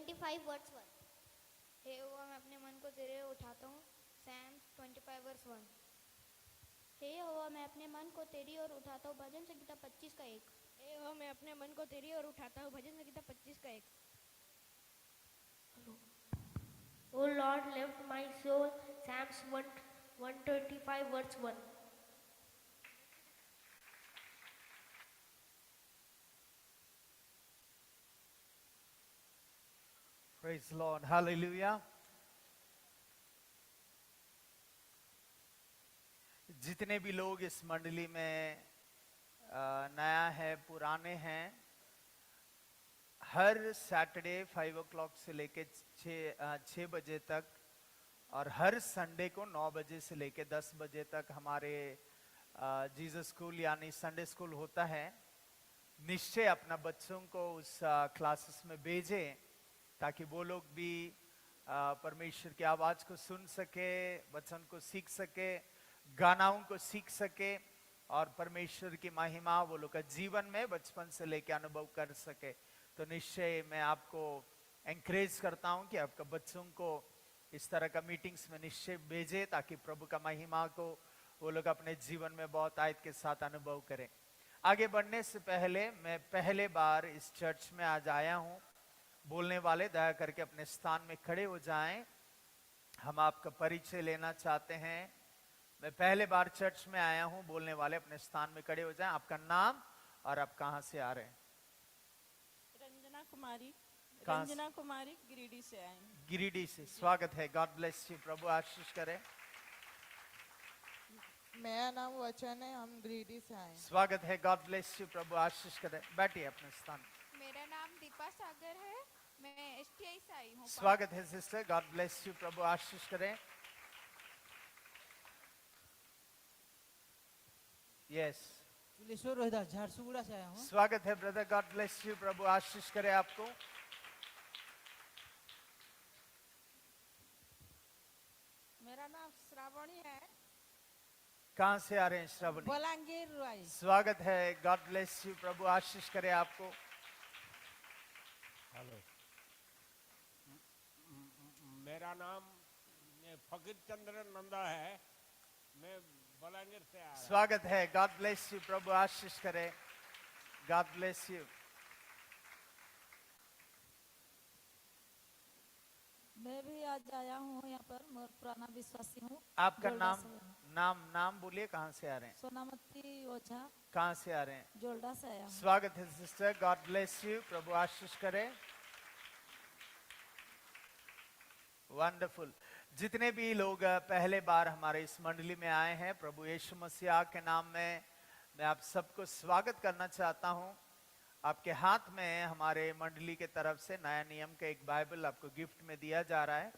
25 verse 1। हे यहोवा मैं अपने मन को तेरे ओर उठाता हूँ। Psalms 25 verse 1। हे यहोवा मैं अपने मन को तेरी ओर उठाता हूँ। भजन संहिता 25 का 1। हे यहोवा मैं अपने मन को तेरी ओर उठाता हूँ। भजन संहिता 25 का 1। O Lord, lift my soul. Psalms 125 verse 1. Praise the Lord. Hallelujah. जितने भी लोग इस मंडली में नया है, पुराने हैं, हर सैटरडे 5 o'clock से लेके 6 बजे तक और हर संडे को 9 बजे से लेके 10 बजे तक हमारे जीसस स्कूल यानी संडे स्कूल होता है। निश्चय अपना बच्चों को उस क्लासेस में भेजें ताकि वो लोग भी परमेश्वर की आवाज को सुन सके, वचन को सीख सके, गानाओं को सीख सके और परमेश्वर की महिमा वो लोग का जीवन में बचपन से लेके अनुभव कर सके। तो निश्चय मैं आपको एनकरेज करता हूं कि आपका बच्चों को इस तरह का मीटिंग्स में निश्चय भेजे ताकि प्रभु का महिमा को वो लोग अपने जीवन में बहुत आयत के साथ अनुभव करें। आगे बढ़ने से पहले मैं पहले बार इस चर्च में आज आया हूं। बोलने वाले दया करके अपने स्थान में खड़े हो जाएं। हम आपका परिचय लेना चाहते हैं। मैं पहले बार चर्च में आया हूं। बोलने वाले अपने स्थान में खड़े हो जाएं। आपका नाम और आप कहां से आ रहे हैं? रंजना कुमारी। कहाँ रंजना कुमारी गिरिडीह से आए हैं। गिरिडीह से। स्वागत है। God bless you. प्रभु आशीष करे। मेरा नाम वचन है, हम गिरिडीह से आए हैं। स्वागत है। God bless you. प्रभु आशीष करे। बैठिए अपने स्थान। मेरा नाम दीपा सागर है, मैं एसटीआई से आई हूँ। स्वागत है सिस्टर। God bless you. प्रभु आशीष करे। यस। तुलेश्वर रोहिदास झारसुगुड़ा से आया हूँ। स्वागत है ब्रदर। God bless you. प्रभु आशीष करे आपको। मेरा नाम श्रावणी है। कहां से आ रहे हैं श्रावणी? बलांगीर रुआई। स्वागत है। God bless you. प्रभु आशीष करे आपको। हेलो, मेरा नाम फकीर चंद्र नंदा है, मैं बलांगीर से आया। स्वागत है। God bless you. प्रभु आशीष करे। God bless you. मैं भी आज आया हूँ यहाँ पर, मैं पुराना विश्वासी हूँ। आपका नाम बोलिए। कहाँ से आ रहे हैं? सोनामती ओझा। कहाँ से आ रहे हैं? जोल्डा से आया हूँ। स्वागत है सिस्टर। God bless you. प्रभु आशीष करे। वंडरफुल। जितने भी लोग पहले बार हमारे इस मंडली में आए हैं, प्रभु यीशु मसीह के नाम में मैं आप सबको स्वागत करना चाहता हूं। आपके हाथ में हमारे मंडली के तरफ से नया नियम का एक बाइबल आपको गिफ्ट में दिया जा रहा है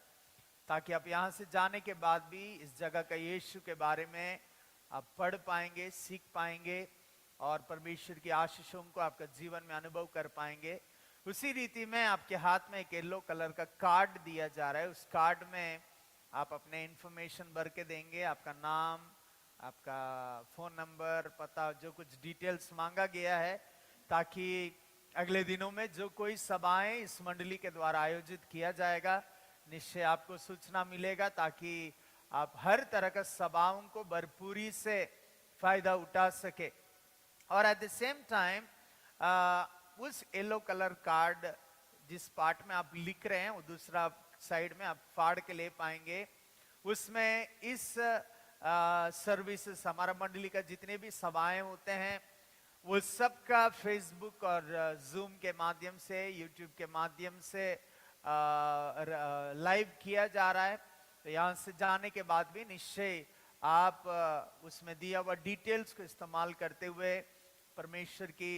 ताकि आप यहां से जाने के बाद भी इस जगह का यीशु के बारे में आप पढ़ पाएंगे, सीख पाएंगे और परमेश्वर की आशीषों को आपका जीवन में अनुभव कर पाएंगे। उसी रीति में आपके हाथ में एक येलो कलर का कार्ड दिया जा रहा है। उस कार्ड में आप अपने इंफॉर्मेशन भर के देंगे, आपका नाम, आपका फोन नंबर, पता, जो कुछ डिटेल्स मांगा गया है ताकि अगले दिनों में जो कोई सभाएं इस मंडली के द्वारा आयोजित किया जाएगा निश्चय आपको सूचना मिलेगा ताकि आप हर तरह का सभाओं को भरपूरी से फायदा उठा सके। और एट द सेम टाइम उस येलो कलर कार्ड जिस पार्ट में आप लिख रहे हैं वो दूसरा साइड में आप फाड़ के ले पाएंगे। उसमें इस सर्विसेज, हमारा मंडली का जितने भी सभाएं होते हैं वो सबका फेसबुक और जूम के माध्यम से, यूट्यूब के माध्यम से लाइव किया जा रहा है। तो यहाँ से जाने के बाद भी निश्चय आप उसमें दिया हुआ डिटेल्स को इस्तेमाल करते हुए परमेश्वर की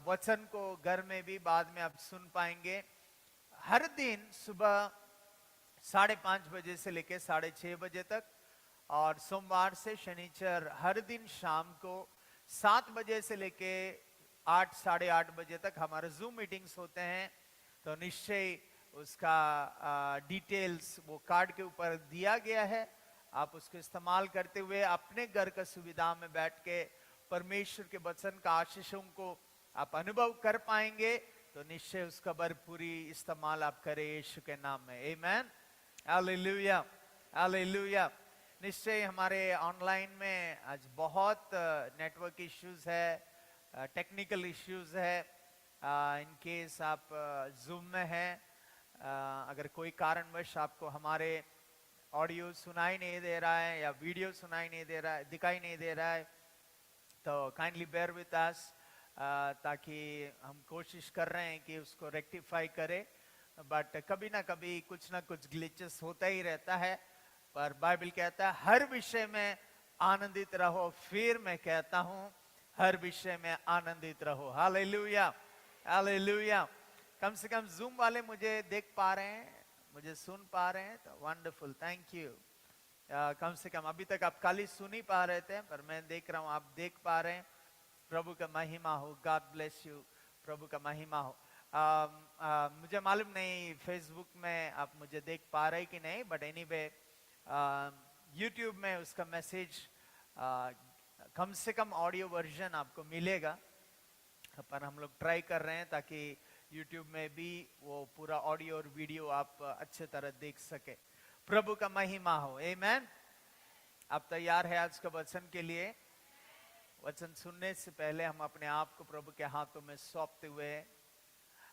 वचन को घर में भी बाद में आप सुन पाएंगे। हर दिन सुबह 5:30 बजे से लेकर 6:30 बजे तक और सोमवार से शनिचर हर दिन शाम को 7 बजे से लेके 8, 8:30 बजे तक हमारे जूम मीटिंग्स होते हैं। तो निश्चय उसका डिटेल्स वो कार्ड के ऊपर दिया गया है। आप उसको इस्तेमाल करते हुए अपने घर का सुविधा में बैठ के परमेश्वर के वचन का आशीषों को आप अनुभव कर पाएंगे तो निश्चय उसका भरपूरी इस्तेमाल आप करें यीशु के नाम में। आमीन, हालेलुया, हालेलुया। निश्चय हमारे ऑनलाइन में आज बहुत नेटवर्क इश्यूज है, टेक्निकल इश्यूज है। इन केस आप जूम में हैं, अगर कोई कारणवश आपको हमारे ऑडियो सुनाई नहीं दे रहा है या वीडियो सुनाई नहीं दे रहा है, दिखाई नहीं दे रहा है, तो काइंडली बेयर विद अस, ताकि हम कोशिश कर रहे हैं कि उसको रेक्टिफाई करें। बट कभी ना कभी कुछ ना कुछ ग्लिचेस होता ही रहता है, पर बाइबल कहता है हर विषय में आनंदित रहो। फिर मैं कहता हूं हर विषय में आनंदित रहो। Hallelujah, hallelujah. कम से कम जूम वाले मुझे देख पा रहे हैं, मुझे सुन पा रहे हैं, तो वंडरफुल, थैंक यू। कम से कम अभी तक आप खाली सुन ही पा रहे थे, पर मैं देख रहा हूं आप देख पा रहे हैं। प्रभु का महिमा हो, गॉड ब्लेस यू, प्रभु का महिमा हो। मुझे मालूम नहीं फेसबुक में आप मुझे देख पा रहे कि नहीं, बट एनीवे यूट्यूब में उसका मैसेज कम से कम ऑडियो वर्जन आपको मिलेगा, पर हम लोग ट्राई कर रहे हैं ताकि यूट्यूब में भी वो पूरा ऑडियो और वीडियो आप अच्छे तरह देख सके। प्रभु का महिमा हो, आमीन। आप तैयार है आज का वचन के लिए? वचन सुनने से पहले हम अपने आप को प्रभु के हाथों में सौंपते हुए,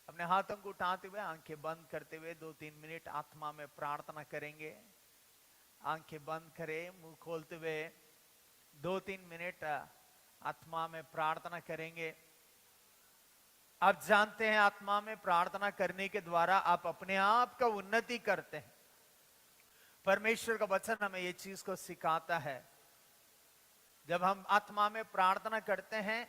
अपने हाथों को उठाते हुए, आंखें बंद करते हुए 2-3 मिनट आत्मा में प्रार्थना करेंगे। आंखें बंद करें, मुंह खोलते हुए 2-3 मिनट आत्मा में प्रार्थना करेंगे। आप जानते हैं आत्मा में प्रार्थना करने के द्वारा आप अपने आप का उन्नति करते हैं। परमेश्वर का वचन हमें ये चीज को सिखाता है। जब हम आत्मा में प्रार्थना करते हैं,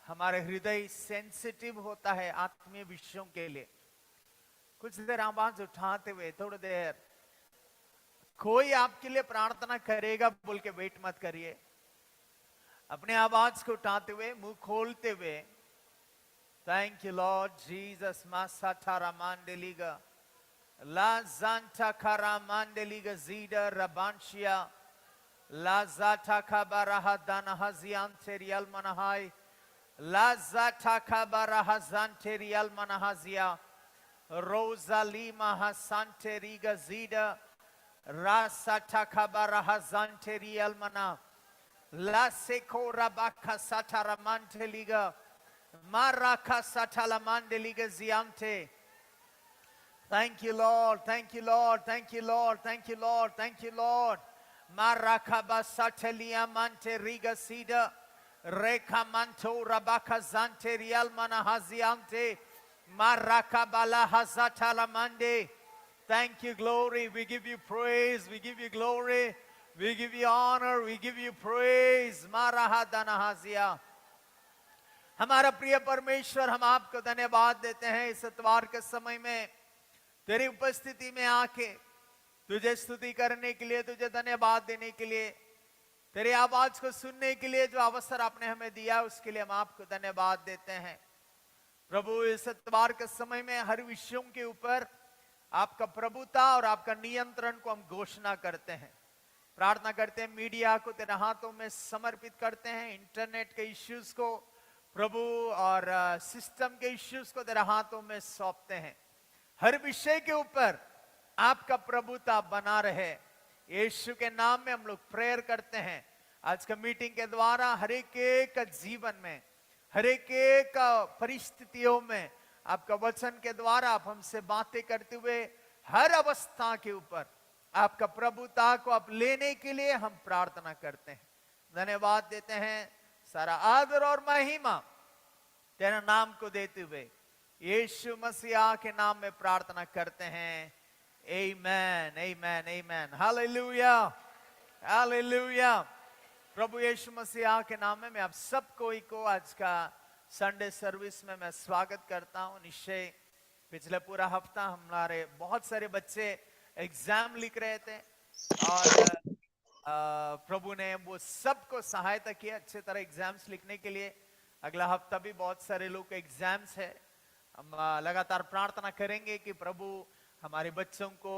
हमारे हृदय सेंसिटिव होता है आत्मीय विषयों के लिए। कुछ देर आवाज उठाते हुए, थोड़ी देर, कोई आपके लिए प्रार्थना करेगा बोल के वेट मत करिए। अपने आवाज को उठाते हुए, मुंह खोलते हुए, थैंक यू लॉर्ड जीसस, मासाठारा मांडेलिगा, ला जानता खारा मांडेलिगा जीडा रबांशिया, ला जाता खाबाराहा दानाहा जियांतेरियल मनहाई, ला जाता खाबाराहा जानतेरियल मनहाजिया, रोजालीमा हसांतेरिगा जीडा, रासाता खाबाराहा जानतेरियल मना, ला सेको रबाका सातारा मांटेलिगा, Maraka satala mandeliga ziante. Thank you, Lord. Thank you, Lord. Thank you, Lord. Thank you, Lord. Thank you, Lord. Maraka basatelia mante riga sida. Reka manto rabaka zante rial manahaziante. Maraka bala hazatala mande. Thank you, glory. We give you praise. We give you glory. We give you honor. We give you praise. Marahadana hazia. हमारा प्रिय परमेश्वर, हम आपको धन्यवाद देते हैं इस इतवार के समय में तेरी उपस्थिति में आके तुझे स्तुति करने के लिए, तुझे धन्यवाद देने के लिए, तेरी आवाज को सुनने के लिए जो अवसर आपने हमें दिया उसके लिए हम आपको धन्यवाद देते हैं। प्रभु, इस इतवार के समय में हर विषयों के ऊपर आपका प्रभुता और आपका नियंत्रण को हम घोषणा करते हैं। प्रार्थना करते हैं मीडिया को तेरे हाथों में समर्पित करते हैं, इंटरनेट के इश्यूज को प्रभु और सिस्टम के इश्यूज को तेरे हाथों में सौंपते हैं। हर विषय के ऊपर आपका प्रभुता बना रहे, यीशु के नाम में हम लोग प्रेयर करते हैं। आज का मीटिंग के द्वारा हर एक का जीवन में, हर एक का परिस्थितियों में आपका वचन के द्वारा आप हमसे बातें करते हुए हर अवस्था के ऊपर आपका प्रभुता को आप लेने के लिए हम प्रार्थना करते हैं, धन्यवाद देते हैं। सारा आदर और महिमा तेरे नाम को देते हुए यीशु मसीह के नाम में प्रार्थना करते हैं। आमेन, आमेन, आमेन, हालेलुया, हालेलुया। प्रभु यीशु मसीह के नाम में मैं आप सब कोई को आज का संडे सर्विस में मैं स्वागत करता हूं। निश्चय पिछले पूरा हफ्ता हमारे बहुत सारे बच्चे एग्जाम लिख रहे थे और प्रभु ने वो सबको सहायता की अच्छे तरह एग्जाम्स लिखने के लिए। अगला हफ्ता भी बहुत सारे लोग के एग्जाम्स है। हम लगातार प्रार्थना करेंगे कि प्रभु हमारे बच्चों को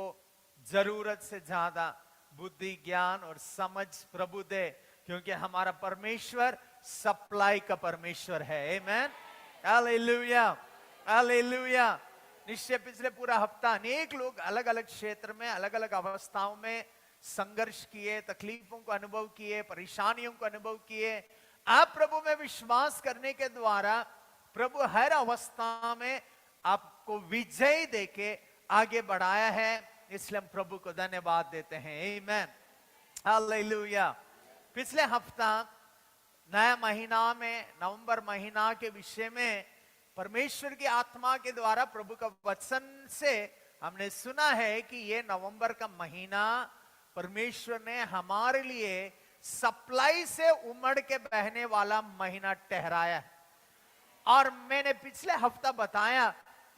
जरूरत से ज्यादा बुद्धि, ज्ञान और समझ प्रभु दे, क्योंकि हमारा परमेश्वर सप्लाई का परमेश्वर है। आमेन, हालेलुया। हालेलुया। निश्चय पिछले पूरा हफ्ता अनेक लोग अलग अलग क्षेत्र में अलग अलग अवस्थाओं में संघर्ष किए, तकलीफों को अनुभव किए, परेशानियों को अनुभव किए। आप प्रभु में विश्वास करने के द्वारा प्रभु हर अवस्था में आपको विजय देके आगे बढ़ाया है, इसलिए हम प्रभु को धन्यवाद देते हैं। आमीन, हालेलुया। पिछले हफ्ता नया महीना में, नवंबर महीना के विषय में परमेश्वर की आत्मा के द्वारा प्रभु का वचन से हमने सुना है कि ये नवंबर का महीना परमेश्वर ने हमारे लिए सप्लाई से उमड़ के बहने वाला महीना ठहराया है। और मैंने पिछले हफ्ता बताया,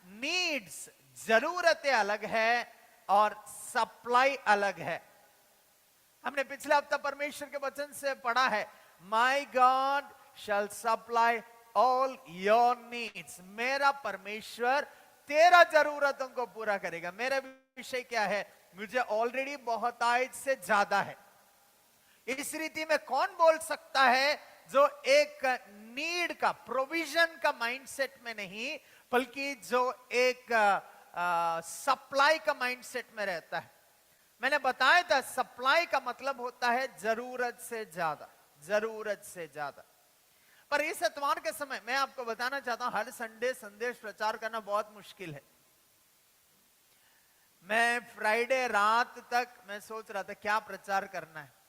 नीड्स, जरूरतें अलग है और सप्लाई अलग है। हमने पिछले हफ्ता परमेश्वर के वचन से पढ़ा है, my God shall supply all your needs. मेरा परमेश्वर तेरा जरूरतों को पूरा करेगा। मेरा विषय क्या है? मुझे ऑलरेडी बहुतायत से ज्यादा है। इस रीति में कौन बोल सकता है जो एक नीड का, प्रोविजन का माइंडसेट में नहीं, बल्कि जो एक सप्लाई का माइंडसेट में रहता है। मैंने बताया था सप्लाई का मतलब होता है जरूरत से ज्यादा, जरूरत से ज्यादा। पर इस इतवार के समय मैं आपको बताना चाहता हूं, हर संडे संदेश प्रचार करना बहुत मुश्किल है। मैं फ्राइडे रात तक मैं सोच रहा था क्या प्रचार करना है।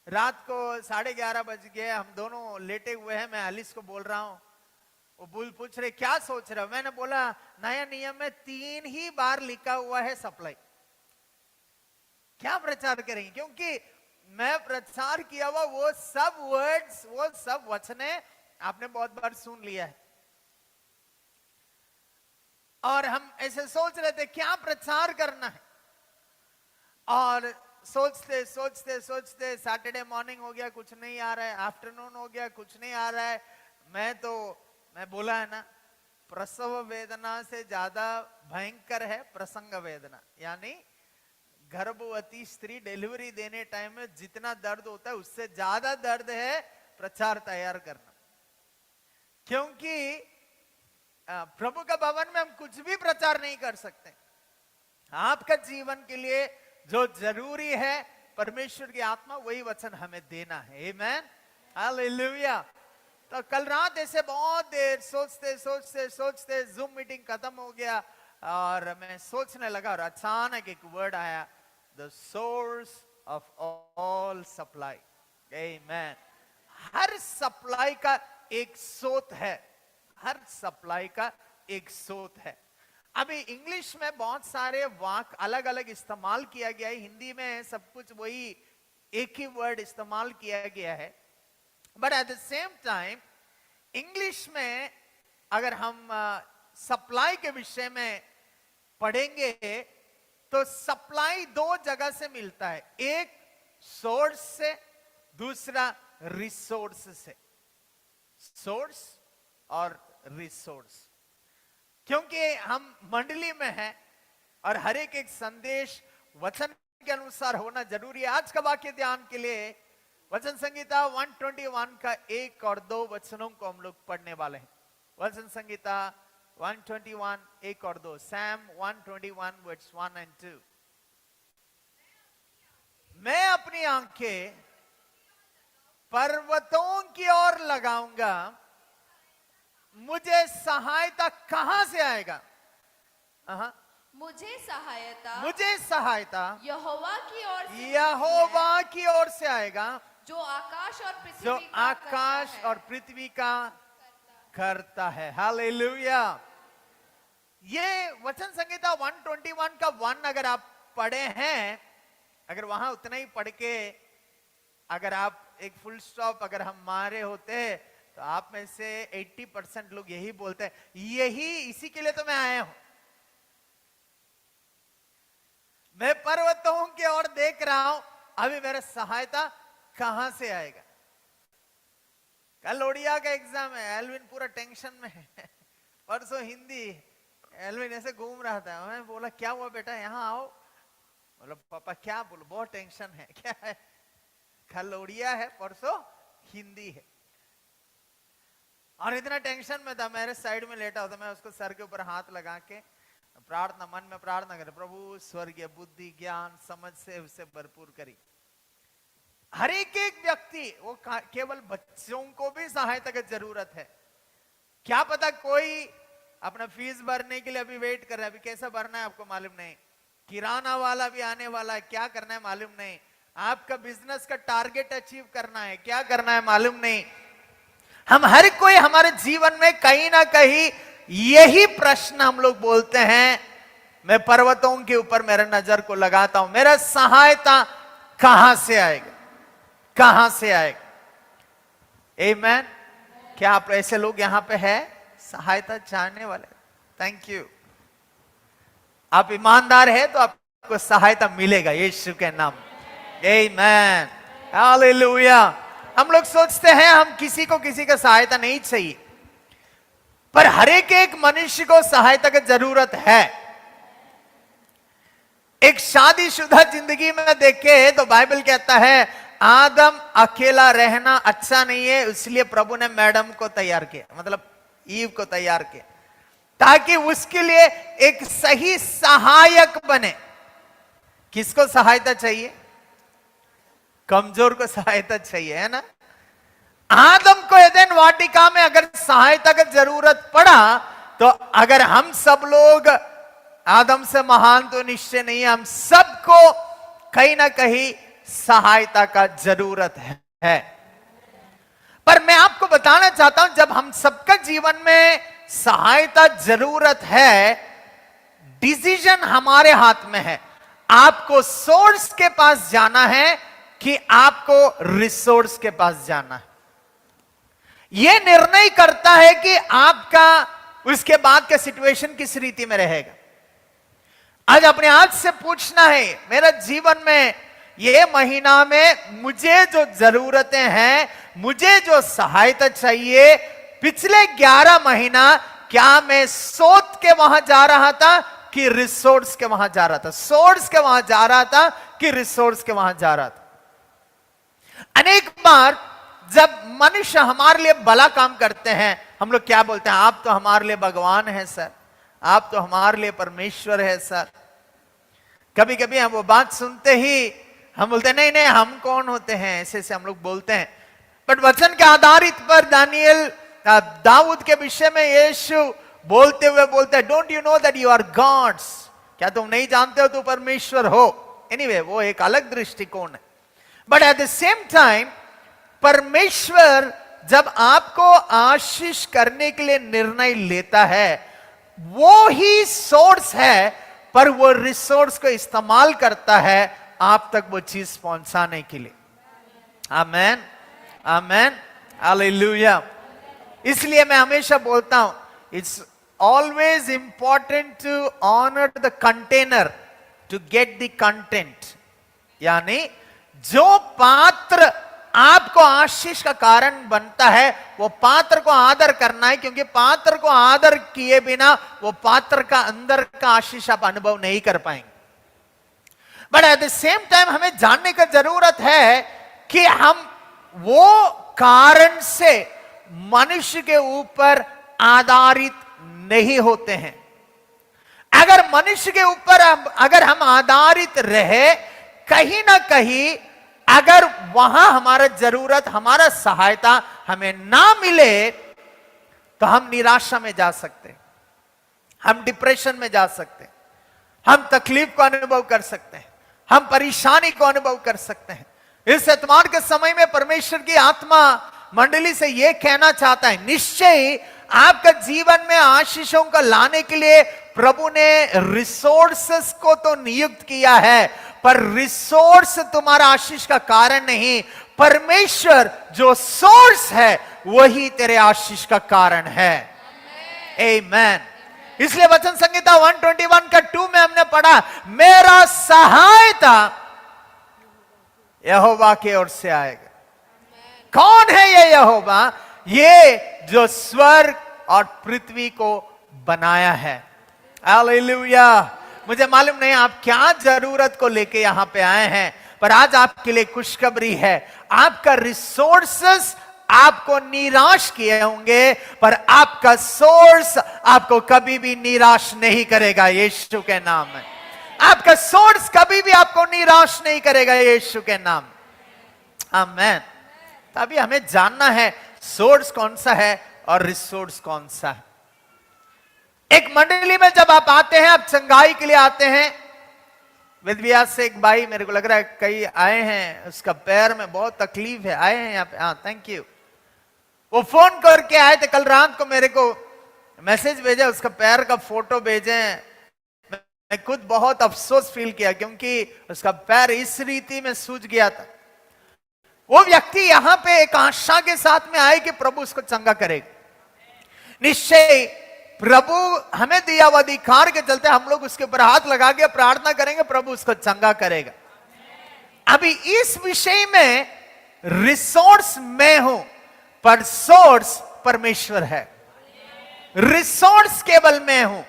रात को 11:30 बज गए, हम दोनों लेटे हुए हैं। मैं एलिस को बोल रहा हूं, वो पूछ रहे क्या सोच रहे हो? मैंने बोला नया नियम में 3 ही बार लिखा हुआ है सप्लाई, क्या प्रचार करेंगे? क्योंकि मैं प्रचार किया हुआ वो सब वर्ड्स, वो सब वचने आपने बहुत बार सुन लिया है। और हम ऐसे सोच रहे थे क्या प्रचार करना है। और सोचते सोचते सोचते सैटरडे मॉर्निंग हो गया, कुछ नहीं आ रहा है। आफ्टरनून हो गया, कुछ नहीं आ रहा है। मैं बोला है ना, प्रसव वेदना से ज्यादा भयंकर है प्रसंग वेदना। यानी गर्भवती स्त्री डिलीवरी देने टाइम में जितना दर्द होता है उससे ज्यादा दर्द है प्रचार तैयार करना। क्योंकि प्रभु का भवन में हम कुछ भी प्रचार नहीं कर सकते। आपका जीवन के लिए जो जरूरी है परमेश्वर की आत्मा, वही वचन हमें देना है। आमीन, हालेलुया। तो कल रात ऐसे बहुत देर सोचते सोचते सोचते जूम मीटिंग खत्म हो गया और मैं सोचने लगा और अचानक एक वर्ड आया, the source of all supply. आमीन। हर सप्लाई का एक स्रोत है, हर सप्लाई का एक स्रोत है। अभी इंग्लिश में बहुत सारे वाक्य अलग अलग इस्तेमाल किया गया है, हिंदी में सब कुछ वही एक ही वर्ड इस्तेमाल किया गया है। But at the same time English में अगर हम सप्लाई के विषय में पढ़ेंगे तो सप्लाई 2 जगह से मिलता है, एक सोर्स से, दूसरा रिसोर्स से। सोर्स और रिसोर्स। क्योंकि हम मंडली में हैं और हर एक संदेश वचन के अनुसार होना जरूरी है। आज का वाक्य ध्यान के लिए वचन संहिता 121 का 1 और 2 वचनों को हम लोग पढ़ने वाले हैं। वचन संहिता 121 1 और 2, सैम 121 वर्स 1 and 2। मैं अपनी आंखें पर्वतों की ओर लगाऊंगा, मुझे सहायता कहां से आएगा? मुझे सहायता यहोवा की ओर से, यहोवा की ओर से आएगा, जो आकाश और पृथ्वी जो का आकाश करता है। और पृथ्वी का करता है। हालेलुया। ये वचन संहिता 121 का 1 अगर आप पढ़े हैं, अगर वहां उतना ही पढ़ के अगर आप एक फुल स्टॉप अगर हम मारे होते तो आप में से 80% लोग यही बोलते हैं, यही इसी के लिए तो मैं आया हूं। मैं पर्वतों की ओर देख रहा हूं, अभी मेरा सहायता कहां से आएगा? कल ओडिया का एग्जाम है, एल्विन पूरा टेंशन में है। परसों हिंदी, एल्विन ऐसे घूम रहा था। मैं बोला क्या हुआ बेटा, यहां आओ। बोला पापा क्या बोलो, बहुत टेंशन है। क्या है? कल ओडिया है, परसों हिंदी है। और इतना टेंशन में था, मेरे साइड में लेटा होता, मैं उसको सर के ऊपर हाथ लगा के प्रार्थना, मन में प्रार्थना करे, प्रभु स्वर्गीय बुद्धि ज्ञान समझ से उसे भरपूर करी। हर एक व्यक्ति, वो केवल बच्चों को भी सहायता की जरूरत है। क्या पता कोई अपना फीस भरने के लिए अभी वेट कर रहा है, अभी कैसा भरना है आपको मालूम नहीं, किराना वाला भी आने वाला है, क्या करना है मालूम नहीं, आपका बिजनेस का टारगेट अचीव करना है, क्या करना है मालूम नहीं। हम हर कोई हमारे जीवन में कहीं ना कहीं यही प्रश्न हम लोग बोलते हैं, मैं पर्वतों के ऊपर मेरे नजर को लगाता हूं, मेरा सहायता कहां से आएगा, कहां से आएगा। आमीन। क्या आप ऐसे लोग यहां पे है सहायता चाहने वाले? Thank you. आप ईमानदार है तो आपको सहायता मिलेगा यीशु के नाम। आमीन, हालेलुया। हम लोग सोचते हैं हम किसी को किसी का सहायता नहीं चाहिए, पर हर एक मनुष्य को सहायता की जरूरत है। एक शादीशुदा जिंदगी में देखे तो बाइबल कहता है आदम अकेला रहना अच्छा नहीं है, इसलिए प्रभु ने मैडम को तैयार किया, मतलब ईव को तैयार किया, ताकि उसके लिए एक सही सहायक बने। किसको सहायता चाहिए? कमजोर को सहायता चाहिए, है ना। आदम को एदेन वाटिका में अगर सहायता की जरूरत पड़ा, तो अगर हम सब लोग आदम से महान तो निश्चय नहीं, हम सबको कहीं ना कहीं सहायता का जरूरत है। पर मैं आपको बताना चाहता हूं, जब हम सबका जीवन में सहायता जरूरत है, डिसीजन हमारे हाथ में है। आपको सोर्स के पास जाना है कि आपको रिसोर्स के पास जाना है। यह निर्णय करता है कि आपका उसके बाद का सिचुएशन किस रीति में रहेगा। आज अपने आप से पूछना है, मेरा जीवन में ये महीना में मुझे जो जरूरतें हैं, मुझे जो सहायता चाहिए, पिछले 11 महीना क्या मैं सोच के वहां जा रहा था कि रिसोर्स के वहां जा रहा था, सोर्स के वहां जा रहा था कि रिसोर्स के वहां जा रहा था। अनेक बार जब मनुष्य हमारे लिए भला काम करते हैं, हम लोग क्या बोलते हैं, आप तो हमारे लिए भगवान है सर, आप तो हमारे लिए परमेश्वर है सर। कभी कभी हम वो बात सुनते ही हम बोलते हैं नहीं नहीं हम कौन होते हैं, ऐसे ऐसे हम लोग बोलते हैं। बट वचन के आधारित पर दाऊद के विषय में यीशु बोलते हुए बोलते हैं, don't you know that you are gods, क्या तुम नहीं जानते हो तू परमेश्वर हो। एनीवे, वो एक अलग दृष्टिकोण है। But at the same time परमेश्वर जब आपको आशीष करने के लिए निर्णय लेता है, वो ही सोर्स है, पर वो रिसोर्स को इस्तेमाल करता है आप तक वो चीज पहुंचाने के लिए। Amen, amen, hallelujah. इसलिए मैं हमेशा बोलता हूं, it's always important to honour the container to get the content. यानी जो पात्र आपको आशीष का कारण बनता है, वो पात्र को आदर करना है, क्योंकि पात्र को आदर किए बिना वो पात्र का अंदर का आशीष आप अनुभव नहीं कर पाएंगे। But at the same time हमें जानने की जरूरत है कि हम वो कारण से मनुष्य के ऊपर आधारित नहीं होते हैं। अगर मनुष्य के ऊपर अगर हम आधारित रहे, कहीं ना कहीं अगर वहां हमारा जरूरत, हमारा सहायता हमें ना मिले, तो हम निराशा में जा सकते हैं, हम डिप्रेशन में जा सकते हैं, हम तकलीफ को अनुभव कर सकते हैं, हम परेशानी को अनुभव कर सकते हैं। इस एतवार के समय में परमेश्वर की आत्मा मंडली से यह कहना चाहता है, निश्चय आपका जीवन में आशीषों को लाने के लिए प्रभु ने रिसोर्सेस को तो नियुक्त किया है, पर रिसोर्स तुम्हारा आशीष का कारण नहीं, परमेश्वर जो सोर्स है वही तेरे आशीष का कारण है। आमेन। इसलिए वचन संहिता 121 का 2 में हमने पढ़ा, मेरा सहायता यहोवा की ओर से आएगा। कौन है ये यहोवा? ये जो स्वर्ग और पृथ्वी को बनाया है। हालेलुया। मुझे मालूम नहीं आप क्या जरूरत को लेके यहां पे आए हैं, पर आज आपके लिए खुशखबरी है, आपका रिसोर्सेस आपको निराश किए होंगे, पर आपका सोर्स आपको कभी भी निराश नहीं करेगा यीशु के नाम में। आपका सोर्स कभी भी आपको निराश नहीं करेगा यीशु के नाम। आमेन। अभी हमें जानना है सोर्स कौन सा है और रिसोर्स कौन सा है। एक मंडली में जब आप आते हैं, आप चंगाई के लिए आते हैं। विद्या से एक भाई, मेरे को लग रहा है कई आए हैं, उसका पैर में बहुत तकलीफ है, आए हैं यहाँ पे। हाँ, थैंक यू। वो फोन करके आए थे कल रात को, मेरे को मैसेज भेजा, उसका पैर का फोटो भेजे। मैं खुद बहुत अफसोस फील किया क्योंकि उसका पैर इस रीति में सूज गया था। वो व्यक्ति यहां पे एक आशा के साथ में आए कि प्रभु उसको चंगा करेगा। निश्चय प्रभु हमें दिया हुआ अधिकार के चलते हम लोग उसके ऊपर हाथ लगा के प्रार्थना करेंगे, प्रभु उसको चंगा करेगा। अभी इस विषय में रिसोर्स मैं हूं, पर सोर्स परमेश्वर है। रिसोर्स केवल मैं हूं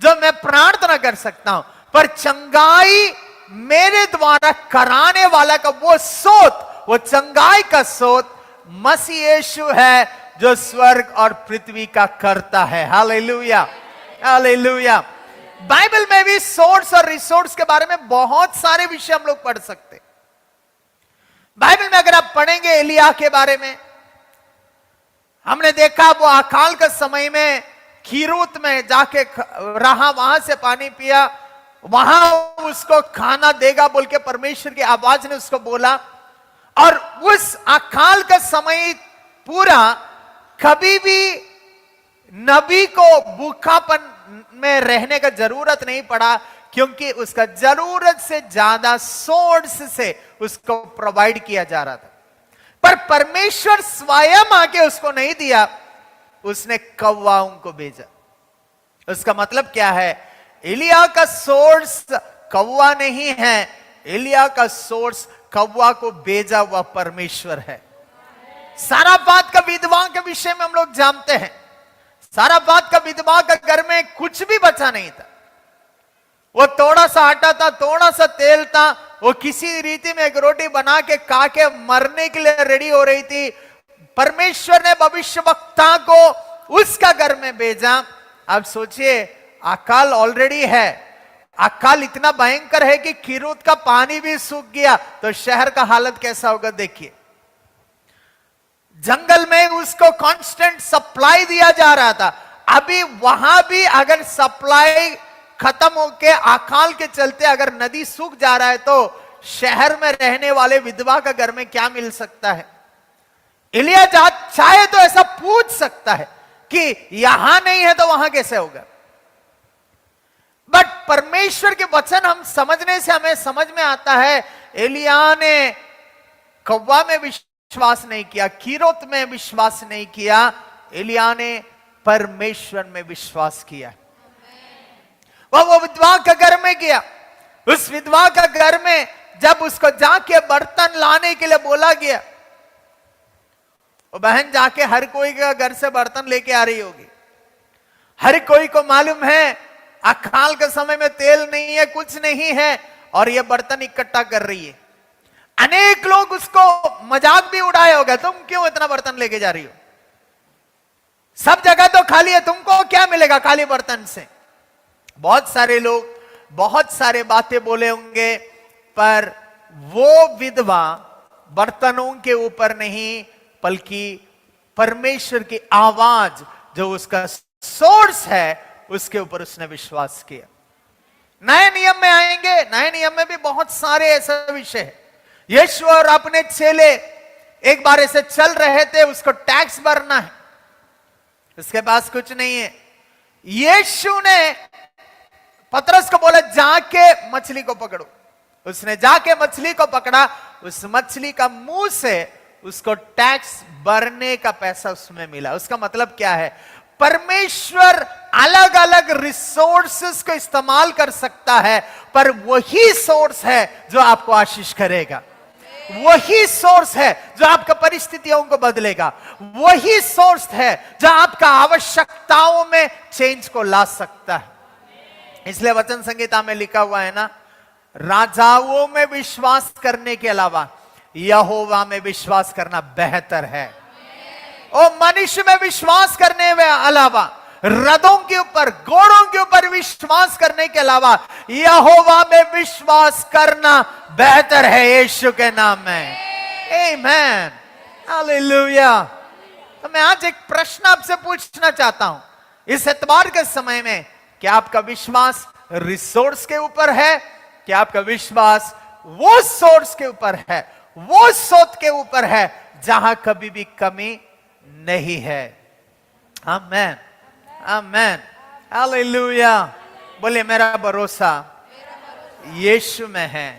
जो मैं प्रार्थना कर सकता हूं, पर चंगाई मेरे द्वारा कराने वाला का वो सोत, वो चंगाई का सोत मसीह यीशु है जो स्वर्ग और पृथ्वी का करता है। Hallelujah, hallelujah. बाइबल में भी सोर्स और रिसोर्स के बारे में बहुत सारे विषय हम लोग पढ़ सकते हैं। बाइबल में अगर आप पढ़ेंगे एलिया के बारे में, हमने देखा वो अकाल के समय में खीरूत में जाके रहा, वहां से पानी पिया, वहां उसको खाना देगा बोल के परमेश्वर की आवाज ने उसको बोला। और उस अकाल का समय पूरा कभी भी नबी को भूखापन में रहने का जरूरत नहीं पड़ा, क्योंकि उसका जरूरत से ज्यादा सोर्स से उसको प्रोवाइड किया जा रहा था। पर परमेश्वर स्वयं आके उसको नहीं दिया, उसने कौवाओं को भेजा। उसका मतलब क्या है? एलिया का सोर्स कौवा नहीं है, एलिया का सोर्स कौवा को भेजा हुआ परमेश्वर है। सारा बात का विधवा के विषय में हम लोग जानते हैं। सारा बात का विधवा का घर में कुछ भी बचा नहीं था। वो थोड़ा सा आटा था, थोड़ा सा तेल था, वो किसी रीति में एक रोटी बना के खा के मरने के लिए रेडी हो रही थी। परमेश्वर ने भविष्यवक्ता को उसका घर में भेजा। अब सोचिए, अकाल ऑलरेडी है, अकाल इतना भयंकर है कि खीरूत का पानी भी सूख गया, तो शहर का हालत कैसा होगा देखिए। जंगल में उसको कांस्टेंट सप्लाई दिया जा रहा था, अभी वहां भी अगर सप्लाई खत्म होके अकाल के चलते अगर नदी सूख जा रहा है, तो शहर में रहने वाले विधवा का घर में क्या मिल सकता है? एलिया चाहे तो ऐसा पूछ सकता है कि यहां नहीं है तो वहां कैसे होगा। बट परमेश्वर के वचन हम समझने से हमें समझ में आता है, एलिया ने कौवा में विश्वास नहीं किया, खीरोत में विश्वास नहीं किया, एलिया ने परमेश्वर में विश्वास किया। वो विधवा के घर में गया। उस विधवा का घर में जब उसको जाके बर्तन लाने के लिए बोला गया, वो बहन जाके हर कोई का घर से बर्तन लेके आ रही होगी। हर कोई को मालूम है अकाल के समय में तेल नहीं है, कुछ नहीं है, और ये बर्तन इकट्ठा कर रही है। अनेक लोग उसको मजाक भी उड़ाया होगा, तुम क्यों इतना बर्तन लेके जा रही हो? सब जगह तो खाली है, तुमको क्या मिलेगा खाली बर्तन से? बहुत सारे लोग बहुत सारे बातें बोले होंगे, पर वो विधवा बर्तनों के ऊपर नहीं, बल्कि परमेश्वर की आवाज जो उसका सोर्स है उसके ऊपर उसने विश्वास किया। नए नियम में आएंगे, नए नियम में भी बहुत सारे ऐसे विषय है। यीशु और अपने चेले एक बार ऐसे चल रहे थे, उसको टैक्स भरना है, उसके पास कुछ नहीं है। यीशु ने पतरस को बोला जाके मछली को पकड़ो। उसने जाके मछली को पकड़ा, उस मछली का मुंह से उसको टैक्स भरने का पैसा उसमें मिला। उसका मतलब क्या है? परमेश्वर अलग अलग रिसोर्सेस को इस्तेमाल कर सकता है, पर वही सोर्स है जो आपको आशीष करेगा। वही सोर्स है जो आपका परिस्थितियों को बदलेगा। वही सोर्स है जो आपका आवश्यकताओं में चेंज को ला सकता है। इसलिए वचन संहिता में लिखा हुआ है ना, राजाओं में विश्वास करने के अलावा यहोवा में विश्वास करना बेहतर है। ओ मनुष्य में विश्वास करने के अलावा, रथों के ऊपर, घोड़ों के ऊपर विश्वास करने के अलावा यहोवा में विश्वास करना बेहतर है यीशु के नाम में। आमीन, हालेलुया। तो मैं आज एक प्रश्न आपसे पूछना चाहता हूं इस एतवार के समय में, क्या आपका विश्वास रिसोर्स के ऊपर है? क्या आपका विश्वास वो सोर्स के ऊपर है, वो स्रोत के ऊपर है जहां कभी भी कमी नहीं है? आमीन, आमीन, हालेलुया। बोले मेरा भरोसा यीशु में है,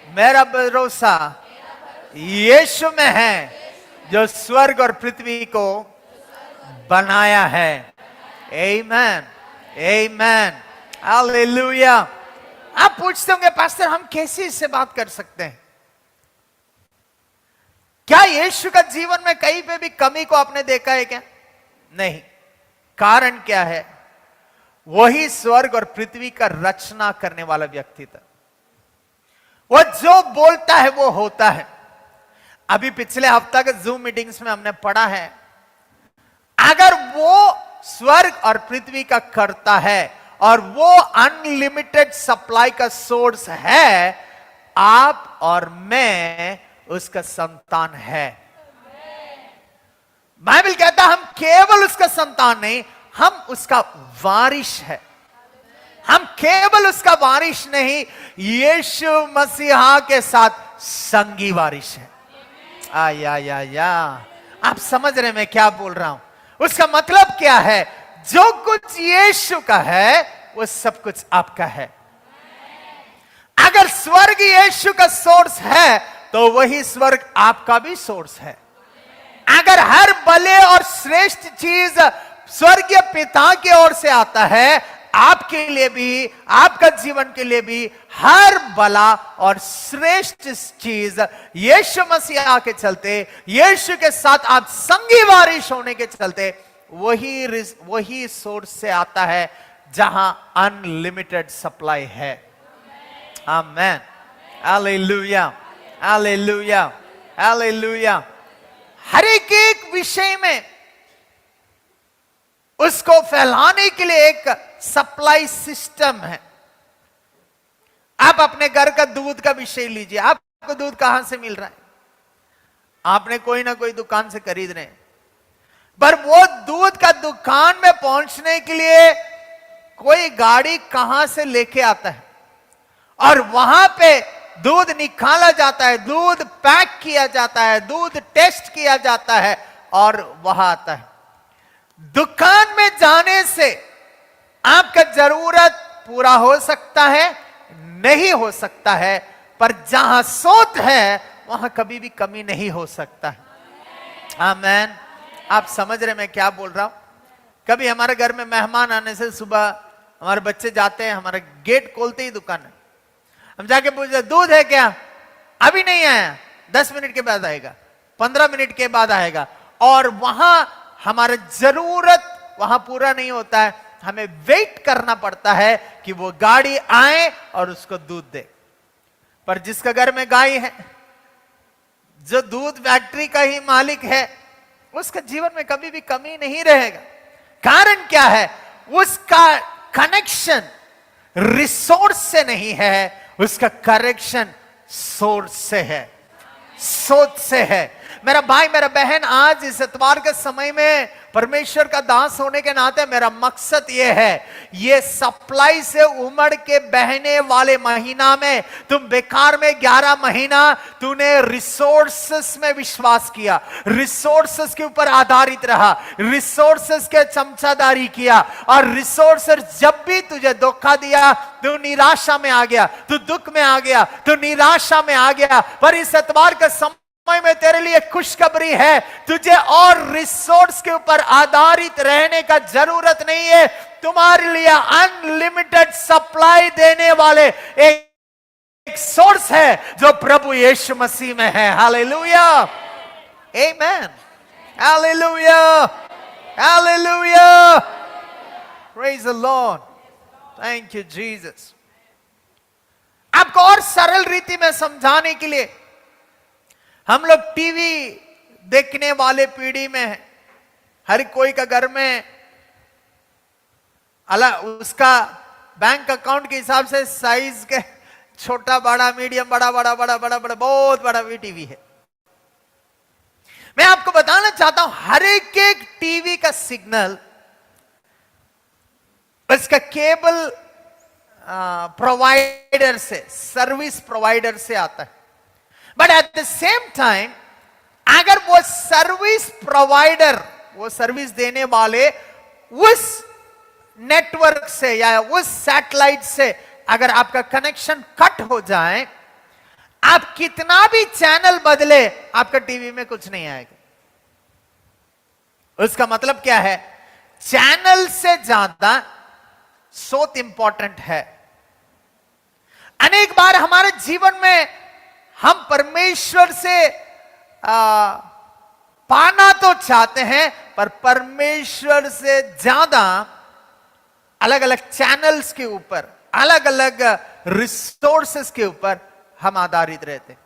मेरा भरोसा यीशु में है जो स्वर्ग और पृथ्वी को बनाया है। आमीन, आमीन, हालेलुया। आप पूछते होंगे पास्टर हम कैसे इससे बात कर सकते हैं? क्या यीशु का जीवन में कहीं पे भी कमी को आपने देखा है क्या? नहीं। कारण क्या है? वही स्वर्ग और पृथ्वी का रचना करने वाला व्यक्ति था। वो जो बोलता है वो होता है। अभी पिछले हफ्ता के जूम मीटिंग्स में हमने पढ़ा है, अगर वो स्वर्ग और पृथ्वी का करता है और वो अनलिमिटेड सप्लाई का सोर्स है, आप और मैं उसका संतान है। बाइबल कहता हम केवल उसका संतान नहीं, हम उसका वारिश है। हम केवल उसका वारिश नहीं, यीशु मसीहा के साथ संगी वारिश है। या आप समझ रहे मैं क्या बोल रहा हूं? उसका मतलब क्या है? जो कुछ यीशु का है वो सब कुछ आपका है। अगर स्वर्ग यीशु का सोर्स है तो वही स्वर्ग आपका भी सोर्स है। अगर हर भले और श्रेष्ठ चीज स्वर्गीय पिता की ओर से आता है, आपके लिए भी, आपका जीवन के लिए भी हर भला और श्रेष्ठ चीज यीशु मसीहा के चलते, यीशु के साथ आप संगी वारिश होने के चलते वही सोर्स से आता है जहां अनलिमिटेड सप्लाई है। आमीन, हालेलुया, हालेलुया, हालेलुया। हर एक विषय में उसको फैलाने के लिए एक सप्लाई सिस्टम है। आप अपने घर का दूध का विषय लीजिए, आपको दूध कहां से मिल रहा है? आपने कोई ना कोई दुकान से खरीद रहे हैं, पर वो दूध का दुकान में पहुंचने के लिए कोई गाड़ी कहां से लेके आता है और वहां पे दूध निकाला जाता है, दूध पैक किया जाता है, दूध टेस्ट किया जाता है और वहां आता है। दुकान में जाने से आपका जरूरत पूरा हो सकता है, नहीं हो सकता है, पर जहां सोत है वहां कभी भी कमी नहीं हो सकता है। आमीन, आप समझ रहे मैं क्या बोल रहा हूं? कभी हमारे घर में मेहमान आने से सुबह हमारे बच्चे जाते हैं, हमारा गेट खोलते ही दुकान है, हम जाके पूछते दूध है क्या? अभी नहीं आया, 10 मिनट के बाद आएगा, 15 मिनट के बाद आएगा। और वहां हमारा जरूरत वहां पूरा नहीं होता है, हमें वेट करना पड़ता है कि वो गाड़ी आए और उसको दूध दे। पर जिसका घर में गाय है, जो दूध फैक्ट्री का ही मालिक है, उसका जीवन में कभी भी कमी नहीं रहेगा। कारण क्या है? उसका कनेक्शन रिसोर्स से नहीं है, उसका करेक्शन सोर्स से है, सोच से है। मेरा भाई, मेरा बहन, आज इस इतवार के समय में परमेश्वर का दास होने के नाते मेरा मकसद यह है, ये सप्लाई से उमड़ के बहने वाले महीना में तुम बेकार में 11 महीना तूने रिसोर्सेस में विश्वास किया, रिसोर्सेस के ऊपर आधारित रहा, रिसोर्सेस के चमचादारी किया, और रिसोर्सेस जब भी तुझे धोखा दिया, तू निराशा में आ गया, तू दुख में आ गया, तू निराशा में आ गया। पर इस इतवार का समय में तेरे लिए खुशखबरी है, तुझे और रिसोर्स के ऊपर आधारित रहने का जरूरत नहीं है। तुम्हारे लिए अनलिमिटेड सप्लाई देने वाले एक सोर्स है जो प्रभु यीशु मसीह में है। Hallelujah, amen, hallelujah, hallelujah, praise the Lord, thank you Jesus. आपको और सरल रीति में समझाने के लिए, हम लोग टीवी देखने वाले पीढ़ी में हैं, हर कोई का घर में अलग उसका बैंक अकाउंट के हिसाब से साइज के छोटा बड़ा मीडियम बड़ा बड़ा बड़ा बड़ा बड़ा बहुत बड़ा भी टीवी है। मैं आपको बताना चाहता हूं हर एक टीवी का सिग्नल उसका केबल प्रोवाइडर से, सर्विस प्रोवाइडर से आता है। But at the same time अगर वो सर्विस प्रोवाइडर, वो सर्विस देने वाले उस नेटवर्क से या उस सैटेलाइट से अगर आपका कनेक्शन कट हो जाए, आप कितना भी चैनल बदले आपका टीवी में कुछ नहीं आएगा। उसका मतलब क्या है? चैनल से ज्यादा सोच इंपॉर्टेंट है। अनेक बार हमारे जीवन में हम परमेश्वर से पाना तो चाहते हैं, पर परमेश्वर से ज्यादा अलग अलग चैनल्स के ऊपर, अलग अलग रिसोर्सेस के ऊपर हम आधारित रहते हैं।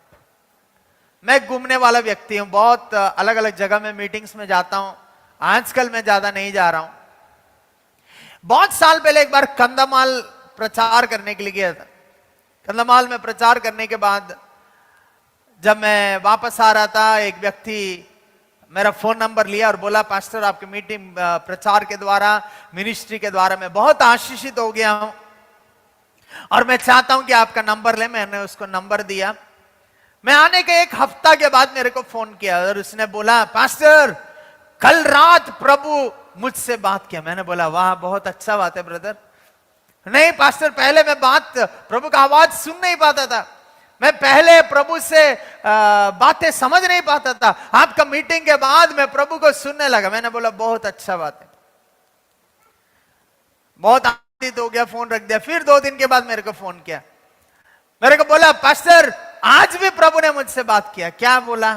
मैं घूमने वाला व्यक्ति हूं, बहुत अलग अलग जगह में मीटिंग्स में जाता हूं। आजकल मैं ज्यादा नहीं जा रहा हूं। बहुत साल पहले एक बार कंधमाल प्रचार करने के लिए गया था। कंधमाल में प्रचार करने के बाद जब मैं वापस आ रहा था, एक व्यक्ति मेरा फोन नंबर लिया और बोला, पास्टर आपकी मीटिंग प्रचार के द्वारा, मिनिस्ट्री के द्वारा मैं बहुत आशीषित हो गया हूं और मैं चाहता हूं कि आपका नंबर ले। मैंने उसको नंबर दिया। मैं आने के एक हफ्ता के बाद मेरे को फोन किया और उसने बोला, पास्टर कल रात प्रभु मुझसे बात किया। मैंने बोला, वाह बहुत अच्छा बात है ब्रदर। नहीं पास्टर, पहले मैं प्रभु का आवाज सुन नहीं पाता था, मैं पहले प्रभु से बातें समझ नहीं पाता था। आपका मीटिंग के बाद मैं प्रभु को सुनने लगा। मैंने बोला, बहुत अच्छा बात है। बहुत आनंदित हो गया, फोन रख दिया। फिर 2 दिन के बाद मेरे को फोन किया, मेरे को बोला, पास्टर आज भी प्रभु ने मुझसे बात किया। क्या बोला?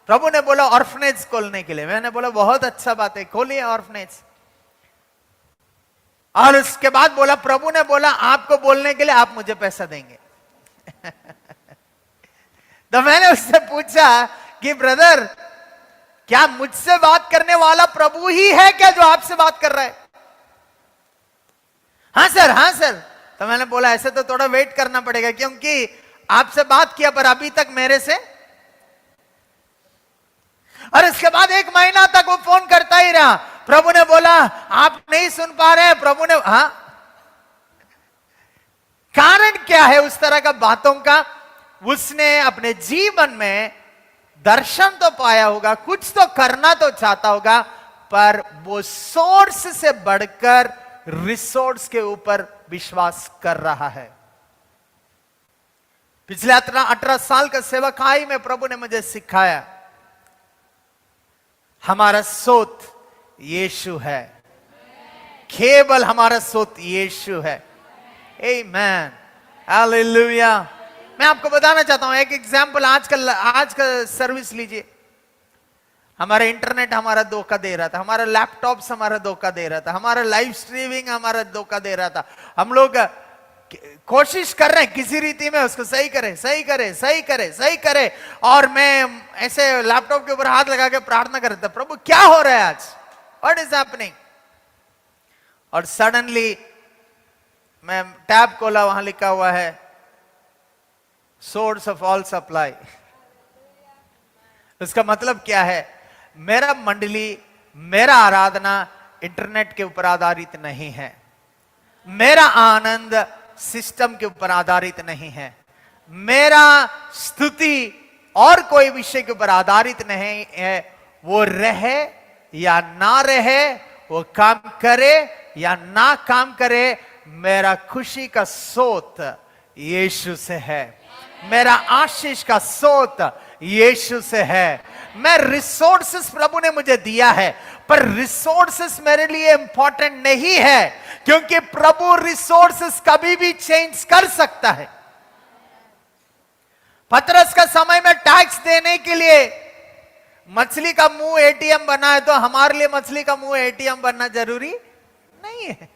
प्रभु ने बोला ऑर्फनेज खोलने के लिए। मैंने बोला, बहुत अच्छा बात है, खोलिए ऑर्फनेज। और उसके बाद बोला, प्रभु ने बोला आपको बोलने के लिए आप मुझे पैसा देंगे। तो मैंने उससे पूछा कि ब्रदर, क्या मुझसे बात करने वाला प्रभु ही है क्या जो आपसे बात कर रहा है? हाँ सर, हाँ सर। तो मैंने बोला, ऐसे तो थोड़ा वेट करना पड़ेगा, क्योंकि आपसे बात किया पर अभी तक मेरे से। और इसके बाद 1 महीना तक वो फोन करता ही रहा। प्रभु ने बोला आप नहीं सुन पा रहे। प्रभु ने, हाँ, कारण क्या है उस तरह का बातों का? उसने अपने जीवन में दर्शन तो पाया होगा, कुछ तो करना तो चाहता होगा, पर वो सोर्स से बढ़कर रिसोर्स के ऊपर विश्वास कर रहा है। पिछले 18 साल का सेवकाई में प्रभु ने मुझे सिखाया, हमारा सोत यीशु है, केवल हमारा सोत यीशु है। आमेन, हालेलुया। मैं आपको बताना चाहता हूं एक एग्जाम्पल। आज का सर्विस लीजिए। हमारा इंटरनेट हमारा धोखा दे रहा था, हमारा लैपटॉप्स हमारा धोखा दे रहा था, हमारा लाइव स्ट्रीमिंग हमारा धोखा दे रहा था। हम लोग कोशिश कर रहे हैं किसी रीति में उसको सही करे, सही करे, सही करे, सही करे। और मैं ऐसे लैपटॉप के ऊपर हाथ लगा के प्रार्थना कर रहा था, प्रभु क्या हो रहा है आज, व्हाट इज हैपनिंग? और सडनली मैं टैब खोला, वहां लिखा हुआ है सोर्स ऑफ ऑल सप्लाई। इसका मतलब क्या है? मेरा मंडली, मेरा आराधना इंटरनेट के ऊपर आधारित नहीं है, मेरा आनंद सिस्टम के ऊपर आधारित नहीं है, मेरा स्तुति और कोई विषय के ऊपर आधारित नहीं है। वो रहे या ना रहे, वो काम करे या ना काम करे, मेरा खुशी का स्रोत यीशु से है, मेरा आशीष का स्रोत यीशु से है। मैं रिसोर्सेस प्रभु ने मुझे दिया है, पर रिसोर्सेस मेरे लिए इंपॉर्टेंट नहीं है, क्योंकि प्रभु रिसोर्सेस कभी भी चेंज कर सकता है। पतरस का समय में टैक्स देने के लिए मछली का मुंह एटीएम बना है, तो हमारे लिए मछली का मुंह एटीएम बनना जरूरी नहीं है।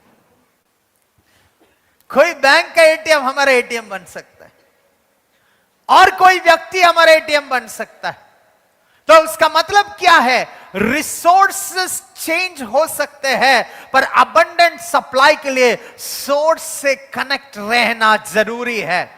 कोई बैंक का एटीएम हमारा एटीएम बन सकता है, और कोई व्यक्ति हमारा एटीएम बन सकता है। तो उसका मतलब क्या है? रिसोर्सेस चेंज हो सकते हैं, पर अबंडेंट सप्लाई के लिए सोर्स से कनेक्ट रहना जरूरी है।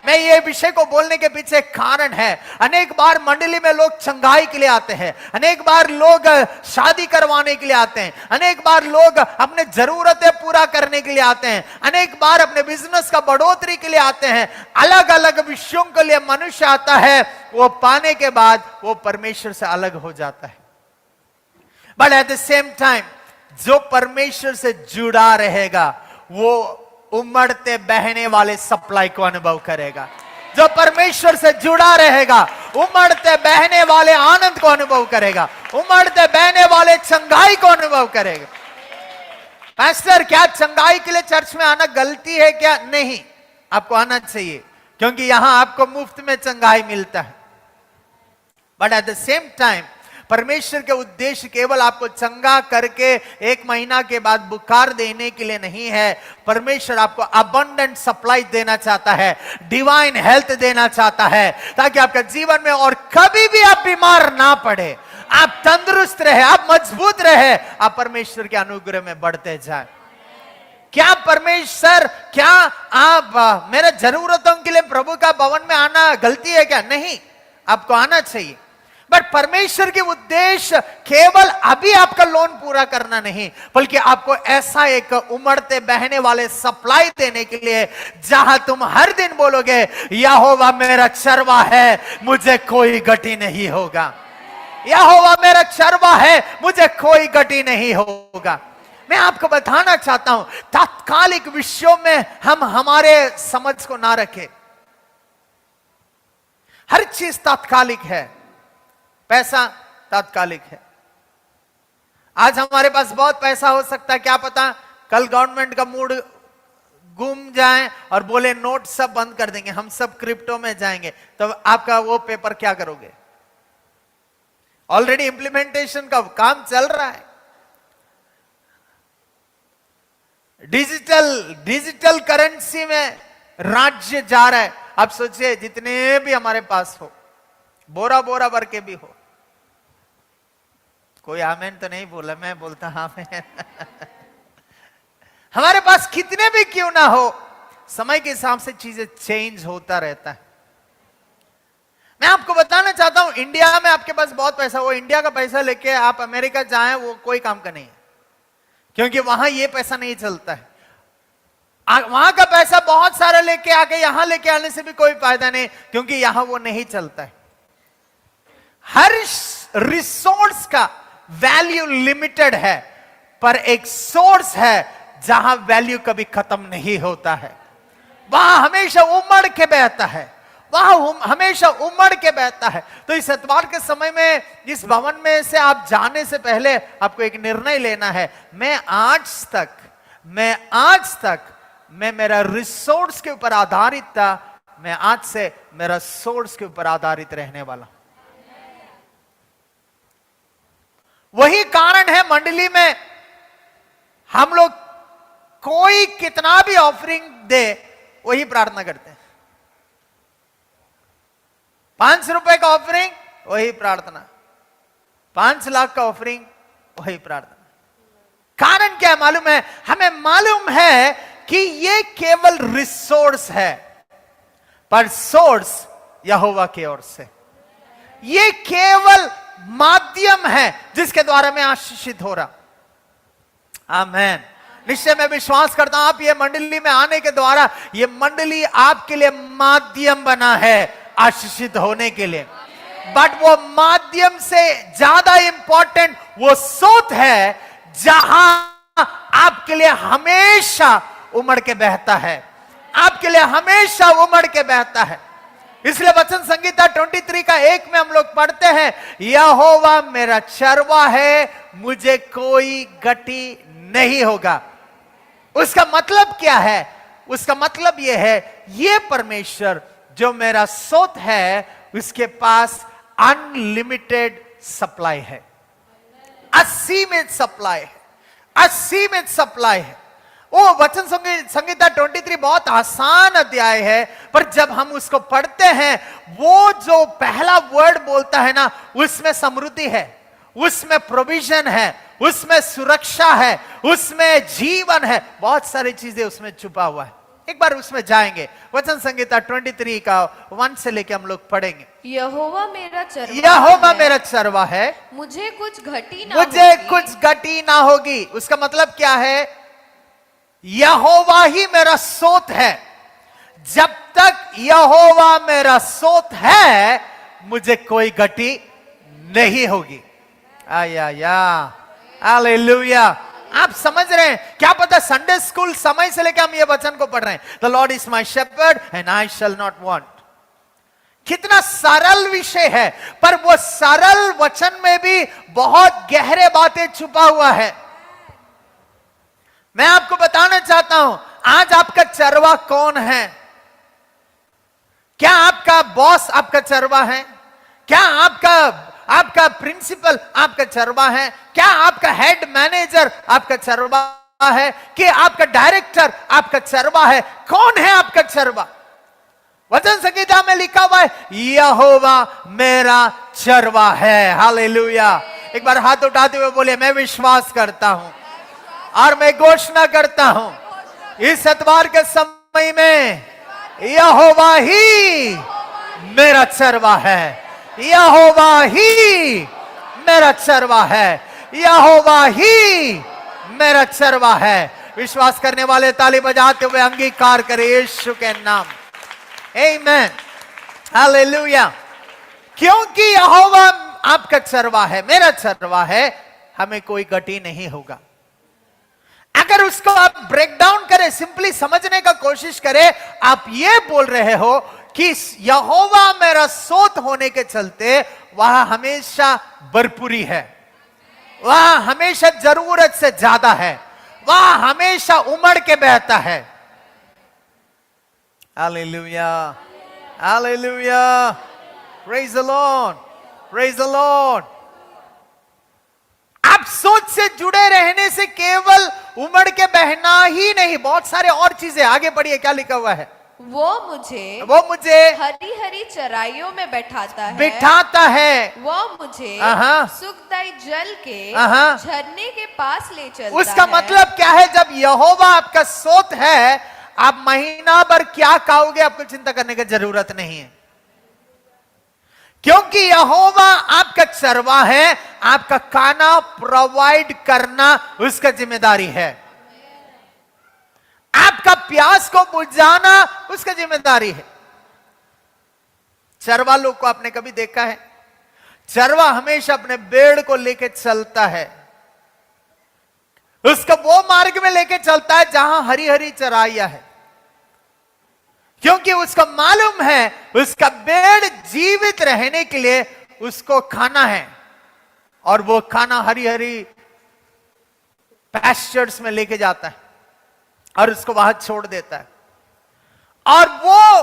मैं ये विषय को बोलने के पीछे कारण है, अनेक बार मंडली में लोग चंगाई के लिए आते हैं, अनेक बार लोग शादी करवाने के लिए आते हैं, अनेक बार लोग अपने जरूरतें पूरा करने के लिए आते हैं, अनेक बार अपने बिजनेस का बढ़ोतरी के लिए आते हैं। अलग अलग विषयों के लिए मनुष्य आता है, वो पाने के बाद वो परमेश्वर से अलग हो जाता है। But at the same time जो परमेश्वर से जुड़ा रहेगा वो उमड़ते बहने वाले सप्लाई को अनुभव करेगा। जो परमेश्वर से जुड़ा रहेगा उमड़ते बहने वाले आनंद को अनुभव करेगा, उमड़ते बहने वाले चंगाई को अनुभव करेगा। पास्टर, क्या चंगाई के लिए चर्च में आना गलती है क्या? नहीं, आपको आना चाहिए, क्योंकि यहां आपको मुफ्त में चंगाई मिलता है। But at the same time परमेश्वर के उद्देश्य केवल आपको चंगा करके 1 महीना के बाद बुखार देने के लिए नहीं है। परमेश्वर आपको अबंडेंट सप्लाई देना चाहता है, डिवाइन हेल्थ देना चाहता है, ताकि आपके जीवन में और कभी भी आप बीमार ना पड़े, आप तंदुरुस्त रहे, आप मजबूत रहे, आप परमेश्वर के अनुग्रह में बढ़ते जाए। क्या परमेश्वर, क्या आप मेरे जरूरतों के लिए प्रभु का भवन में आना गलती है क्या? नहीं, आपको आना चाहिए। बट परमेश्वर के उद्देश्य केवल अभी आपका लोन पूरा करना नहीं, बल्कि आपको ऐसा एक उमड़ते बहने वाले सप्लाई देने के लिए जहां तुम हर दिन बोलोगे, यहोवा मेरा चरवा है, मुझे कोई गति नहीं होगा। यहोवा मेरा चरवा है, मुझे कोई गति नहीं होगा। मैं आपको बताना चाहता हूं, तात्कालिक विषयों में हम हमारे समझ को ना रखें। हर चीज तात्कालिक है, पैसा तात्कालिक है। आज हमारे पास बहुत पैसा हो सकता है, क्या पता कल गवर्नमेंट का मूड घूम जाए और बोले नोट सब बंद कर देंगे, हम सब क्रिप्टो में जाएंगे, तो आपका वो पेपर क्या करोगे? ऑलरेडी इंप्लीमेंटेशन का काम चल रहा है। डिजिटल करेंसी में राज्य जा रहा है। आप सोचिए, जितने भी हमारे पास हो, बोरा बोरा भर के भी हो। कोई आमेन तो नहीं बोला, मैं बोलता आमेन। हमारे पास कितने भी क्यों ना हो, समय के हिसाब से चीजें चेंज होता रहता है। मैं आपको बताना चाहता हूं, इंडिया में आपके पास बहुत पैसा, वो इंडिया का पैसा लेके आप अमेरिका जाएं, वो कोई काम का नहीं है, क्योंकि वहां ये पैसा नहीं चलता है। वहां का पैसा बहुत सारा लेके आके यहां लेके आने से भी कोई फायदा नहीं, क्योंकि यहां वो नहीं चलता है। हर रिसोर्स का वैल्यू लिमिटेड है, पर एक सोर्स है जहां वैल्यू कभी खत्म नहीं होता है। वहां हमेशा उमड़ के बहता है, वहां हमेशा उमड़ के बहता है। तो इस एतवार के समय में इस भवन में से आप जाने से पहले आपको एक निर्णय लेना है। मैं आज तक मैं मेरा रिसोर्स के ऊपर आधारित था, मैं आज से मेरा सोर्स के ऊपर आधारित रहने वाला। वही कारण है मंडली में हम लोग कोई कितना भी ऑफरिंग दे वही प्रार्थना करते हैं। 5 रुपए का ऑफरिंग वही प्रार्थना, 5 लाख का ऑफरिंग वही प्रार्थना। कारण क्या है मालूम है? हमें मालूम है कि ये केवल रिसोर्स है, पर सोर्स यहोवा की ओर से। ये केवल माध्यम है जिसके द्वारा मैं आशीषित हो रहा। आमेन। निश्चय मैं विश्वास करता हूं, आप ये मंडली में आने के द्वारा ये मंडली आपके लिए माध्यम बना है आशीषित होने के लिए। बट वो माध्यम से ज्यादा इंपॉर्टेंट वो सोत है जहां आपके लिए हमेशा उमड़ के बहता है, आपके लिए हमेशा उमड़ के बहता है। इसलिए वचन संगीता 23 का 1 में हम लोग पढ़ते हैं, यहोवा मेरा चरवा है, मुझे कोई गति नहीं होगा। उसका मतलब क्या है? उसका मतलब यह है, ये परमेश्वर जो मेरा सोत है, उसके पास अनलिमिटेड सप्लाई है, असीमित सप्लाई है, असीमित सप्लाई है। वो वचन संहिता 23 बहुत आसान अध्याय है, पर जब हम उसको पढ़ते हैं, वो जो पहला वर्ड बोलता है ना, उसमें समृद्धि है, उसमें प्रोविजन है, उसमें सुरक्षा है, उसमें जीवन है, बहुत सारी चीजें उसमें छुपा हुआ है। एक बार उसमें जाएंगे, वचन संहिता 23 का 1 से लेके हम लोग पढ़ेंगे। यहोवा मेरा चरवाहा यहोवा है, मेरा चरवा है, मुझे कुछ घटी ना मुझे होगी। कुछ घटी ना होगी। उसका मतलब क्या है? यहोवा ही मेरा सोत है। जब तक यहोवा मेरा सोत है, मुझे कोई घटी नहीं होगी। आया, हालेलुया। आप समझ रहे हैं? क्या पता संडे स्कूल समय से लेकर हम ये वचन को पढ़ रहे हैं, the Lord is my shepherd and I shall not want. कितना सरल विषय है, पर वो सरल वचन में भी बहुत गहरे बातें छुपा हुआ है। मैं आपको बताना चाहता हूं, आज आपका चरवा कौन है? क्या आपका बॉस आपका चरवा है? क्या आपका प्रिंसिपल आपका चरवा है? क्या आपका हेड मैनेजर आपका चरवा है? कि आपका डायरेक्टर आपका चरवा है? कौन है आपका चरवा? वचन संहिता में लिखा हुआ है, यहोवा मेरा चरवा है। हालेलुया। एक बार हाथ उठाते हुए बोले, मैं विश्वास करता हूं और मैं घोषणा करता हूं, इस एतवार के समय में यहोवा ही मेरा चरवा है। यहोवा ही मेरा चरवा है। यहोवा ही मेरा चरवा है। विश्वास करने वाले ताली बजाते हुए अंगीकार करें यीशु के नाम। आमीन, हालेलुया। क्योंकि यहोवा आपका चरवा है, मेरा चरवा है, हमें कोई घटी नहीं होगा। अगर उसको आप ब्रेक डाउन करें, सिंपली समझने का कोशिश करें, आप ये बोल रहे हो कि यहोवा मेरा सोत होने के चलते वह हमेशा भरपूरी है, वह हमेशा जरूरत से ज्यादा है, वह हमेशा उमड़ के बहता है। Hallelujah, hallelujah, praise the Lord, praise the Lord. आप सोच से जुड़े रहने से केवल उमड़ के बहना ही नहीं, बहुत सारे और चीजें। आगे पढ़िए, क्या लिखा हुआ है? वो मुझे हरी हरी चराइयों में बिठाता है। वो मुझे सुखदायी जल के झरने के पास ले चलता है। उसका मतलब क्या है? जब यहोवा आपका सोत है, आप महीना भर क्या खाओगे आपको चिंता करने की जरूरत नहीं है, क्योंकि यहोवा आपका चरवा है। आपका खाना प्रोवाइड करना उसका जिम्मेदारी है, आपका प्यास को बुझाना उसका जिम्मेदारी है। चरवा लोग को आपने कभी देखा है? चरवा हमेशा अपने भेड़ को लेके चलता है, उसको वो मार्ग में लेके चलता है जहां हरी हरी चराइयां है, क्योंकि उसको मालूम है उसका भेड़ जीवित रहने के लिए उसको खाना है, और वो खाना हरी हरी पैस्चर्स में लेके जाता है और उसको वहां छोड़ देता है। और वो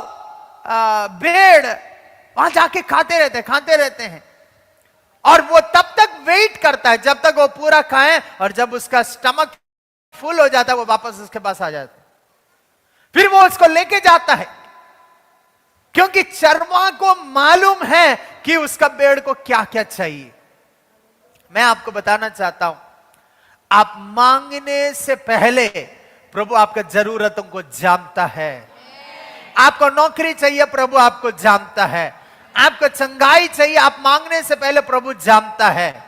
भेड़ वहां जाके खाते रहते हैं, और वो तब तक वेट करता है जब तक वो पूरा खाए, और जब उसका स्टमक फुल हो जाता है वो वापस उसके पास आ जाता है। फिर वो उसको लेके जाता है, क्योंकि चरवा को मालूम है कि उसका भेड़ को क्या क्या चाहिए। मैं आपको बताना चाहता हूं, आप मांगने से पहले प्रभु आपका जरूरतों को जानता है। आपको नौकरी चाहिए, प्रभु आपको जानता है। आपको चंगाई चाहिए, आप मांगने से पहले प्रभु जानता है।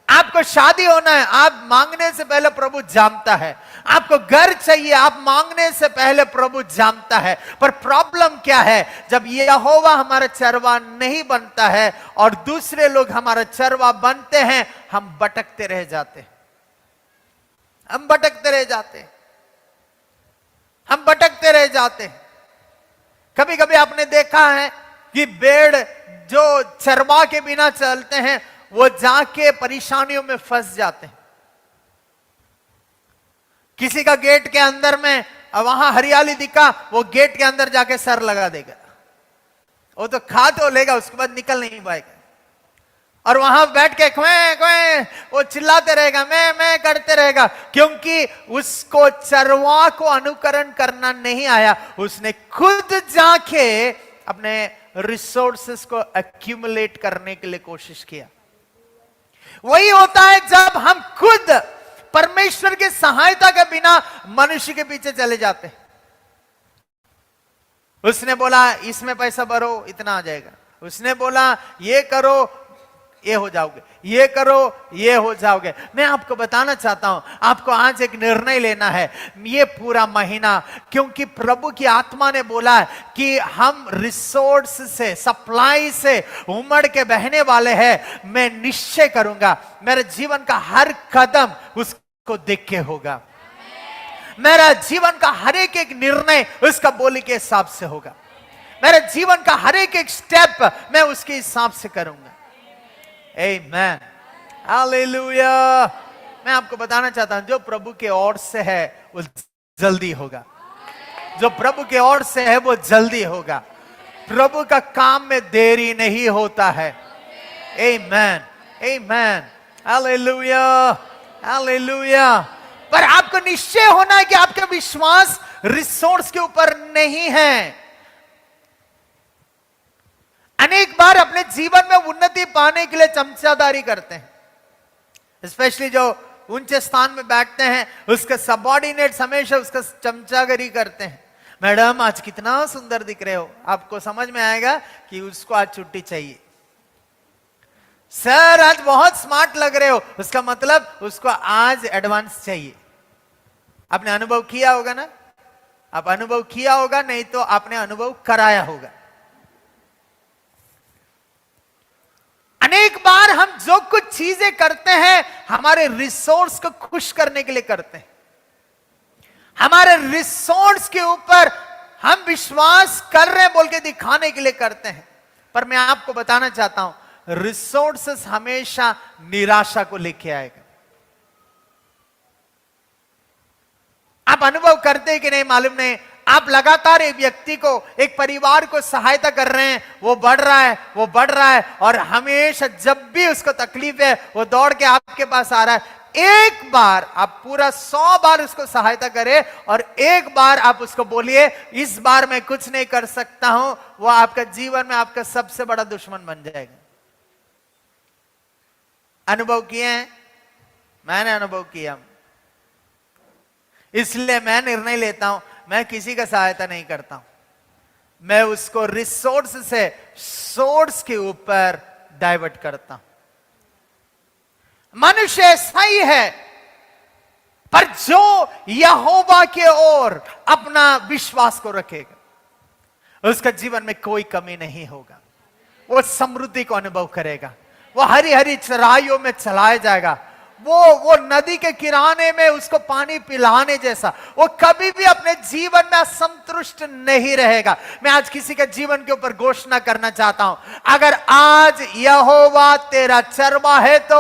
आपको शादी होना है, आप मांगने से पहले प्रभु जानता है। आपको घर चाहिए, आप मांगने से पहले प्रभु जानता है। पर प्रॉब्लम क्या है? जब यहोवा हमारा चरवा नहीं बनता है और दूसरे लोग हमारा चरवा बनते हैं, हम भटकते रह जाते हैं, हम भटकते रह जाते हैं, हम भटकते रह जाते हैं। कभी कभी आपने देखा है कि भेड़ जो चरवा के बिना चलते हैं, वो जाके परेशानियों में फंस जाते हैं। किसी का गेट के अंदर में वहां हरियाली दिखा, वो गेट के अंदर जाके सर लगा देगा, वो तो खा तो लेगा, उसके बाद निकल नहीं पाएगा। और वहां बैठ के क्वें क्वें वो चिल्लाते रहेगा, मैं करते रहेगा, क्योंकि उसको चरवाह को अनुकरण करना नहीं आया। उसने खुद जाके अपने रिसोर्सेस को एक्यूमुलेट करने के लिए कोशिश किया। वही होता है जब हम खुद परमेश्वर की सहायता के बिना मनुष्य के पीछे चले जाते हैं। उसने बोला इसमें पैसा भरो, इतना आ जाएगा। उसने बोला ये करो, ये हो जाओगे, ये करो, ये हो जाओगे। मैं आपको बताना चाहता हूं, आपको आज एक निर्णय लेना है ये पूरा महीना, क्योंकि प्रभु की आत्मा ने बोला है कि हम रिसोर्स से, सप्लाई से उमड़ के बहने वाले हैं। मैं निश्चय करूंगा मेरे जीवन का हर कदम उसको देख के होगा। मेरा जीवन का हर एक निर्णय उसका बोली के हिसाब से होगा। मेरे जीवन का हर एक स्टेप मैं उसके हिसाब से करूंगा। आमेन, हालेलुया। मैं आपको बताना चाहता हूं, जो प्रभु के ओर से है वो जल्दी होगा। जो प्रभु के ओर से है वो जल्दी होगा। प्रभु का काम में देरी नहीं होता है। आमेन, आमेन, हालेलुया, हालेलुया। पर आपको निश्चय होना है कि आपका विश्वास रिसोर्स के ऊपर नहीं है। अनेक बार अपने जीवन में उन्नति पाने के लिए चमचादारी करते हैं। स्पेशली जो ऊंचे स्थान में बैठते हैं, उसके सबऑर्डिनेट्स हमेशा उसका चमचागिरी करते हैं। मैडम आज कितना सुंदर दिख रहे हो, आपको समझ में आएगा कि उसको आज छुट्टी चाहिए। सर आज बहुत स्मार्ट लग रहे हो, उसका मतलब उसको आज एडवांस चाहिए। आपने अनुभव किया होगा ना, आप अनुभव किया होगा, नहीं तो आपने अनुभव कराया होगा। अनेक बार हम जो कुछ चीजें करते हैं हमारे रिसोर्स को खुश करने के लिए करते हैं। हमारे रिसोर्स के ऊपर हम विश्वास कर रहे हैं बोल के दिखाने के लिए करते हैं। पर मैं आपको बताना चाहता हूं, रिसोर्सेस हमेशा निराशा को लेके आएगा। आप अनुभव करते हैं कि नहीं मालूम नहीं, आप लगातार एक व्यक्ति को, एक परिवार को सहायता कर रहे हैं, वो बढ़ रहा है, वो बढ़ रहा है, और हमेशा जब भी उसको तकलीफ है वो दौड़ के आपके पास आ रहा है। एक बार आप पूरा 100 बार उसको सहायता करें और एक बार आप उसको बोलिए इस बार मैं कुछ नहीं कर सकता हूं, वो आपका जीवन में आपका सबसे बड़ा दुश्मन बन जाएगा। अनुभव किए हैं? मैंने अनुभव किया, इसलिए मैं निर्णय लेता हूं मैं किसी का सहायता नहीं करता हूं। मैं उसको रिसोर्स से सोर्स के ऊपर डाइवर्ट करता हूं। मनुष्य ऐसा ही है, पर जो यहोवा के ओर अपना विश्वास को रखेगा उसका जीवन में कोई कमी नहीं होगा। वो समृद्धि को अनुभव करेगा, वो हरी हरी चराइयों में चलाया जाएगा, वो नदी के किनारे में उसको पानी पिलाने जैसा, वो कभी भी अपने जीवन में असंतुष्ट नहीं रहेगा। मैं आज किसी के जीवन के ऊपर घोषणा करना चाहता हूं, अगर आज यहोवा तेरा चरवाहा है तो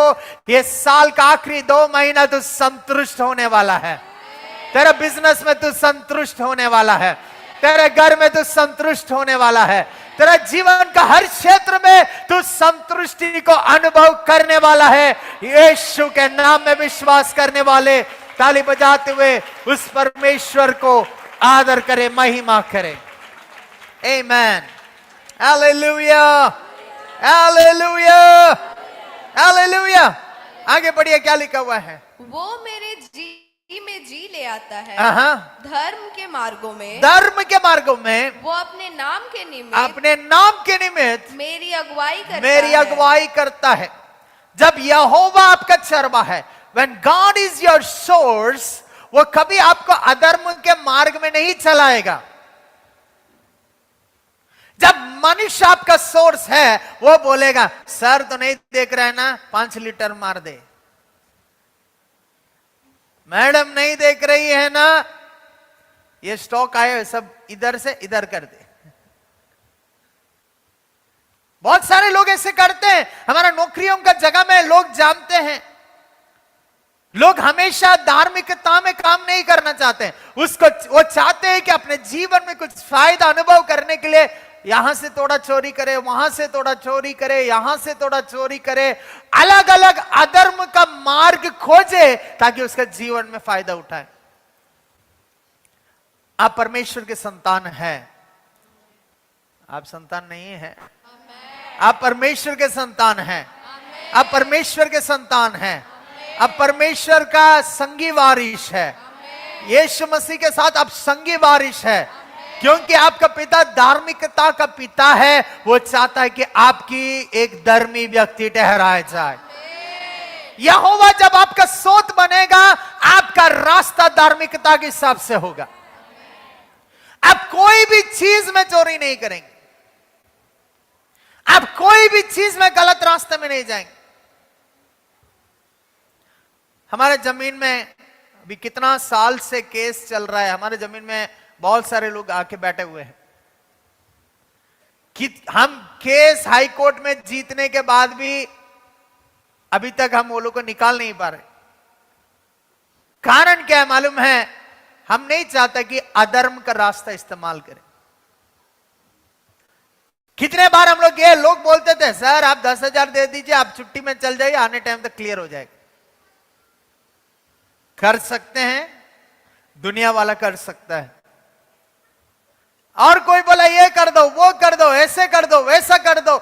ये साल का आखिरी 2 महीना तू संतुष्ट होने वाला है। तेरे बिजनेस में तू संतुष्ट होने वाला है, तेरे घर में तू संतुष्ट होने वाला है, तेरा जीवन का हर क्षेत्र में तू संतुष्टि को अनुभव करने वाला है। यीशु के नाम में विश्वास करने वाले ताली बजाते हुए उस परमेश्वर को आदर करें, महिमा करें। आमेन, हालेलुया, हालेलुया, हालेलुया। आगे बढ़िए, क्या लिखा हुआ है? वो मेरे जी में जी ले आता है, धर्म के मार्गों में, धर्म के मार्गों में वो अपने नाम के निमित्त, अपने नाम के निमित्त मेरी अगुवाई करता है। जब यहोवा आपका चरवाहा है, when God is your source, वो कभी आपको अधर्म के मार्ग में नहीं चलाएगा। जब मनुष्य आपका सोर्स है वो बोलेगा सर तो नहीं देख रहा है ना, 5 लीटर मार दे, मैडम नहीं देख रही है ना, ये स्टॉक आए सब इधर से इधर कर दे। बहुत सारे लोग ऐसे करते हैं। हमारा नौकरियों का जगह में लोग जानते हैं, लोग हमेशा धार्मिकता में काम नहीं करना चाहते हैं। वो चाहते हैं कि अपने जीवन में कुछ फायदा अनुभव करने के लिए यहां से थोड़ा चोरी करे, वहां से थोड़ा चोरी करे, यहां से थोड़ा चोरी करे, अलग अलग अधर्म का मार्ग खोजे ताकि उसका जीवन में फायदा उठाए। आप परमेश्वर के संतान हैं, आप संतान नहीं है, आप परमेश्वर के संतान हैं, आप परमेश्वर के संतान हैं, आप परमेश्वर का संगी वारिश है, यीशु मसीह के साथ आप संगी वारिश है, क्योंकि आपका पिता धार्मिकता का पिता है। वो चाहता है कि आपकी एक धर्मी व्यक्ति ठहराया जाए। यहोवा जब आपका सोत बनेगा, आपका रास्ता धार्मिकता के हिसाब से होगा। आप कोई भी चीज में चोरी नहीं करेंगे, आप कोई भी चीज में गलत रास्ते में नहीं जाएंगे। हमारे जमीन में अभी कितना साल से केस चल रहा है, हमारे जमीन में बहुत सारे लोग आके बैठे हुए हैं कि हम केस हाई कोर्ट में जीतने के बाद भी अभी तक हम वो लोग को निकाल नहीं पा रहे। कारण क्या है मालूम है? हम नहीं चाहते कि अधर्म का रास्ता इस्तेमाल करें। कितने बार हम लोग ये लोग बोलते थे, सर आप 10,000 दे दीजिए, आप छुट्टी में चल जाइए, आने टाइम तक क्लियर हो जाएगा। कर सकते हैं, दुनिया वाला कर सकता है। और कोई बोला ये कर दो, वो कर दो, ऐसे कर दो, वैसा कर दो।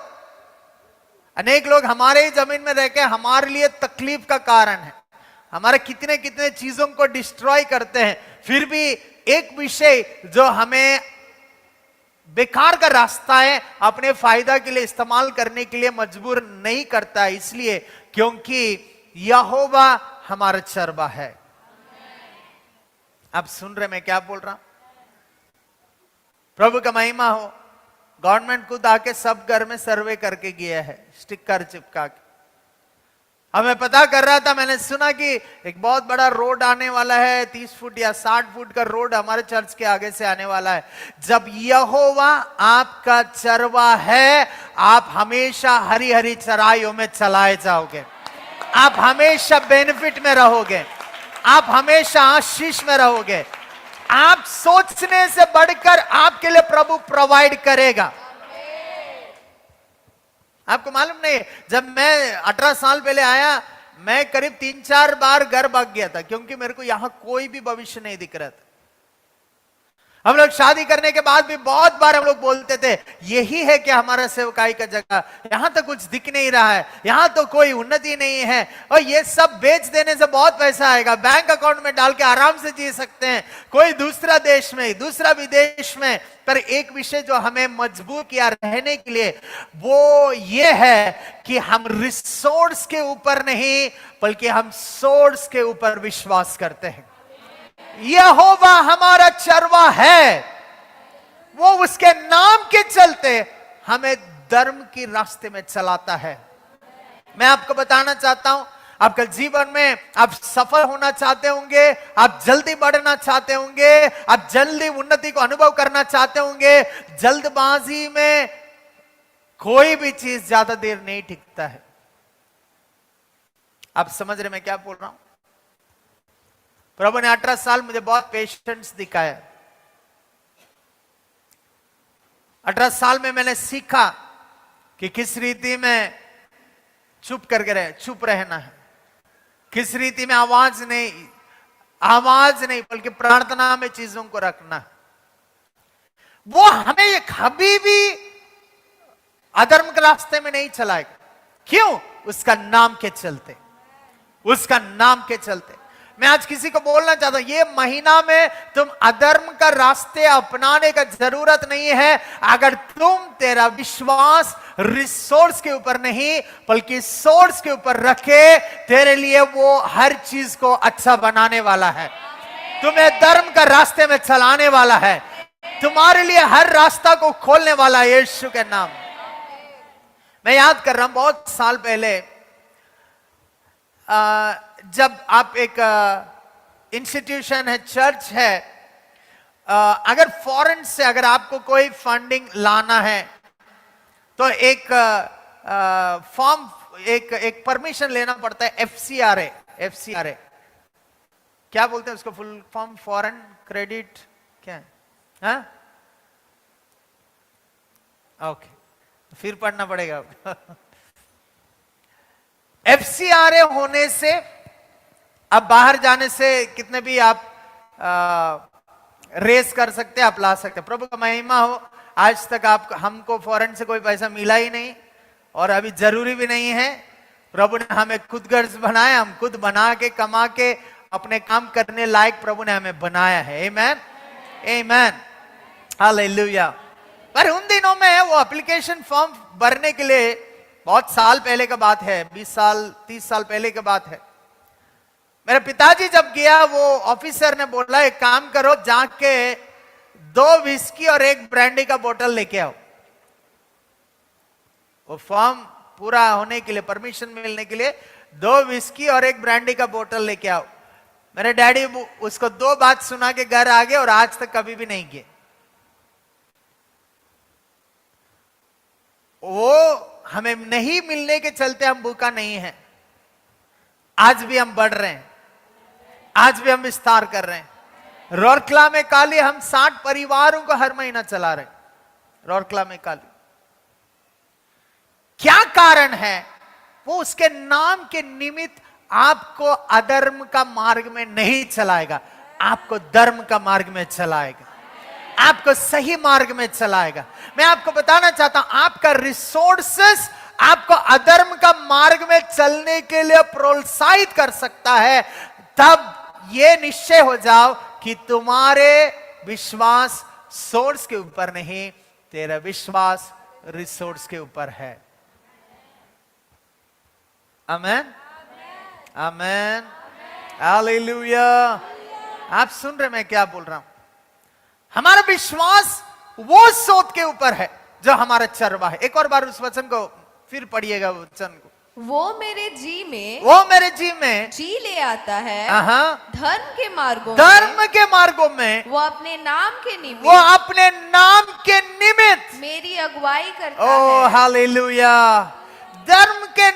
अनेक लोग हमारे ही जमीन में रह के हमारे लिए तकलीफ का कारण है, हमारे कितने कितने चीजों को डिस्ट्रॉय करते हैं। फिर भी एक विषय जो हमें बेकार का रास्ता है, अपने फायदा के लिए इस्तेमाल करने के लिए मजबूर नहीं करता है, इसलिए क्योंकि यहोवा हमारा चरवा है। आप सुन रहे मैं क्या बोल रहा हूं? प्रभु का महिमा हो। गवर्नमेंट खुद आके सब घर में सर्वे करके गया है, स्टिकर चिपका के। हमें पता कर रहा था, मैंने सुना कि एक बहुत बड़ा रोड आने वाला है, 30 फुट या 60 फुट का रोड हमारे चर्च के आगे से आने वाला है। जब यहोवा आपका चरवा है, आप हमेशा हरी हरी चराइयों में चलाए जाओगे, आप हमेशा बेनिफिट में रहोगे, आप हमेशा आशीष में रहोगे। आप सोचने से बढ़कर आपके लिए प्रभु प्रोवाइड करेगा। आपको मालूम नहीं, जब मैं 18 साल पहले आया, मैं करीब 3-4 बार घर भाग गया था, क्योंकि मेरे को यहां कोई भी भविष्य नहीं दिख रहा था। हम लोग शादी करने के बाद भी बहुत बार हम लोग बोलते थे, यही है क्या हमारा सेवकाई का जगह? यहां तो कुछ दिख नहीं रहा है, यहां तो कोई उन्नति नहीं है, और ये सब बेच देने से बहुत पैसा आएगा, बैंक अकाउंट में डाल के आराम से जी सकते हैं, कोई दूसरा देश में, दूसरा विदेश में। पर एक विषय जो हमें मजबूर किया रहने के लिए, वो ये है कि हम रिसोर्स के ऊपर नहीं, बल्कि हम सोर्स के ऊपर विश्वास करते हैं। यहोवा हमारा चरवा है, वो उसके नाम के चलते हमें धर्म के रास्ते में चलाता है। मैं आपको बताना चाहता हूं, आपके जीवन में आप सफल होना चाहते होंगे, आप जल्दी बढ़ना चाहते होंगे, आप जल्दी उन्नति को अनुभव करना चाहते होंगे। जल्दबाजी में कोई भी चीज ज्यादा देर नहीं टिकता है। आप समझ रहे मैं क्या बोल रहा हूं? प्रभु ने 18 साल मुझे बहुत पेशेंस दिखाया। 18 साल में मैंने सीखा कि किस रीति में चुप रहना है, किस रीति में आवाज नहीं बल्कि प्रार्थना में चीजों को रखना है। वो हमें कभी भी अधर्म के रास्ते में नहीं चलाएगा। क्यों? उसका नाम के चलते, उसका नाम के चलते। मैं आज किसी को बोलना चाहता हूं, ये महीना में तुम अधर्म का रास्ते अपनाने का जरूरत नहीं है, अगर तेरा विश्वास रिसोर्स के ऊपर नहीं बल्कि सोर्स के ऊपर रखे, तेरे लिए वो हर चीज को अच्छा बनाने वाला है, तुम्हें धर्म का रास्ते में चलाने वाला है, तुम्हारे लिए हर रास्ता को खोलने वाला है, यीशु के नाम। मैं याद कर रहा हूं बहुत साल पहले, जब आप एक इंस्टीट्यूशन है, चर्च है, अगर फॉरेन से अगर आपको कोई फंडिंग लाना है तो एक फॉर्म, एक परमिशन लेना पड़ता है, FCRA। क्या बोलते हैं उसको फुल फॉर्म? फॉरेन क्रेडिट क्या है? ओके, फिर पढ़ना पड़ेगा। FCRA होने से, अब बाहर जाने से कितने भी आप रेस कर सकते हैं, आप ला सकते हैं। प्रभु का महिमा हो, आज तक आप हमको फॉरेन से कोई पैसा मिला ही नहीं और अभी जरूरी भी नहीं है। प्रभु ने हमें खुद गर्ज बनाया, हम खुद बना के कमा के अपने काम करने लायक प्रभु ने हमें बनाया है। आमेन, आमेन, हालेलुया। पर उन दिनों में वो एप्लीकेशन फॉर्म भरने के लिए, बहुत साल पहले का बात है, 20 साल 30 साल पहले का बात है, मेरे पिताजी जब गया, वो ऑफिसर ने बोला एक काम करो, जाके 2 विस्की और 1 ब्रांडी का बोतल लेके आओ। वो फॉर्म पूरा होने के लिए, परमिशन मिलने के लिए 2 विस्की और 1 ब्रांडी का बोतल लेके आओ। मेरे डैडी उसको 2 बात सुना के घर आ गए और आज तक कभी भी नहीं गए। वो हमें नहीं मिलने के चलते हम भूखा नहीं है, आज भी हम बढ़ रहे हैं, आज भी हम विस्तार कर रहे हैं। रौरकला में काली हम 60 परिवारों को हर महीना चला रहे हैं। रौरकला में काली, क्या कारण है? वो उसके नाम के निमित्त आपको अधर्म का मार्ग में नहीं चलाएगा, आपको धर्म का मार्ग में चलाएगा, आपको सही मार्ग में चलाएगा। मैं आपको बताना चाहता हूं, आपका रिसोर्सेस आपको अधर्म का मार्ग में चलने के लिए प्रोत्साहित कर सकता है। तब ये निश्चय हो जाओ कि तुम्हारे विश्वास सोर्स के ऊपर नहीं, तेरा विश्वास रिसोर्स के ऊपर है। आमेन, आमेन, हालेलुया। आप सुन रहे मैं क्या बोल रहा हूं? हमारा विश्वास वो सोत के ऊपर है जो हमारा चरवा है। एक और बार उस वचन को फिर पढ़िएगा, वचन को। वो मेरे जी में जी ले आता है, धर्म के मार्गों में वो अपने नाम के निमित्त मेरी अगुवाई करता है। ओ हालेलुया। धर्म के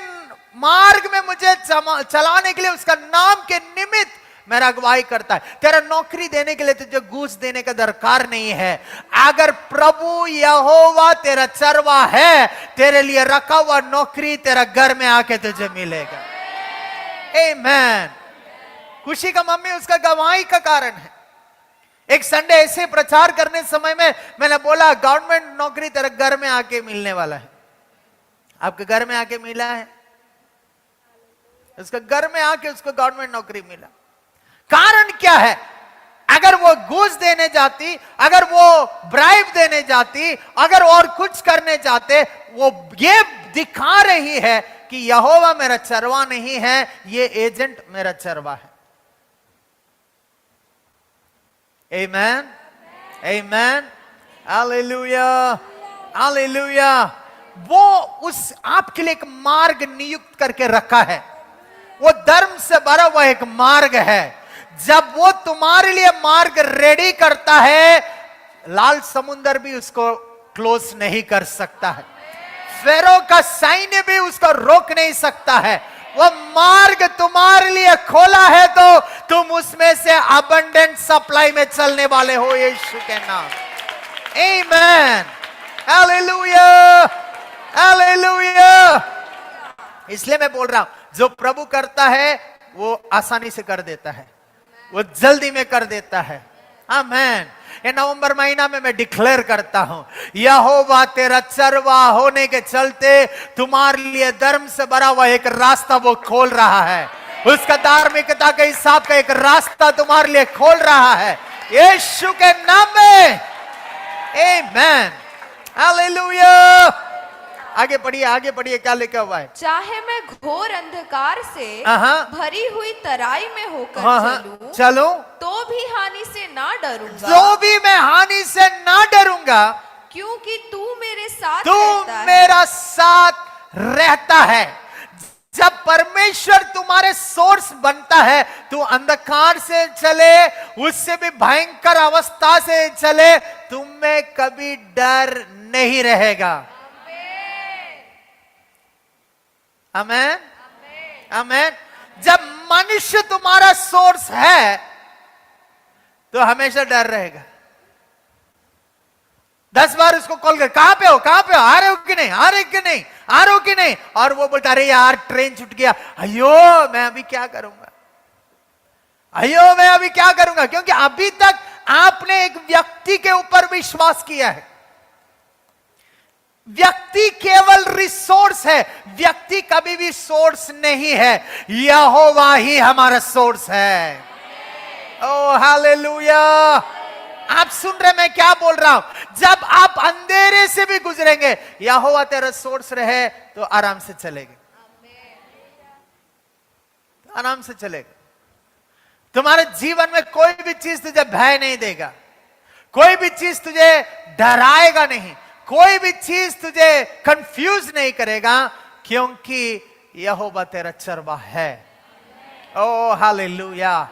मार्ग में मुझे चलाने के लिए उसका नाम के निमित्त मेरा अगुवाई करता है। तेरा नौकरी देने के लिए तुझे घूस देने का दरकार नहीं है। अगर प्रभु यहोवा तेरा चरवा है, तेरे लिए रखा हुआ नौकरी तेरा घर में आके तुझे मिलेगा। आमेन। खुशी का मम्मी उसका गवाही का कारण है। एक संडे ऐसे प्रचार करने समय में मैंने बोला, गवर्नमेंट नौकरी तेरे घर में आके मिलने वाला है। आपके घर में आके मिला है, उसका घर में आके उसको गवर्नमेंट नौकरी मिला। कारण क्या है? अगर वो घूस देने जाती, अगर वो ब्राइब देने जाती, अगर और कुछ करने जाते, वो ये दिखा रही है कि यहोवा मेरा चरवा नहीं है, ये एजेंट मेरा चरवा है। आमेन, आमेन, हालेलुया, हालेलुया। वो उस आपके लिए एक मार्ग नियुक्त करके रखा है। वो धर्म से भरा हुआ एक मार्ग है। जब वो तुम्हारे लिए मार्ग रेडी करता है, लाल समुद्र भी उसको क्लोज नहीं कर सकता है, फेरो का सैन्य भी उसको रोक नहीं सकता है। वो मार्ग तुम्हारे लिए खोला है तो तुम उसमें से अबंडेंट सप्लाई में चलने वाले हो, यीशु के नाम। आमेन, हालेलुया, हालेलुया। इसलिए मैं बोल रहा हूं, जो प्रभु करता है वो आसानी से कर देता है, वो जल्दी में कर देता है। आमेन। ये नवंबर महीना में मैं डिक्लेयर करता हूं, यहोवा तेरा चरवा होने के चलते तुम्हारे लिए धर्म से भरा हुआ एक रास्ता वो खोल रहा है। उसका धार्मिकता के हिसाब का एक रास्ता तुम्हारे लिए खोल रहा है, यीशु के नाम में। आमेन, हालेलुया। आगे पढ़िए क्या लिखा हुआ है? चाहे मैं घोर अंधकार से भरी हुई तराई में होकर चलूं तो भी हानि से ना डरूंगा, तो भी मैं हानि से ना डरूंगा, क्योंकि तू मेरे साथ मेरा साथ रहता है। जब परमेश्वर तुम्हारे सोर्स बनता है, तू अंधकार से चले, उससे भी भयंकर अवस्था से चले, तुम में कभी डर नहीं रहेगा। आमेन, आमेन। जब मनुष्य तुम्हारा सोर्स है तो हमेशा डर रहेगा। 10 बार उसको कॉल कर, कहां पे हो, आ रहे हो कि नहीं, आ रहे हो कि नहीं, और वो बोलता अरे यार ट्रेन छूट गया, अयो मैं अभी क्या करूंगा, क्योंकि अभी तक आपने एक व्यक्ति के ऊपर विश्वास किया है। व्यक्ति केवल रिसोर्स है, व्यक्ति कभी भी सोर्स नहीं है, यहोवा ही हमारा सोर्स है। ओ हालेलुया। आप सुन रहे मैं क्या बोल रहा हूं? जब आप अंधेरे से भी गुजरेंगे, यहोवा तेरा सोर्स रहे तो आराम से चलेगा, आराम से चलेगा। तुम्हारे जीवन में कोई भी चीज तुझे भय नहीं देगा, कोई भी चीज तुझे डराएगा नहीं, कोई भी चीज तुझे कंफ्यूज नहीं करेगा, क्योंकि यहोवा तेरा चरवाहा है। ओ हालेलुया।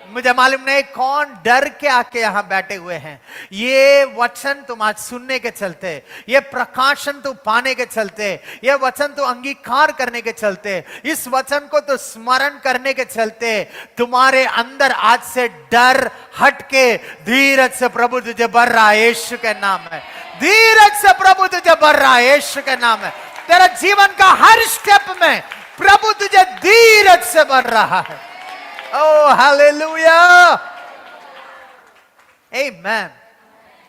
मुझे मालूम नहीं कौन डर के आके यहां बैठे हुए हैं। ये वचन तुम आज सुनने के चलते, ये प्रकाशन तू पाने के चलते, ये वचन तू अंगीकार करने के चलते, इस वचन को तो स्मरण करने के चलते तुम्हारे अंदर आज से डर हट के धीरज से प्रभु तुझे भर रहा है, यीशु के नाम है। धीरज से प्रभु तुझे भर रहा है, यीशु के नाम है। तेरा जीवन का हर स्टेप में प्रभु तुझे धीरज से भर रहा है। Oh, hallelujah. Amen.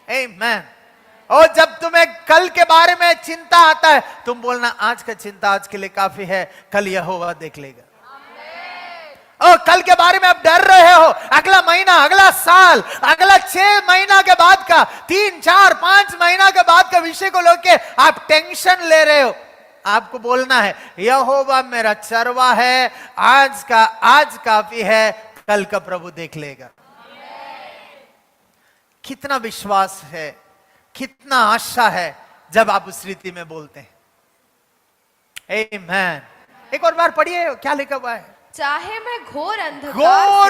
Amen. और जब तुम्हें कल के बारे में चिंता आता है, तुम बोलना आज का चिंता आज के लिए काफी है, कल यहोवा देख लेगा। और कल के बारे में आप डर रहे हो, अगला महीना, अगला साल, अगला 6 महीना के बाद का, 3, 4, 5 महीना के बाद का विषय को लेके आप टेंशन ले रहे हो। आपको बोलना है यहोवा मेरा चरवा है, आज काफी है, कल का प्रभु देख लेगा। कितना विश्वास है, कितना आशा है जब आप उस रीति में बोलते हैं। आमीन। एक और बार पढ़िए क्या लिखा हुआ है। चाहे मैं घोर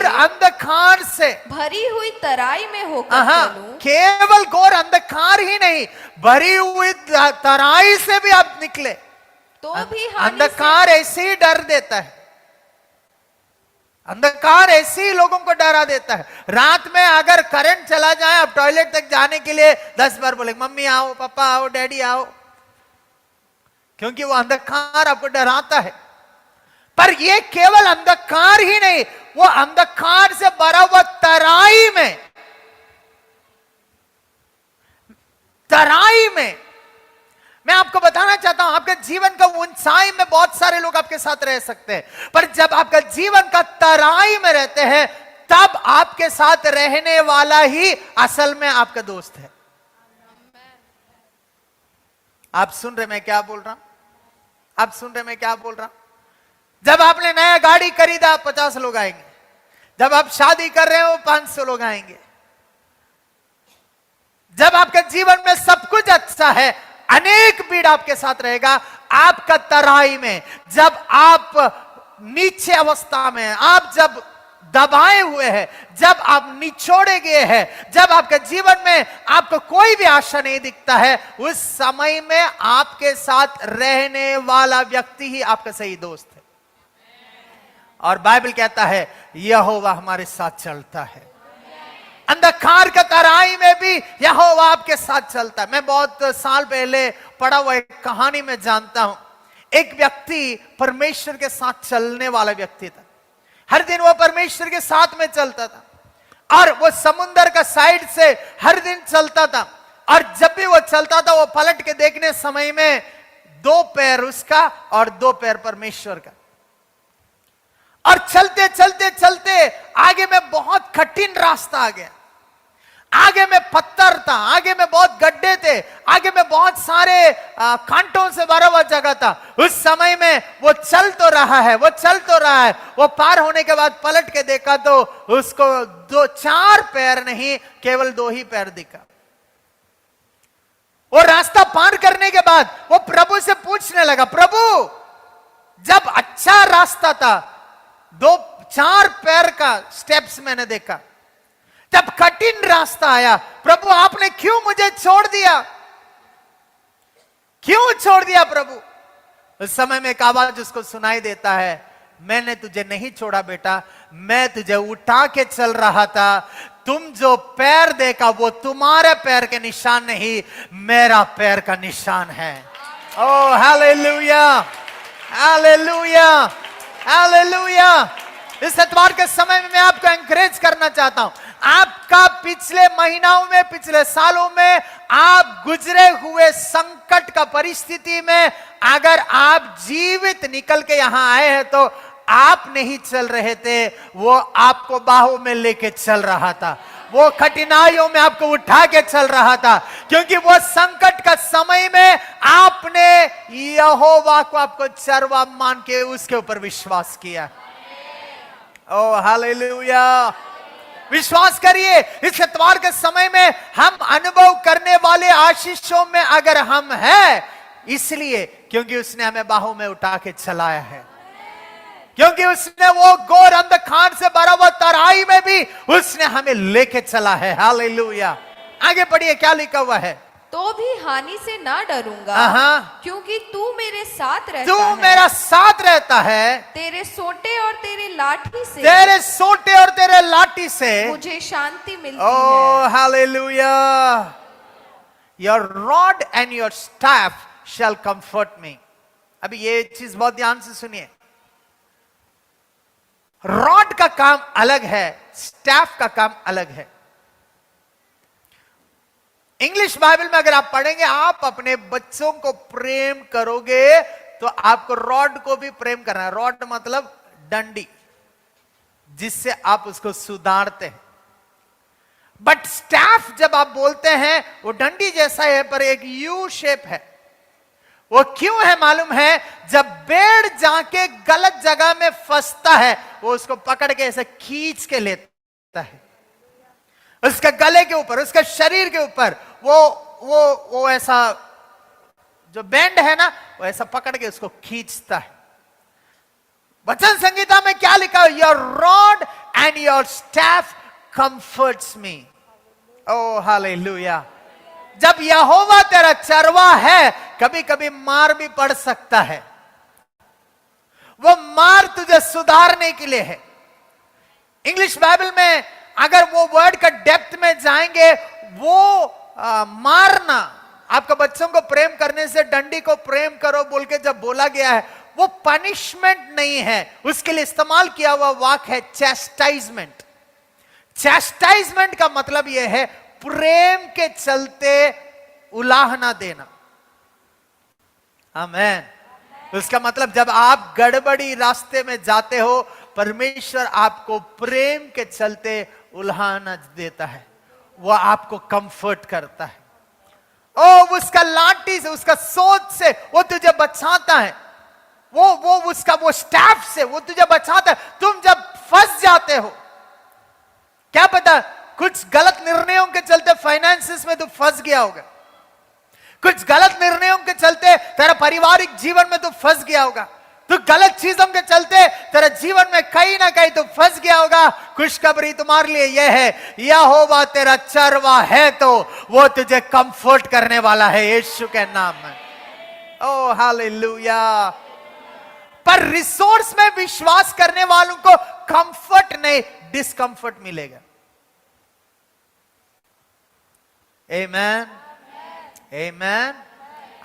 अंधकार से भरी हुई तराई में होकर चलूं, केवल घोर अंधकार ही नहीं, भरी हुई तराई से भी आप निकले तो भी अंधकार ऐसे ही डर देता है, अंधकार ऐसे ही लोगों को डरा देता है। रात में अगर करंट चला जाए, आप टॉयलेट तक जाने के लिए 10 बार बोले मम्मी आओ, पापा आओ, डैडी आओ, क्योंकि वो अंधकार आपको डराता है। पर ये केवल अंधकार ही नहीं, वो अंधकार से भरा हुआ तराई में मैं आपको बताना चाहता हूं, आपके जीवन का ऊंचाई में बहुत सारे लोग आपके साथ रह सकते हैं, पर जब आपका जीवन का तराई में रहते हैं, तब आपके साथ रहने वाला ही असल में आपका दोस्त है। आप सुन रहे मैं क्या बोल रहा हूं? आप सुन रहे मैं क्या बोल रहा हूं? जब आपने नया गाड़ी खरीदा 50 लोग आएंगे, जब आप शादी कर रहे हो 500 लोग आएंगे, जब आपके जीवन में सब कुछ अच्छा है, अनेक भीड़ आपके साथ रहेगा। आपका तराई में, जब आप नीचे अवस्था में, आप जब दबाए हुए हैं, जब आप निचोड़े गए हैं, जब आपके जीवन में आपको कोई भी आशा नहीं दिखता है, उस समय में आपके साथ रहने वाला व्यक्ति ही आपका सही दोस्त है। और बाइबल कहता है यहोवा हमारे साथ चलता है, अंधकार का तराई में भी यहोवा आपके साथ चलता है। मैं बहुत साल पहले पढ़ा हुआ एक कहानी में जानता हूं, एक व्यक्ति परमेश्वर के साथ चलने वाला व्यक्ति था। हर दिन वो परमेश्वर के साथ में चलता था, और वो समुद्र का साइड से हर दिन चलता था, और जब भी वो चलता था, वो पलट के देखने समय में 2 पैर उसका और 2 पैर परमेश्वर का। और चलते चलते चलते आगे में बहुत कठिन रास्ता आ गया, आगे में पत्थर था, आगे में बहुत गड्ढे थे, आगे में बहुत सारे कांटों से भरा हुआ जगह था। उस समय में वो चल तो रहा है, वो पार होने के बाद पलट के देखा तो उसको 4 पैर नहीं, केवल 2 ही पैर दिखा। वो रास्ता पार करने के बाद वो प्रभु से पूछने लगा, प्रभु जब अच्छा रास्ता था, 4 पैर का स्टेप्स मैंने देखा, जब कठिन रास्ता आया, प्रभु आपने क्यों मुझे छोड़ दिया? क्यों छोड़ दिया प्रभु? उस समय में एक आवाज उसको सुनाई देता है, मैंने तुझे नहीं छोड़ा बेटा, मैं तुझे उठा के चल रहा था, तुम जो पैर देखा वो तुम्हारे पैर के निशान नहीं, मेरा पैर का निशान है। ओ हालेलुया, हालेलुया, हालेलुया। इस एतवार के समय में मैं आपको एनकरेज करना चाहता हूं। आपका पिछले महीनों में, पिछले सालों में आप गुजरे हुए संकट का परिस्थिति में अगर आप जीवित निकल के यहां आए हैं तो आप नहीं चल रहे थे, वो आपको बाहों में लेके चल रहा था, वो कठिनाइयों में आपको उठा के चल रहा था, क्योंकि वो संकट का समय में आपने यहोवा को आपको चरवा मान के उसके ऊपर विश्वास किया। ओ हालेलुया, विश्वास करिए। इस एतवार के समय में हम अनुभव करने वाले आशीषों में अगर हम हैं, इसलिए क्योंकि उसने हमें बाहों में उठा के चलाया है, क्योंकि उसने वो घोर अंधकार से भरा हुआ तराई में भी उसने हमें लेके चला है। हालेलुया। आगे पढ़िए, क्या लिखा हुआ है? तो भी हानि से ना डरूंगा, क्योंकि तू मेरे साथ रहता तू है। मेरा साथ रहता है। तेरे सोटे और तेरे लाठी से, तेरे सोटे और तेरे लाठी से मुझे शांति मिलती है। Hallelujah. Your rod and your staff shall comfort me. अभी ये चीज बहुत ध्यान से सुनिए। रॉड का काम अलग है, स्टाफ का काम अलग है। इंग्लिश बाइबल में अगर आप पढ़ेंगे, आप अपने बच्चों को प्रेम करोगे तो आपको रॉड को भी प्रेम करना है। रॉड मतलब डंडी, जिससे आप उसको सुधारते हैं। बट स्टाफ जब आप बोलते हैं, वो डंडी जैसा है पर एक यू शेप है। वो क्यों है मालूम है? जब पेड़ जाके गलत जगह में फंसता है, वो उसको पकड़ के ऐसे खींच के लेता है, उसके गले के ऊपर, उसके शरीर के ऊपर वो ऐसा जो बैंड है ना, वो ऐसा पकड़ के उसको खींचता है। वचन संहिता में क्या लिखा है? Your rod and your staff comforts me. Oh hallelujah. जब यहोवा तेरा चरवा है, कभी कभी मार भी पड़ सकता है। वो मार तुझे सुधारने के लिए है। इंग्लिश बाइबल में अगर वो वर्ड का डेप्थ में जाएंगे, वो मारना, आपके बच्चों को प्रेम करने से डंडी को प्रेम करो बोल के जब बोला गया है, वो पनिशमेंट नहीं है। उसके लिए इस्तेमाल किया हुआ वाक्य है चैस्टाइजमेंट। चैस्टाइजमेंट का मतलब यह है प्रेम के चलते उलाहना देना। आमीन। उसका मतलब जब आप गड़बड़ी रास्ते में जाते हो, परमेश्वर आपको प्रेम के चलते उलाहना देता है, वो आपको कंफर्ट करता है। ओ उसका लाठी से, उसका सोच से वो तुझे बचाता है। वो उसका वो स्टाफ से वो तुझे बचाता है। तुम जब फंस जाते हो, क्या पता कुछ गलत निर्णयों के चलते फाइनेंसिस में तू फंस गया होगा, कुछ गलत निर्णयों के चलते तेरा पारिवारिक जीवन में तू फंस गया होगा, तू गलत चीजों के चलते तेरे जीवन में कहीं ना कहीं तू फंस गया होगा। खुशखबरी तुम्हारे लिए यह है, यहोवा तेरा चरवा है तो वो तुझे कंफर्ट करने वाला है, यीशु के नाम में। ओ हालेलुया। पर रिसोर्स में विश्वास करने वालों को कंफर्ट नहीं, डिस्कंफर्ट मिलेगा। आमेन, आमेन।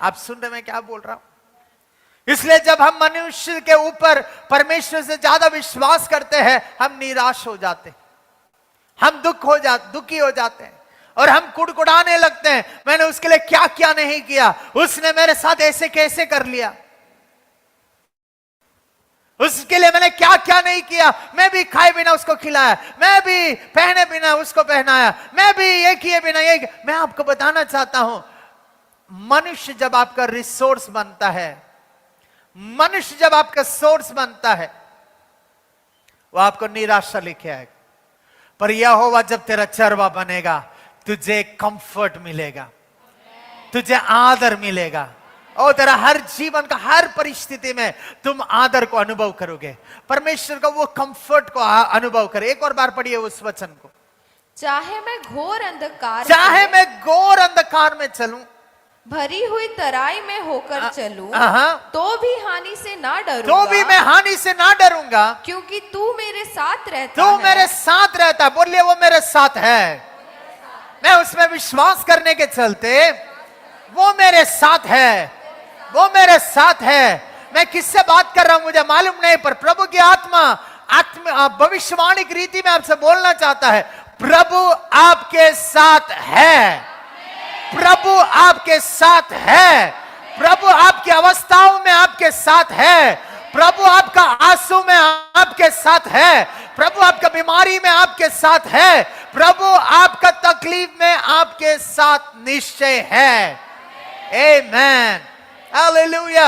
आप सुन रहे मैं क्या बोल रहा हूं? इसलिए जब हम मनुष्य के ऊपर परमेश्वर से ज्यादा विश्वास करते हैं, हम निराश हो जाते हैं, हम दुखी हो जाते हैं और हम कुड़कुड़ाने लगते हैं, मैंने उसके लिए क्या क्या नहीं किया, उसने मेरे साथ ऐसे कैसे कर लिया, उसके लिए मैंने क्या क्या नहीं किया, मैं भी खाए बिना उसको खिलाया, मैं भी पहने बिना उसको पहनाया, मैं भी ये किए बिना ये किया। मैं आपको बताना चाहता हूं, मनुष्य जब आपका रिसोर्स बनता है, मनुष्य जब आपका सोर्स बनता है, वो आपको निराशा लेके आएगा। पर यहोवा जब तेरा चरवा बनेगा, तुझे कंफर्ट मिलेगा, तुझे आदर मिलेगा, और तेरा हर जीवन का हर परिस्थिति में तुम आदर को अनुभव करोगे, परमेश्वर का वो कंफर्ट को अनुभव करे। एक और बार पढ़िए उस वचन को। चाहे मैं घोर अंधकार में चलूं, भरी हुई तराई में होकर चलूं तो भी हानि से ना डरूंगा, तो भी मैं हानि से ना डरूंगा, क्योंकि तू मेरे साथ रहता तू है। मेरे साथ रहता है। बोलिए वो मेरे साथ है। मैं उसमें विश्वास करने के चलते वो मेरे साथ है, वो मेरे साथ है। मैं किससे बात कर रहा हूं मुझे मालूम नहीं, पर प्रभु की आत्मा भविष्यवाणी की रीति में आपसे बोलना चाहता है, प्रभु आपके साथ है, प्रभु आपके साथ है, प्रभु आपकी अवस्थाओं में आपके साथ है, प्रभु आपका आंसू में आपके साथ है, प्रभु आपका बीमारी में आपके साथ है, प्रभु आपका तकलीफ में आपके साथ निश्चय है। आमेन, हालेलुया।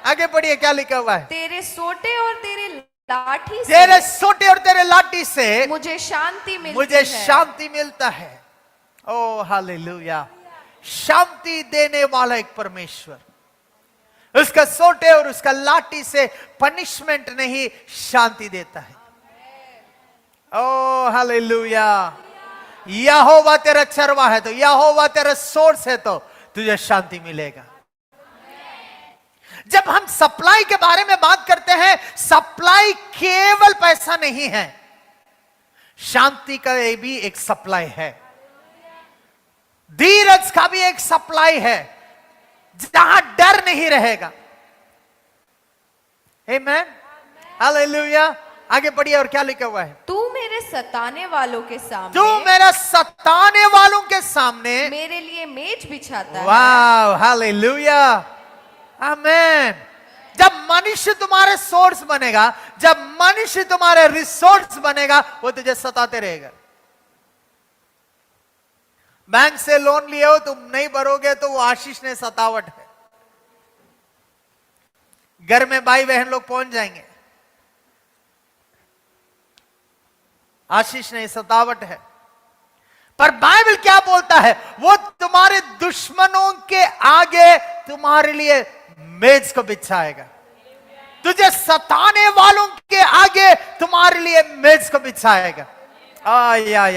आगे पढ़िए, क्या लिखा हुआ है? तेरे सोटे और तेरे लाठी से, तेरे सोटे और तेरे लाठी से मुझे शांति मिलती मुझे है। शांति मिलता है। ओ हालेलुया। शांति देने वाला एक परमेश्वर, उसका सोटे और उसका लाठी से पनिशमेंट नहीं, शांति देता है। ओ हालेलुया। यहोवा तेरा चरवा है तो, यहोवा तेरा सोर्स है तो तुझे शांति मिलेगा। जब हम सप्लाई के बारे में बात करते हैं, सप्लाई केवल पैसा नहीं है, शांति का भी एक सप्लाई है, धीरज का भी एक सप्लाई है, जहां डर नहीं रहेगा। आमेन, हालेलुया। आगे बढ़िए, और क्या लिखा हुआ है? तू मेरे सताने वालों के सामने, तू मेरा सताने वालों के सामने मेरे लिए मेज बिछाता है। वाह, हालेलुया, आमेन। जब मनुष्य तुम्हारे सोर्स बनेगा, जब मनुष्य तुम्हारे रिसोर्स बनेगा, वो तुझे सताते रहेगा। बैंक से लोन लिए हो, तुम नहीं भरोगे तो वो आशीष ने सतावट है। घर में भाई बहन लोग पहुंच जाएंगे, आशीष नहीं सतावट है। पर बाइबल क्या बोलता है? वो तुम्हारे दुश्मनों के आगे तुम्हारे लिए मेज को बिछाएगा। तुझे सताने वालों के आगे तुम्हारे लिए मेज को बिछाएगा। या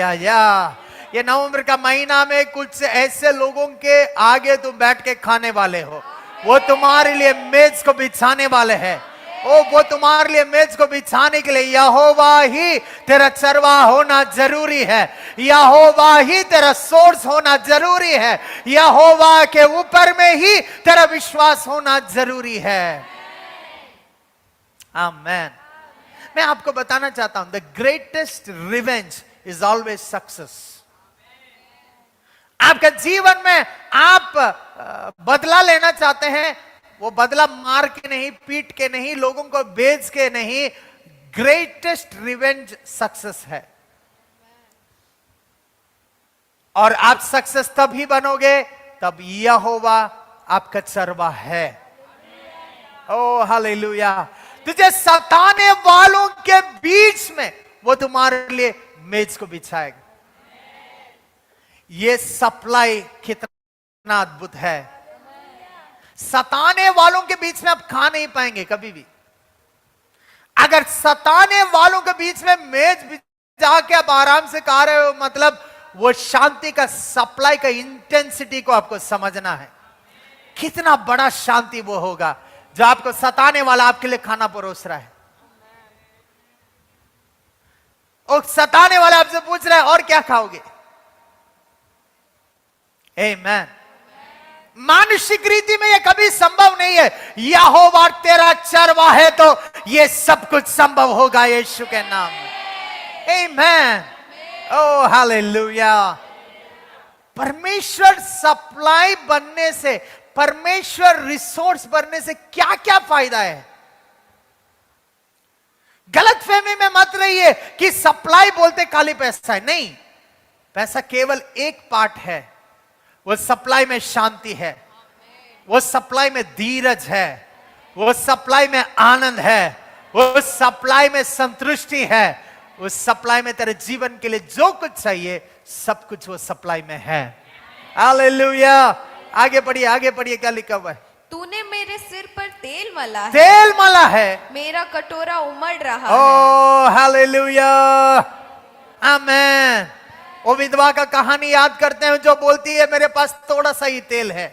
ये नवंबर का महीना में कुछ ऐसे लोगों के आगे तुम बैठ के खाने वाले हो, वो तुम्हारे लिए मेज को बिछाने वाले हैं। वो तुम्हारे लिए मेज को बिछाने के लिए यहोवा ही तेरा चरवाहा होना जरूरी है, यहोवा ही तेरा सोर्स होना जरूरी है, यहोवा के ऊपर में ही तेरा विश्वास होना जरूरी है। आमेन। मैं आपको बताना चाहता हूं, the greatest revenge is always success. आपके जीवन में आप बदला लेना चाहते हैं, वो बदला मार के नहीं, पीट के नहीं, लोगों को बेच के नहीं, ग्रेटेस्ट रिवेंज सक्सेस है। और आप सक्सेस तभी बनोगे तब यहोवा आपका चरवाहा है। ओ हालेलुया। तुझे सताने वालों के बीच में वो तुम्हारे लिए मेज को बिछाएगा। ये सप्लाई कितना अद्भुत है। सताने वालों के बीच में आप खा नहीं पाएंगे कभी भी। अगर सताने वालों के बीच में मेज बिछा के आप आराम से खा रहे हो, मतलब वो शांति का सप्लाई का इंटेंसिटी को आपको समझना है। कितना बड़ा शांति वो होगा जो आपको सताने वाला आपके लिए खाना परोस रहा है। और सताने वाला आपसे पूछ रहा है और क्या खाओगे? आमेन। मानुषिक रीति में यह कभी संभव नहीं है। यहोवा तेरा चरवाहा है तो यह सब कुछ संभव होगा यीशु के नाम में। आमेन। ओ हालेलुया। परमेश्वर सप्लाई बनने से, परमेश्वर रिसोर्स बनने से क्या क्या फायदा है? गलतफहमी में मत रहिए कि सप्लाई बोलते खाली पैसा है। नहीं, पैसा केवल एक पार्ट है। वो सप्लाई में शांति है, वो सप्लाई में धीरज है, वो सप्लाई में आनंद है, वो सप्लाई में संतुष्टि है, उस सप्लाई में तेरे जीवन के लिए जो कुछ चाहिए सब कुछ वो सप्लाई में है। हालेलुया। आगे पढ़िए, आगे पढ़िए, क्या लिखा हुआ है? तूने मेरे सिर पर तेल मला है, तेल मला है, मेरा कटोरा उमड़ रहा है। ओ हालेलुया। आमेन। वो विधवा का कहानी याद करते हैं जो बोलती है मेरे पास थोड़ा सा ही तेल है,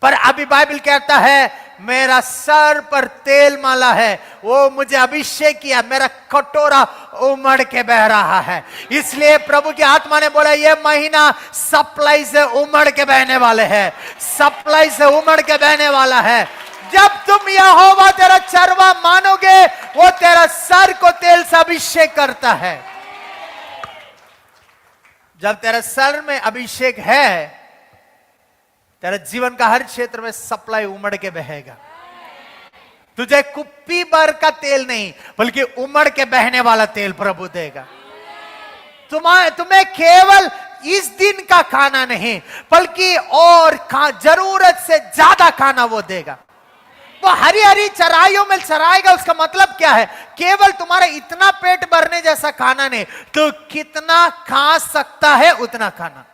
पर अभी बाइबल कहता है मेरा सर पर तेल माला है, वो मुझे अभिषेक किया, मेरा कटोरा उमड़ के बह रहा है। इसलिए प्रभु की आत्मा ने बोला ये महीना सप्लाई से उमड़ के बहने वाले हैं, सप्लाई से उमड़ के बहने वाला है। जब तुम यहोवा तेरा चरवा मानोगे, वो तेरा सर को तेल से अभिषेक करता है। जब तेरा सर में अभिषेक है, तेरा जीवन का हर क्षेत्र में सप्लाई उमड़ के बहेगा। तुझे कुप्पी भर का तेल नहीं, बल्कि उमड़ के बहने वाला तेल प्रभु देगा। तुम्हें केवल इस दिन का खाना नहीं, बल्कि और जरूरत से ज्यादा खाना वो देगा। वो हरी हरी चराइयों में चराएगा। उसका मतलब क्या है? केवल तुम्हारा इतना पेट भरने जैसा खाना नहीं, तो कितना खा सकता है उतना खाना।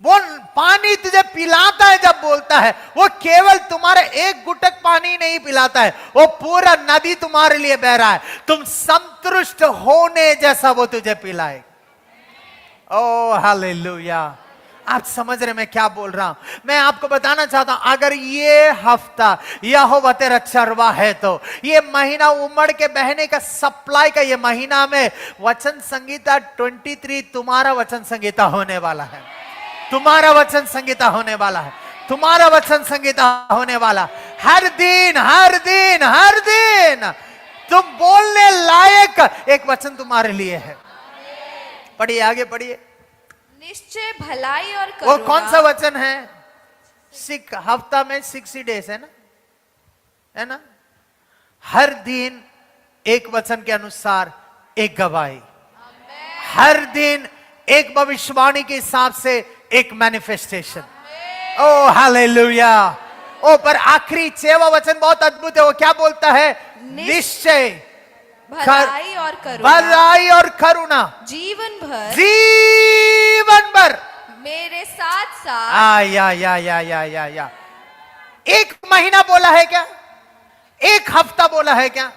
वो पानी तुझे पिलाता है जब बोलता है, वो केवल तुम्हारा एक गुटक पानी नहीं पिलाता है, वो पूरा नदी तुम्हारे लिए बह रहा है। तुम संतुष्ट होने जैसा वो तुझे पिलाए। ओ हालेलुया। आप समझ रहे मैं क्या बोल रहा हूं? मैं आपको बताना चाहता हूं, अगर ये हफ्ता यहोवा तेरा चरवा है, तो ये महीना उमड़ के बहने का, सप्लाई का ये महीना में वचन संगीता 23 तुम्हारा वचन संगीता होने वाला है। तुम्हारा वचन संगीता होने वाला है। तुम्हारा वचन संगीता होने वाला। हर दिन हर दिन हर दिन तुम बोलने लायक एक वचन तुम्हारे लिए है। पढ़िए, आगे पढ़िए। निश्चय भलाई और करुणा। वो कौन सा वचन है? हफ्ता में 60 डेज है ना, है ना? हर दिन एक वचन के अनुसार एक गवाही, हर दिन एक भविष्यवाणी के हिसाब से एक मैनिफेस्टेशन। ओ हालेलुया। ओ पर आखिरी 6वां वचन बहुत अद्भुत है। वो क्या बोलता है? निश्चय भलाई और करुणा, भलाई और करुणा जीवन भर, जीवन भर मेरे साथ साथ। या एक महीना बोला है क्या? एक हफ्ता बोला है क्या?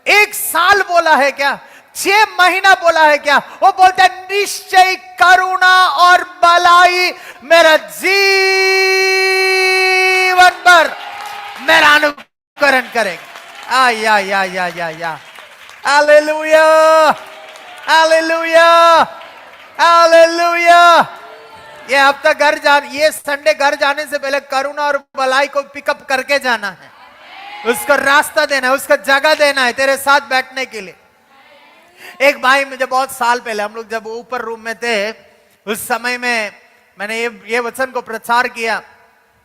एक साल बोला है क्या? 6 महीना बोला है क्या? वो बोलता है निश्चय करुणा और भलाई मेरा जीवन भर मेरा अनुकरण करेगा। या हालेलुया, हालेलुया, हालेलुया। ये हफ्ता घर ये संडे घर जाने से पहले करुणा और भलाई को पिकअप करके जाना है। उसको रास्ता देना है, उसको जगह देना है तेरे साथ बैठने के लिए। एक भाई मुझे बहुत साल पहले, हम लोग जब ऊपर रूम में थे, उस समय में मैंने ये वचन को प्रचार किया।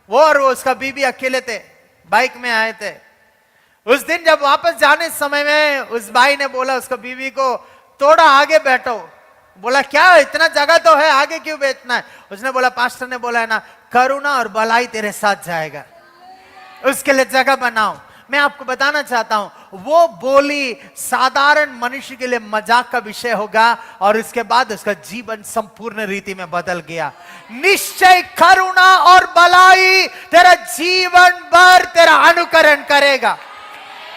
वो और उसका बीबी अकेले थे, बाइक में आए थे। उस दिन जब वापस जाने समय में उस भाई ने बोला उसको बीबी को, थोड़ा आगे बैठो। बोला क्या, इतना जगह तो है, आगे क्यों बैठना है? उसने बोला पास्टर ने बोला है ना, करुणा और भलाई तेरे साथ जाएगा, उसके लिए जगह बनाओ। मैं आपको बताना चाहता हूं, वो बोली साधारण मनुष्य के लिए मजाक का विषय होगा, और इसके बाद उसका जीवन संपूर्ण रीति में बदल गया। निश्चय करुणा और भलाई तेरा जीवन भर तेरा अनुकरण करेगा।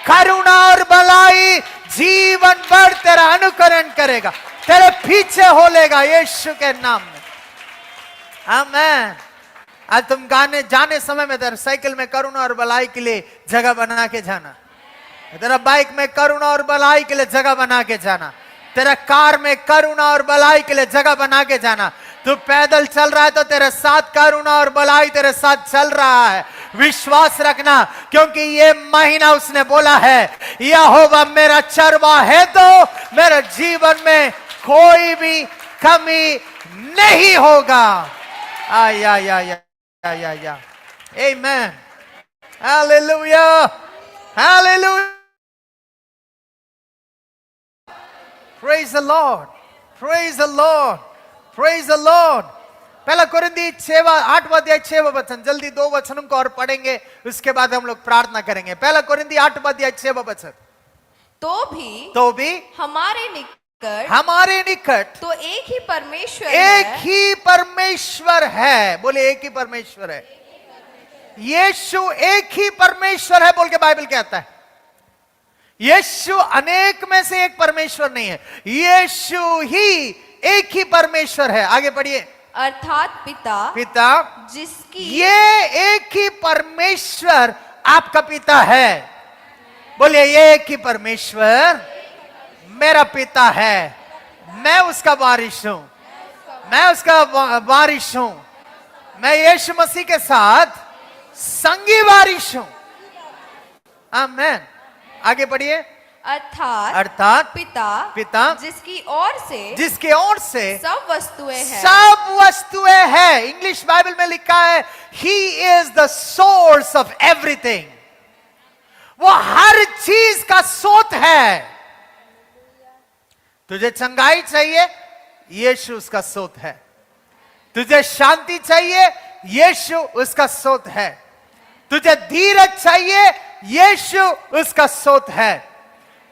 करुणा और भलाई जीवन भर तेरा अनुकरण करेगा, तेरे पीछे हो लेगा यीशु के नाम में। आमीन। आज तुम जाने समय में तेरा साइकिल में करुणा और भलाई के लिए जगह बना के जाना, तेरा बाइक में करुणा और भलाई के लिए जगह बना के जाना, तेरा कार में करुणा और भलाई के लिए जगह बना के जाना। तू पैदल चल रहा है तो तेरे साथ करुणा और भलाई तेरे साथ चल रहा है। विश्वास रखना, क्योंकि ये महीना उसने बोला है यहोवा मेरा चरवा है, तो मेरे जीवन में कोई भी कमी नहीं होगा। Amen. Hallelujah. Hallelujah. Praise the Lord. Praise the Lord. Praise the Lord. पहला कोरिन्थी 8वां अध्याय 6वां वचन, जल्दी 2 वचनों को और पढ़ेंगे, उसके बाद हम लोग प्रार्थना करेंगे। पहला कोरिन्थी 8वां अध्याय 6वां वचन। तो भी हमारे निकट तो एक ही परमेश्वर है। बोले एक ही परमेश्वर है। यीशु एक ही परमेश्वर है बोल के बाइबल कहता है। यीशु अनेक में से एक परमेश्वर नहीं है, यीशु ही एक ही परमेश्वर है। आगे पढ़िए। अर्थात पिता जिसकी ये एक ही परमेश्वर आपका पिता है। बोलिए, ये एक ही परमेश्वर मेरा पिता है। मैं उसका वारिस हूं, मैं उसका वारिस हूं। मैं यीशु मसीह के साथ संगी वारिस हूं। आमीन। आगे पढ़िए। अर्थात पिता जिसकी ओर से सब वस्तुएं हैं। इंग्लिश बाइबल में लिखा है he is the source of everything. वो हर चीज का स्रोत है। तुझे चंगाई चाहिए, यीशु उसका स्रोत है। तुझे शांति चाहिए, यीशु उसका स्रोत है। तुझे धीरज चाहिए, यीशु उसका स्रोत है।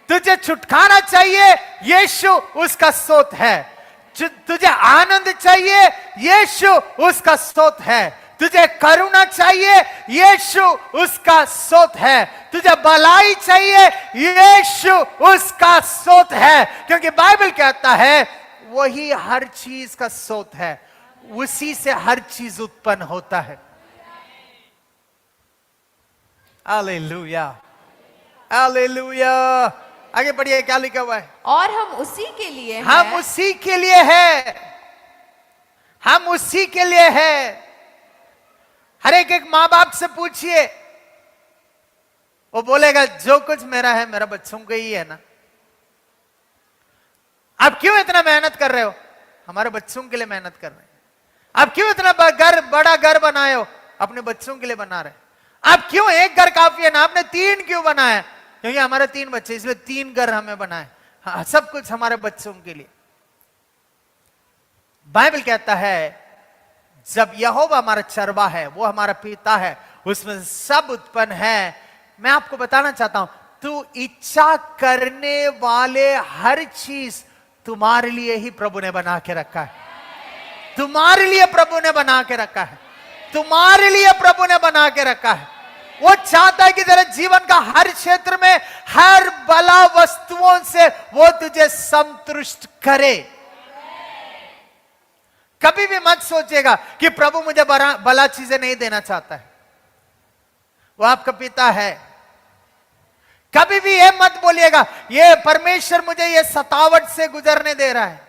तुझे छुटकारा चाहिए, यीशु उसका स्रोत है। तुझे आनंद चाहिए, यीशु उसका स्रोत है। तुझे करुणा चाहिए, यीशु उसका स्रोत है। तुझे भलाई चाहिए, यीशु उसका स्रोत है। क्योंकि बाइबल कहता है वही हर चीज का स्रोत है, उसी से हर चीज उत्पन्न होता है। Hallelujah, hallelujah. आगे पढ़िए, क्या लिखा हुआ है? और हम उसी के लिए हैं। हम उसी के लिए है, हम उसी के लिए है। हर एक मां बाप से पूछिए, वो बोलेगा जो कुछ मेरा है मेरा बच्चों का ही है ना। आप क्यों इतना मेहनत कर रहे हो? हमारे बच्चों के लिए मेहनत कर रहे हैं। आप क्यों इतना बड़ा घर बनाए हो? अपने बच्चों के लिए बना रहे। आप क्यों एक घर काफी है ना, आपने 3 क्यों बनाया? क्योंकि हमारे 3 बच्चे, इसलिए 3 घर हमें बनाए। हाँ, सब कुछ हमारे बच्चों के लिए। बाइबल कहता है जब यहोवा हमारा चरवा है, वो हमारा पिता है, उसमें सब उत्पन्न है। मैं आपको बताना चाहता हूं, तू इच्छा करने वाले हर चीज तुम्हारे लिए ही प्रभु ने बना के रखा है। तुम्हारे लिए प्रभु ने बना के रखा है। तुम्हारे लिए प्रभु ने बना के रखा है। वो चाहता है कि तेरे जीवन का हर क्षेत्र में, हर भला वस्तुओं से वो तुझे संतुष्ट करे। कभी भी मत सोचेगा कि प्रभु मुझे भला चीजें नहीं देना चाहता है। वो आपका पिता है। कभी भी ये मत बोलिएगा ये परमेश्वर मुझे ये सतावट से गुजरने दे रहा है।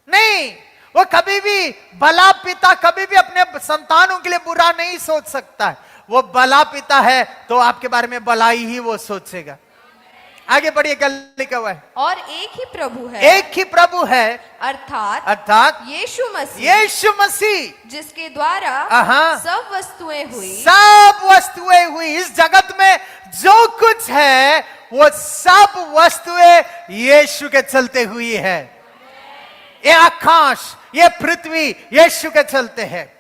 नहीं, वो कभी भी भला पिता कभी भी अपने संतानों के लिए बुरा नहीं सोच सकता है। वो भला पिता है तो आपके बारे में भलाई ही वो सोचेगा। आगे बढ़िए, क्या लिखा हुआ है? और एक ही प्रभु है, एक ही प्रभु है, अर्थात यीशु मसीह जिसके द्वारा सब वस्तुएं हुई। इस जगत में जो कुछ है वो सब वस्तुएं यीशु के चलते हुई है। ये आकाश, ये पृथ्वी यीशु के चलते हैं।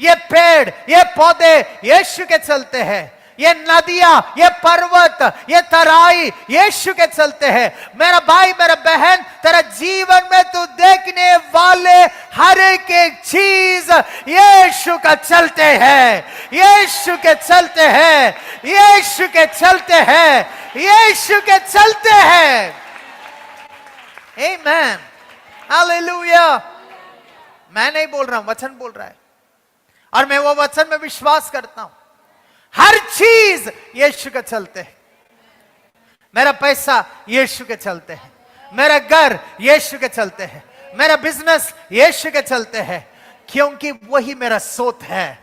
ये पेड़, ये पौधे यीशु के चलते हैं। ये नदियां, ये पर्वत, ये तराई यीशु के चलते हैं। मेरा भाई, मेरा बहन, तेरा जीवन में तू देखने वाले हर एक चीज यीशु का चलते हैं। यीशु के चलते हैं, यीशु के चलते हैं, यीशु के चलते हैं। आमीन, हालेलुया। मैं नहीं बोल रहा हूं, वचन बोल रहा है, और मैं वो वचन में विश्वास करता हूं। हर चीज यीशु के चलते है। मेरा पैसा यीशु के चलते है, मेरा घर यीशु के चलते है, मेरा बिजनेस यीशु के चलते है। क्योंकि वही मेरा स्रोत है,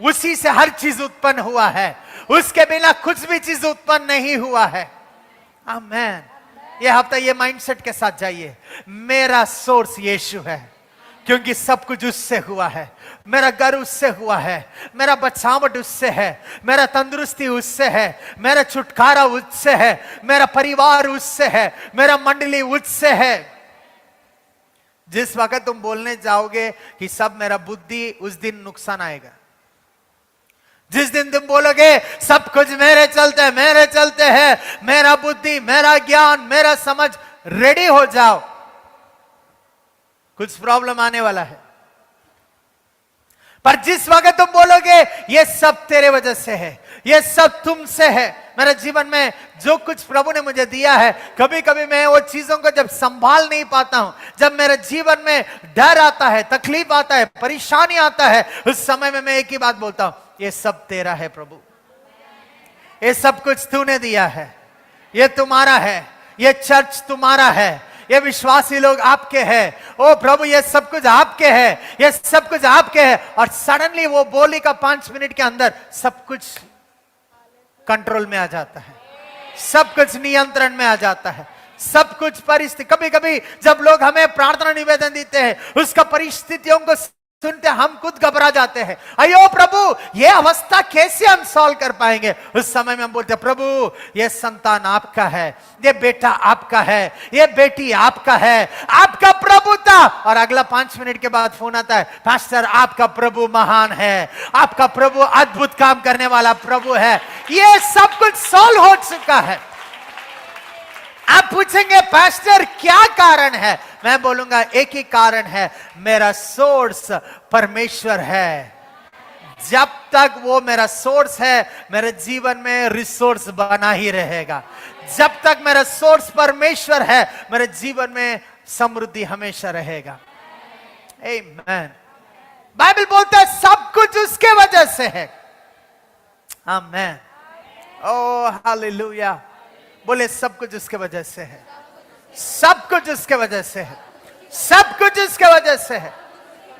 उसी से हर चीज उत्पन्न हुआ है। उसके बिना कुछ भी चीज उत्पन्न नहीं हुआ है। आमीन। ये हफ्ता ये माइंडसेट के साथ जाइए, मेरा सोर्स यीशु है, क्योंकि सब कुछ उससे हुआ है। मेरा घर उससे हुआ है, मेरा बचावट उससे है, मेरा तंदुरुस्ती उससे है, मेरा छुटकारा उससे है, मेरा परिवार उससे है, मेरा मंडली उससे है। जिस वक्त तुम बोलने जाओगे कि सब मेरा बुद्धि, उस दिन नुकसान आएगा। जिस दिन तुम बोलोगे सब कुछ मेरे चलते हैं, मेरा बुद्धि, मेरा ज्ञान, मेरा समझ, रेडी हो जाओ, कुछ प्रॉब्लम आने वाला है। पर जिस वक्त तुम बोलोगे ये सब तेरे वजह से है, ये सब तुमसे है, मेरे जीवन में जो कुछ प्रभु ने मुझे दिया है, कभी कभी मैं वो चीजों को जब संभाल नहीं पाता हूं, जब मेरे जीवन में डर आता है, तकलीफ आता है, परेशानी आता है, उस समय में मैं एक ही बात बोलता हूं, ये सब तेरा है प्रभु, ये सब कुछ तूने दिया है, ये तुम्हारा है, ये चर्च तुम्हारा है, ये विश्वासी लोग आपके हैं, ओ प्रभु ये सब कुछ आपके है, ये सब कुछ आपके है। और सडनली वो बोली का 5 मिनट के अंदर सब कुछ कंट्रोल में आ जाता है, सब कुछ नियंत्रण में आ जाता है, सब कुछ परिस्थिति। कभी कभी जब लोग हमें प्रार्थना निवेदन देते हैं, उसका परिस्थितियों को सुनते हम खुद घबरा जाते हैं, अयो प्रभु ये अवस्था कैसे हम सॉल्व कर पाएंगे। उस समय में हम बोलते हैं प्रभु ये संतान आपका है, ये बेटा आपका है, ये बेटी आपका है, आपका प्रभु था। और अगला 5 मिनट के बाद फोन आता है, पास्टर आपका प्रभु महान है, आपका प्रभु अद्भुत काम करने वाला प्रभु है, ये सब कुछ सॉल्व हो चुका है। आप पूछेंगे पास्टर क्या कारण है, मैं बोलूंगा एक ही कारण है, मेरा सोर्स परमेश्वर है। जब तक वो मेरा सोर्स है, मेरे जीवन में रिसोर्स बना ही रहेगा। जब तक मेरा सोर्स परमेश्वर है, मेरे जीवन में समृद्धि हमेशा रहेगा। आमीन। बाइबल बोलता है सब कुछ उसके वजह से है। आमीन। ओ हालेलुया। बोले सब कुछ उसके वजह से है, सब कुछ उसके वजह से है, सब कुछ उसके वजह से है।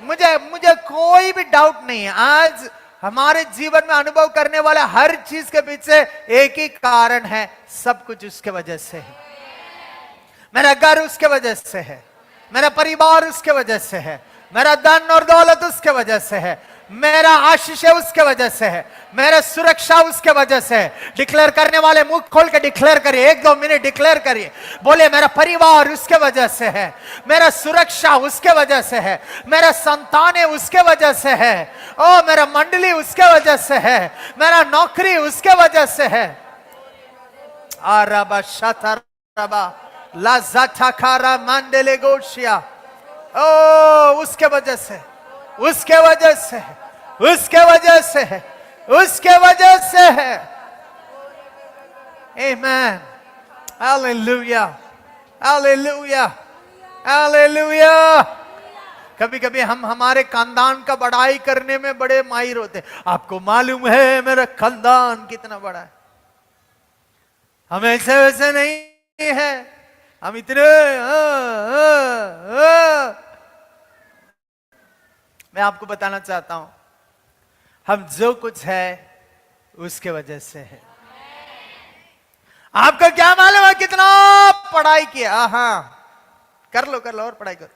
मुझे कोई भी डाउट नहीं है, आज हमारे जीवन में अनुभव करने वाला हर चीज के पीछे एक ही कारण है, सब कुछ उसके वजह से है। मेरा घर उसके वजह से है, मेरा परिवार उसके वजह से है, मेरा धन और दौलत उसके वजह से है, मेरा आशीष उसके वजह से है, मेरा सुरक्षा उसके वजह से है। डिक्लेयर करने वाले मुंह खोल के डिक्लेयर करिए, 1-2 मिनट डिक्लेयर करिए। बोले मेरा परिवार उसके वजह से है, मेरा सुरक्षा उसके वजह से है, मेरा संतान उसके वजह से है, ओ मेरा मंडली उसके वजह से है, मेरा नौकरी उसके वजह से है। आराबा शतरबा लाज़ाठाकारा मंडले गोशिया, ओ उसके वजह से, उसके वजह से है, उसके वजह से है, उसके वजह से है। आमीन। Hallelujah, hallelujah, hallelujah. कभी कभी हम हमारे खानदान का बड़ाई करने में बड़े माहिर होते हैं। आपको मालूम है मेरा खानदान कितना बड़ा है, हम ऐसे वैसे नहीं है, हम इतने मैं आपको बताना चाहता हूं, हम जो कुछ है उसके वजह से है। आपको क्या मालूम है कितना पढ़ाई किया, हाँ कर लो और पढ़ाई करो।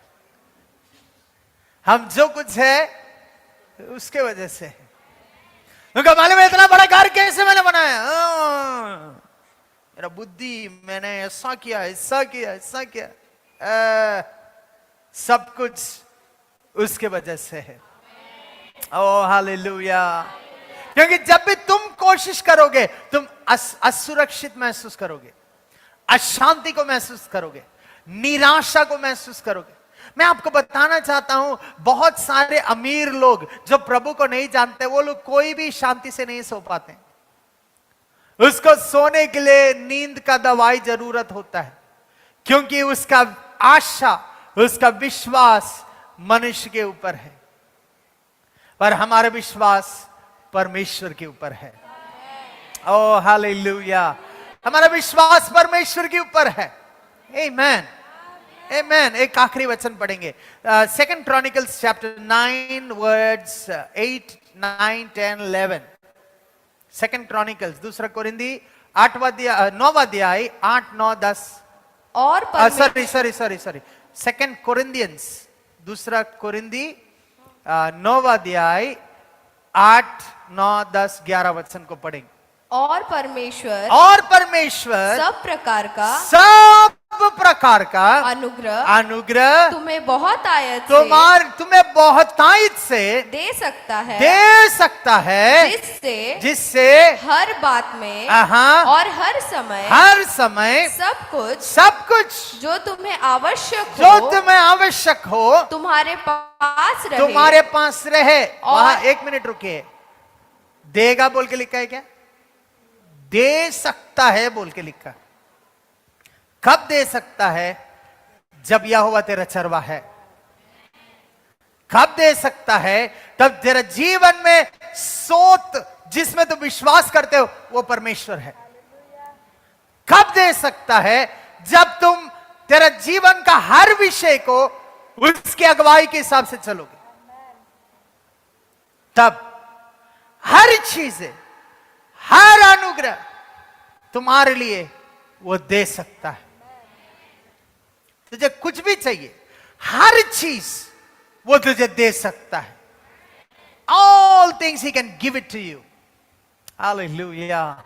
हम जो कुछ है उसके वजह से है। उनको मालूम है इतना बड़ा घर कैसे मैंने बनाया, मेरा बुद्धि, मैंने ऐसा किया, ऐसा किया, ऐसा किया, सब कुछ उसके वजह से है। ओ हालेलुया। क्योंकि जब भी तुम कोशिश करोगे, तुम असुरक्षित महसूस करोगे, अशांति को महसूस करोगे, निराशा को महसूस करोगे। मैं आपको बताना चाहता हूं, बहुत सारे अमीर लोग जो प्रभु को नहीं जानते, वो लोग कोई भी शांति से नहीं सो पाते। उसको सोने के लिए नींद का दवाई जरूरत होता है, क्योंकि उसका आशा, उसका विश्वास मनुष्य के ऊपर है, पर हमारा विश्वास परमेश्वर के ऊपर है। ओ हालेलुया। हमारा विश्वास परमेश्वर के ऊपर है। आमीन, आमीन। एक आखिरी वचन पढ़ेंगे, 2 Chronicles chapter 9 वर्ड्स 8, 9, 10, 11। 2 Chronicles, 2 कोरिंदी 9वां अध्याय 8, 9, 10। और सॉरी 2 Corinthians, 2 कोरिंदी 9वां अध्याय 8, 9, 10, 11 वचन को पढ़ेंगे। और परमेश्वर सब प्रकार का अनुग्रह तुम्हें बहुत आयत तुम्हें बहुतायत से दे सकता है जिससे हर बात में और हर समय सब कुछ जो तुम्हें आवश्यक हो तुम्हारे पास रहे। वहां 1 मिनट रुकिए। देगा बोल के लिखा है क्या? दे सकता है बोल के लिखा। कब दे सकता है? जब यहोवा तेरा चरवाहा है। कब दे सकता है? तब तेरा जीवन में सोत जिसमें तुम विश्वास करते हो वो परमेश्वर है। कब दे सकता है? जब तुम तेरा जीवन का हर विषय को उसकी अगुवाई के हिसाब से चलोगे, तब हर चीजें, हर अनुग्रह तुम्हारे लिए वो दे सकता है। तुझे कुछ भी चाहिए, हर चीज वो तुझे दे सकता है। All things he can give it to you. Hallelujah.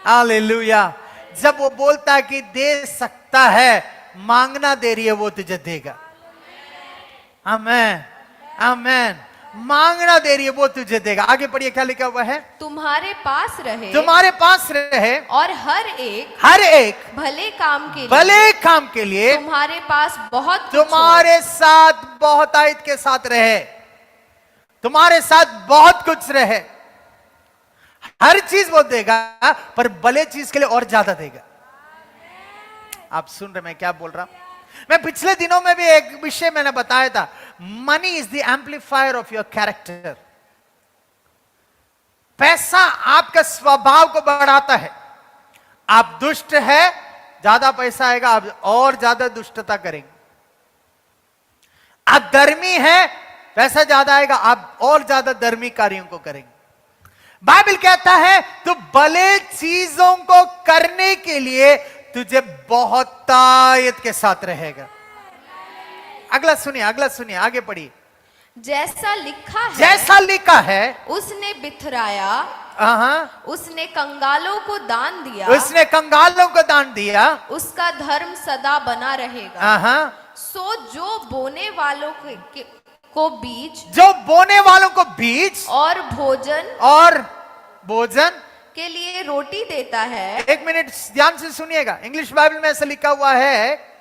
Hallelujah. जब वो बोलता है कि दे सकता है, मांगना दे रही है, वो तुझे देगा। आमेन, आमेन। मांगना दे रही है, वो तुझे देगा। आगे पढ़िए, क्या लिखा हुआ है? तुम्हारे पास रहे और हर एक भले काम के लिए तुम्हारे पास तुम्हारे साथ बहुतायत के साथ रहे, तुम्हारे साथ बहुत कुछ रहे। हर चीज वो देगा, पर भले चीज के लिए और ज्यादा देगा। आप सुन रहे मैं क्या बोल रहा हूं? मैं पिछले दिनों में भी एक विषय मैंने बताया था, money is the amplifier of your character. पैसा आपके स्वभाव को बढ़ाता है। आप दुष्ट है, ज्यादा पैसा आएगा, आप और ज्यादा दुष्टता करेंगे। आप धर्मी है, पैसा ज्यादा आएगा, आप और ज्यादा धर्मी कार्यों को करेंगे। बाइबल कहता है तू भले चीजों को करने के लिए तुझे बहुतायत के साथ रहेगा। अगला सुनिए, आगे पढ़िए। जैसा लिखा है उसने बिथराया, उसने कंगालों को दान दिया, उसका धर्म सदा बना रहेगा। सो जो बोने वालों को बीज और भोजन के लिए रोटी देता है। 1 मिनट ध्यान से सुनिएगा। इंग्लिश बाइबल में ऐसा लिखा हुआ है,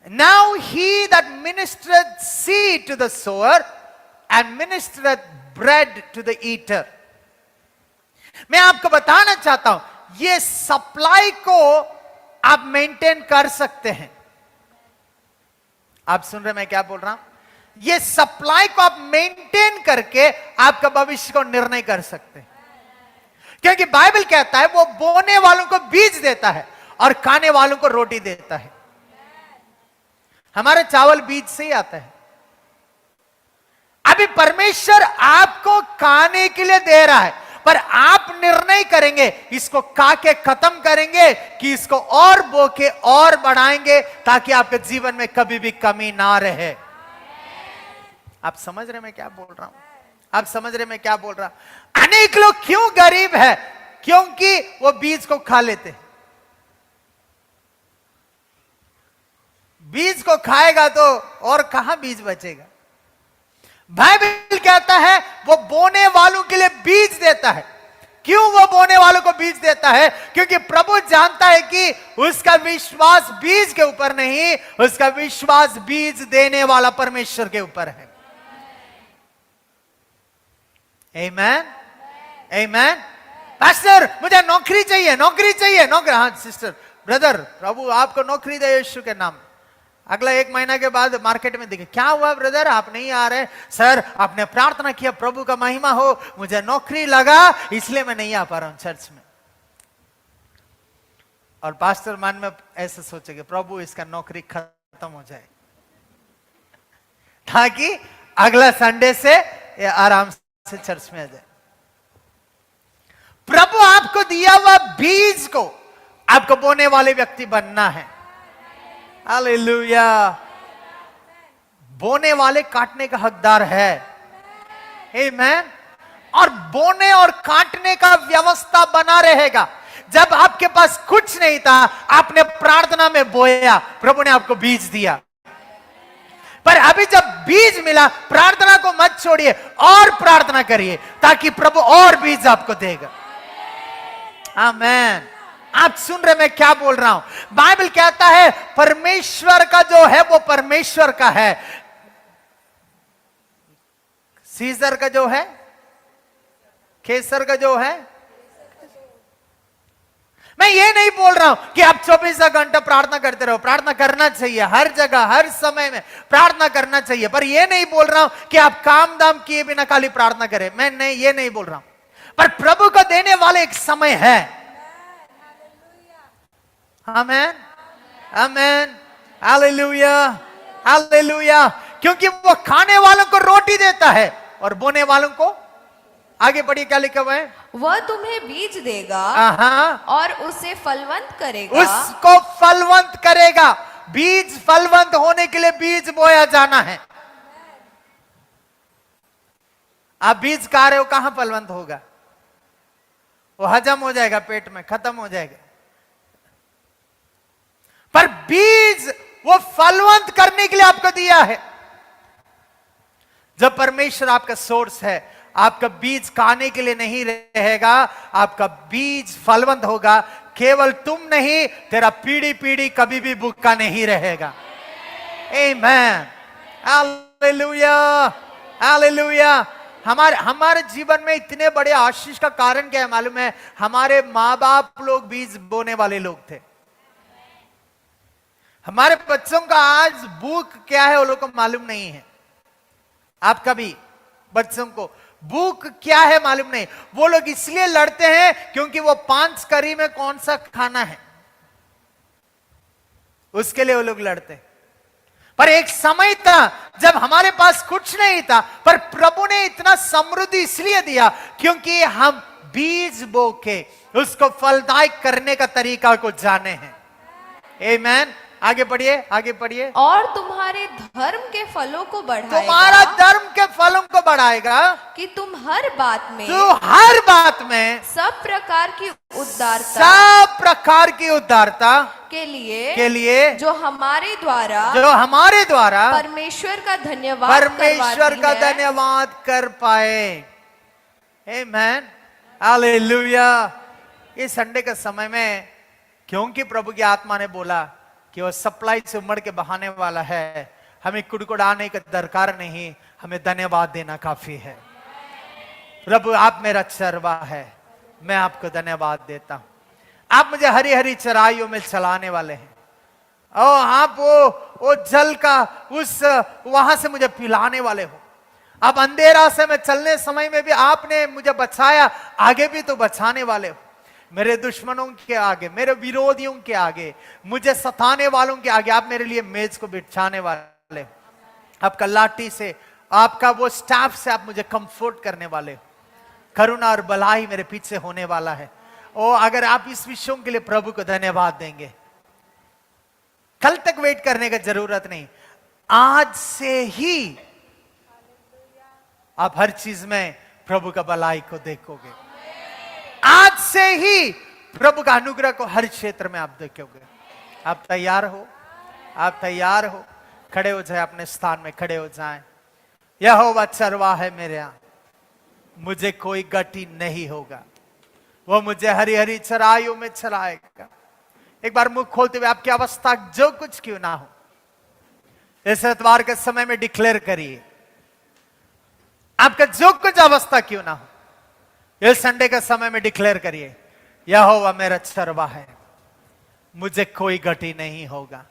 Now he that ministereth seed to the sower and ministereth bread to the eater. मैं आपको बताना चाहता हूं, ये सप्लाई को आप मेंटेन कर सकते हैं। आप सुन रहे मैं क्या बोल रहा हूं? ये सप्लाई को आप मेंटेन करके आपका भविष्य को निर्णय कर सकते हैं, क्योंकि बाइबल कहता है वो बोने वालों को बीज देता है और खाने वालों को रोटी देता है। हमारे चावल बीज से ही आता है। अभी परमेश्वर आपको खाने के लिए दे रहा है, पर आप निर्णय करेंगे इसको खा के खत्म करेंगे कि इसको और बो के और बढ़ाएंगे, ताकि आपके जीवन में कभी भी कमी ना रहे। आप समझ रहे मैं क्या बोल रहा हूं? आप समझ रहे मैं क्या बोल रहा हूं? अनेक लोग क्यों गरीब है? क्योंकि वो बीज को खा लेते हैं। बीज को खाएगा तो और कहां बीज बचेगा? बाइबल कहता है वो बोने वालों के लिए बीज देता है। क्यों वो बोने वालों को बीज देता है? क्योंकि प्रभु जानता है कि उसका विश्वास बीज के ऊपर नहीं, उसका विश्वास बीज देने वाला परमेश्वर के ऊपर है। आमेन, आमेन। पास्टर मुझे नौकरी चाहिए, नौकरी चाहिए, नौकरी। हाँ सिस्टर, ब्रदर, प्रभु आपको नौकरी दे यीशु के नाम। अगला 1 महीना के बाद मार्केट में दिखे, क्या हुआ ब्रदर आप नहीं आ रहे? सर आपने प्रार्थना किया, प्रभु का महिमा हो, मुझे नौकरी लगा इसलिए मैं नहीं आ पा रहा हूं चर्च में। और पास्टर मन में ऐसे सोचेंगे, प्रभु इसका नौकरी खत्म हो जाए ताकि अगला संडे से आराम से चर्च में आ जाए। प्रभु आपको दिया हुआ बीज को आपको बोने वाले व्यक्ति बनना है। हालेलुया। बोने वाले काटने का हकदार है। आमेन। और बोने और काटने का व्यवस्था बना रहेगा। जब आपके पास कुछ नहीं था, आपने प्रार्थना में बोया, प्रभु ने आपको बीज दिया। पर अभी जब बीज मिला, प्रार्थना को मत छोड़िए और प्रार्थना करिए, ताकि प्रभु और बीज आपको देगा। आमेन। आप सुन रहे मैं क्या बोल रहा हूं? बाइबल कहता है परमेश्वर का जो है वो परमेश्वर का है, सीजर का जो है, केसर का जो है। मैं ये नहीं बोल रहा हूं कि आप 24 घंटा प्रार्थना करते रहो, प्रार्थना करना चाहिए, हर जगह हर समय में प्रार्थना करना चाहिए, पर ये नहीं बोल रहा हूं कि आप काम दाम किए बिना खाली प्रार्थना करें। मैं नहीं, ये नहीं बोल रहा हूं, पर प्रभु को देने वाले एक समय है। आमेन, आमेन, हालेलुया, हालेलुया। क्योंकि वो खाने वालों को रोटी देता है और बोने वालों को, आगे बढ़िए क्या लिखा हुआ है, वह तुम्हें बीज देगा और उसे फलवंत करेगा। उसको फलवंत करेगा। बीज फलवंत होने के लिए बीज बोया जाना है। आप बीज खा रहे हो, कहां फलवंत होगा? वो हजम हो जाएगा, पेट में खत्म हो जाएगा। पर बीज वो फलवंत करने के लिए आपको दिया है। जब परमेश्वर आपका सोर्स है, आपका बीज खाने के लिए नहीं रहेगा, आपका बीज फलवंत होगा। केवल तुम नहीं, तेरा पीढ़ी पीढ़ी कभी भी भूखा नहीं रहेगा। आमेन, हालेलुया, हालेलुया। हमारे जीवन में इतने बड़े आशीष का कारण क्या है मालूम है? हमारे माँ बाप लोग बीज बोने वाले लोग थे। हमारे बच्चों का आज भूख क्या है वो लोग को मालूम नहीं है। आपका भी बच्चों को भूख क्या है मालूम नहीं। वो लोग इसलिए लड़ते हैं क्योंकि वो 5 करी में कौन सा खाना है, उसके लिए वो लोग लड़ते। पर एक समय था जब हमारे पास कुछ नहीं था, पर प्रभु ने इतना समृद्धि इसलिए दिया क्योंकि हम बीज बो के उसको फलदायक करने का तरीका को जाने हैं। आमेन। आगे पढ़िए, आगे पढ़िए। और तुम्हारे धर्म के फलों को बढ़ाएगा। तुम्हारा धर्म के फलों को बढ़ाएगा कि तुम हर बात में, जो हर बात में सब प्रकार की उदारता, सब प्रकार की उदारता के लिए जो हमारे द्वारा परमेश्वर का धन्यवाद कर पाए। आमेन, हालेलुया। इस संडे के समय में क्योंकि प्रभु की आत्मा ने बोला कि वो सप्लाई से उमड़ के बहाने वाला है, हमें कुड़कुड़ाने का दरकार नहीं, हमें धन्यवाद देना काफी है। प्रभु आप मेरा चरवा है, मैं आपको धन्यवाद देता हूं। आप मुझे हरी हरी चराइयों में चलाने वाले हैं। और आप वो जल का उस वहां से मुझे पिलाने वाले हो। अब अंधेरा से मैं चलने समय में भी आपने मुझे बचाया, आगे भी तो बचाने वाले हो। मेरे दुश्मनों के आगे, मेरे विरोधियों के आगे, मुझे सताने वालों के आगे आप मेरे लिए मेज को बिछाने वाले हो। आपका लाठी से, आपका वो स्टाफ से आप मुझे कंफर्ट करने वाले हो। करुणा और भलाई मेरे पीछे होने वाला है। और अगर आप इस विषयों के लिए प्रभु को धन्यवाद देंगे, कल तक वेट करने की जरूरत नहीं, आज से ही आप हर चीज में प्रभु का भलाई को देखोगे। आज से ही प्रभु का अनुग्रह को हर क्षेत्र में आप देखोगे। आप तैयार हो? आप तैयार हो? खड़े हो जाए, अपने स्थान में खड़े हो जाएं। यहोवा चरवाहा है मेरे यहाँ, मुझे कोई गति नहीं होगा। वो मुझे हरी हरी चराइयों में चराएगा। एक बार मुंह खोलते हुए आपकी अवस्था जो कुछ क्यों ना हो, इस एतवार के समय में डिक्लेयर करिए। आपका जो कुछ अवस्था क्यों ना हो, इस संडे के समय में डिक्लेयर करिए, यहोवा मेरा चरवाहा है, मुझे कोई गति नहीं होगा।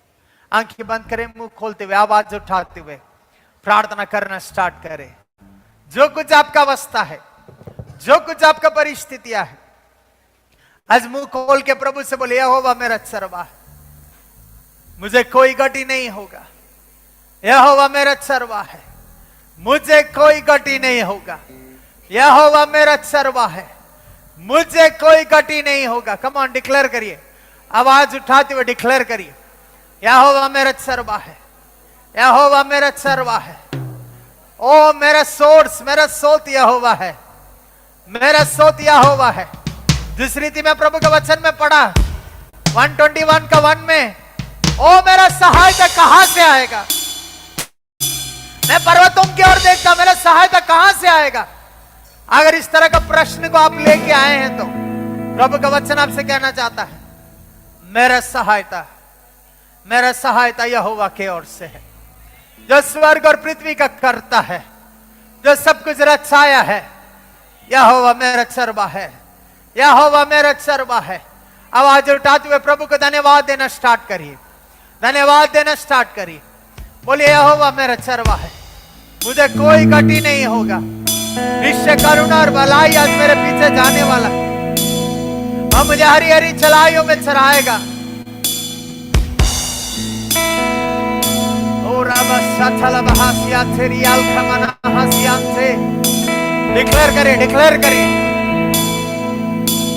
आंखें बंद करें, मुंह खोलते हुए, आवाज उठाते हुए प्रार्थना करना स्टार्ट करें। जो कुछ आपका अवस्था है, जो कुछ आपका परिस्थितियां है, आज मुंह खोल के प्रभु से बोले, यहोवा मेरा चरवाहा है, मुझे कोई गति नहीं होगा। यहोवा मेरा चरवाहा है, मुझे कोई गति नहीं होगा। यहोवा मेरा चरवाहा है, मुझे कोई गति नहीं होगा। कम ऑन, डिक्लेयर करिए, आवाज उठाते हुए डिक्लेयर करिए, यहोवा मेरा चरवाहा है, यहोवा मेरा चरवाहा है। ओ मेरा सोर्स, मेरा सोत यहोवा है, मेरा सोत यहोवा है, जिस रीति में प्रभु के वचन में पढ़ा 121 का 1 में, ओ मेरा सहायता कहां से आएगा? मैं पर्वतों की ओर देखता, मेरा सहायता कहां से आएगा? अगर इस तरह का प्रश्न को आप लेके आए हैं तो प्रभु का वचन आपसे कहना चाहता है, मेरा सहायता यहोवा की ओर से है, जो स्वर्ग और पृथ्वी का करता है, जो सब कुछ रचाया है। यहोवा मेरा चरवा है, यहोवा मेरा चरवा है। आवाज उठाते हुए प्रभु को धन्यवाद देना स्टार्ट करिए, धन्यवाद देना स्टार्ट करिए। बोलिए यहोवा मेरा चरवा है, मुझे कोई कटी नहीं होगा। निश्चय करुणा और भलाई आज मेरे पीछे जाने वाला है, और मुझे हरी हरी चराइयों में चराएगा। डिक्लेयर करिए, डिक्लेयर करिए।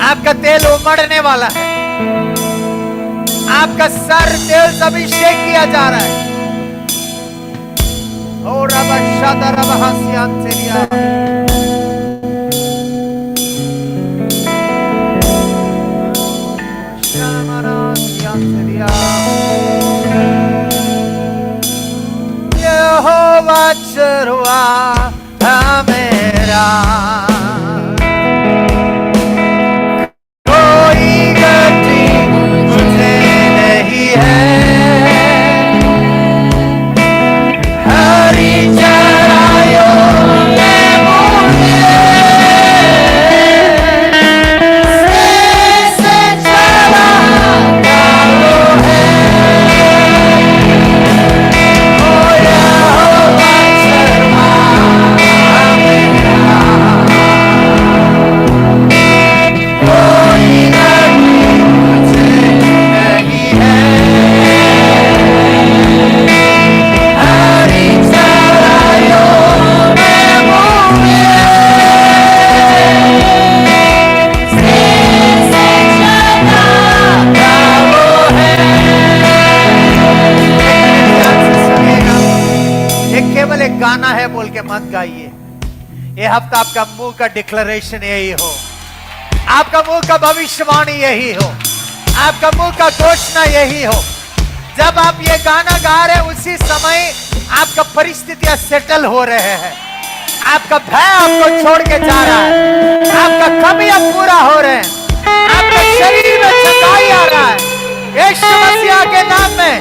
आपका तेल उमड़ने वाला है, आपका सर तेल से अभिषेक किया जा रहा है। ओ रबा शादा रबा हसियांतेरिया, यहोवा चरवा मेरा, कोई गति मुझे नहीं है। हरी चराइयों में मुझे से चराता वो है। ओ यहोवा चरवा कोई गति मुझे नहीं है। हरी चराइयों में मुझे से चराता वो है। ये केवल एक गाना है बोल के मत गाइए। ये हफ्ता आपका मुंह का डिक्लेरेशन यही हो, आपका मुंह का भविष्यवाणी यही हो, आपका मुंह का घोषणा यही हो। जब आप ये गाना गा रहे हैं उसी समय आपका परिस्थितियां सेटल हो रहे हैं, आपका भय आपको छोड़ के जा रहा है, आपका कमियां पूरा हो रहे हैं, आपका शरीर में चंगाई आ रहा है। यीशु मसीह के नाम में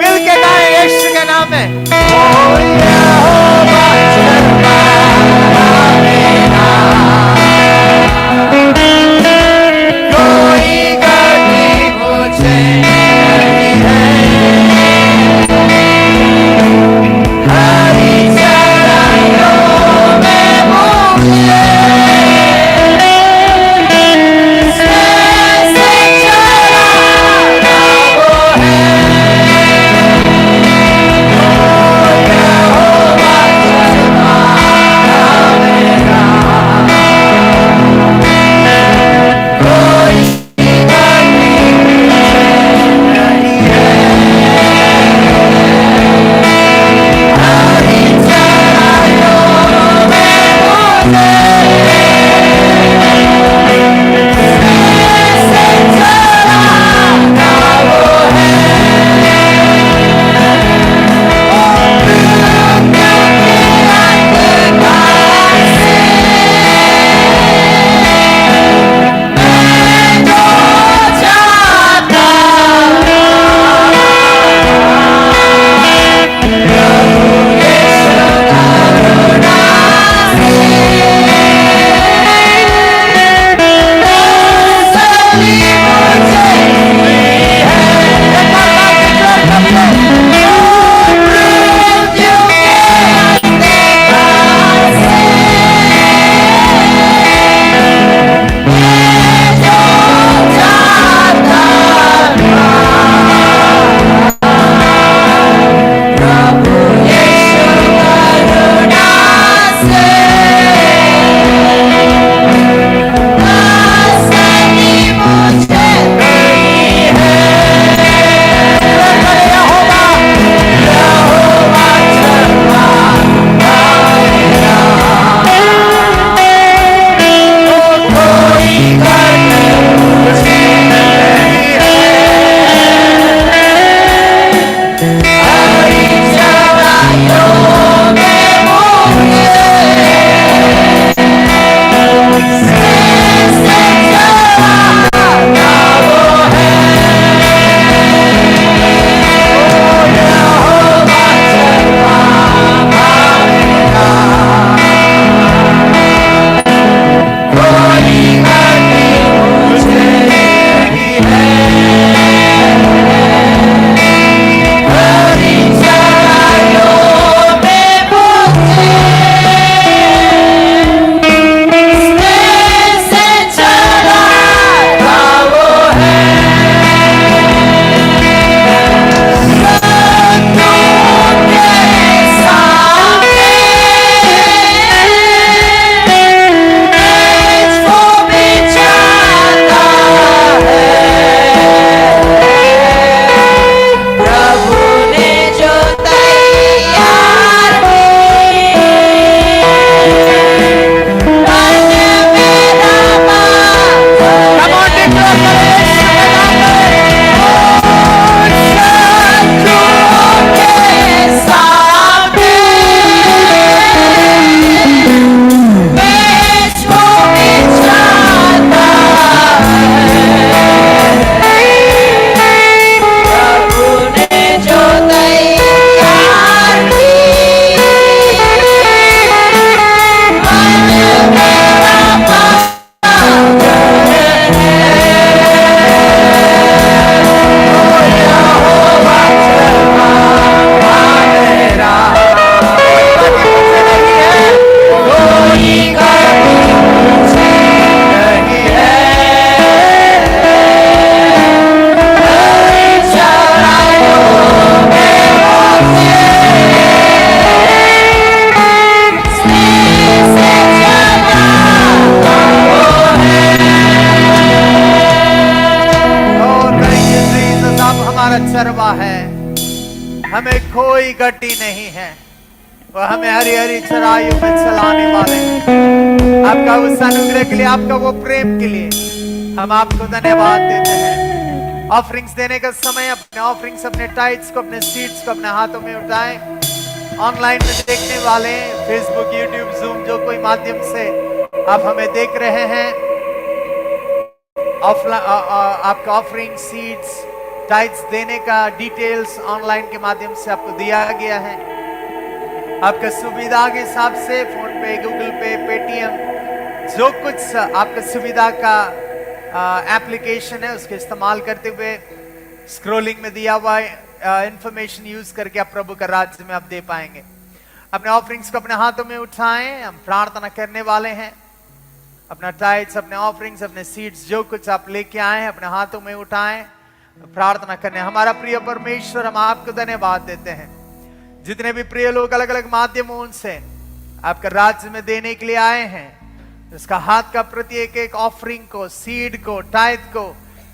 मिल के गाएं, यीशु के नाम में। ओ यहोवा चरवा मेरा, कोई गति मुझे नहीं है। हरी चराइयों में मुझे से चराता वो है। ओ कोई गड्डी नहीं है। वो हमें हरी हरी चराइयों में चलाने वाले हैं। आपका उस अनुग्रह के लिए, आपका वो प्रेम के लिए हम आपको धन्यवाद देते हैं। ऑफरिंग्स देने का समय, अपने ऑफरिंग्स, अपने टाइट्स को, अपने सीड्स को अपने हाथों में उठाएं। ऑनलाइन में देखने वाले, फेसबुक, यूट्यूब, जूम, जो कोई माध्यम से आप हमें देख रहे हैं, आपका ऑफरिंग, सीड्स, टाइट्स देने का डिटेल्स ऑनलाइन के माध्यम से आपको दिया गया है। आपका सुविधा के हिसाब से फोन पे, गूगल पे, पेटीएम, जो कुछ आपका सुविधा का एप्लीकेशन है उसके इस्तेमाल करते हुए स्क्रोलिंग में दिया हुआ इंफॉर्मेशन यूज करके आप प्रभु का राज्य में आप दे पाएंगे। अपने ऑफरिंग्स को अपने हाथों में उठाएं। हम प्रार्थना करने वाले हैं। अपना टाइट्स, अपने ऑफरिंग्स, अपने सीड्स, जो कुछ आप लेके आए हैं अपने हाथों में उठाएं, प्रार्थना करने। हमारा प्रिय परमेश्वर, हम आपको धन्यवाद देते हैं। जितने भी प्रिय लोग अलग अलग माध्यमों से आपका राज्य में देने के लिए आए हैं, इसका हाथ का प्रत्येक एक ऑफरिंग को, सीड को, टाइट को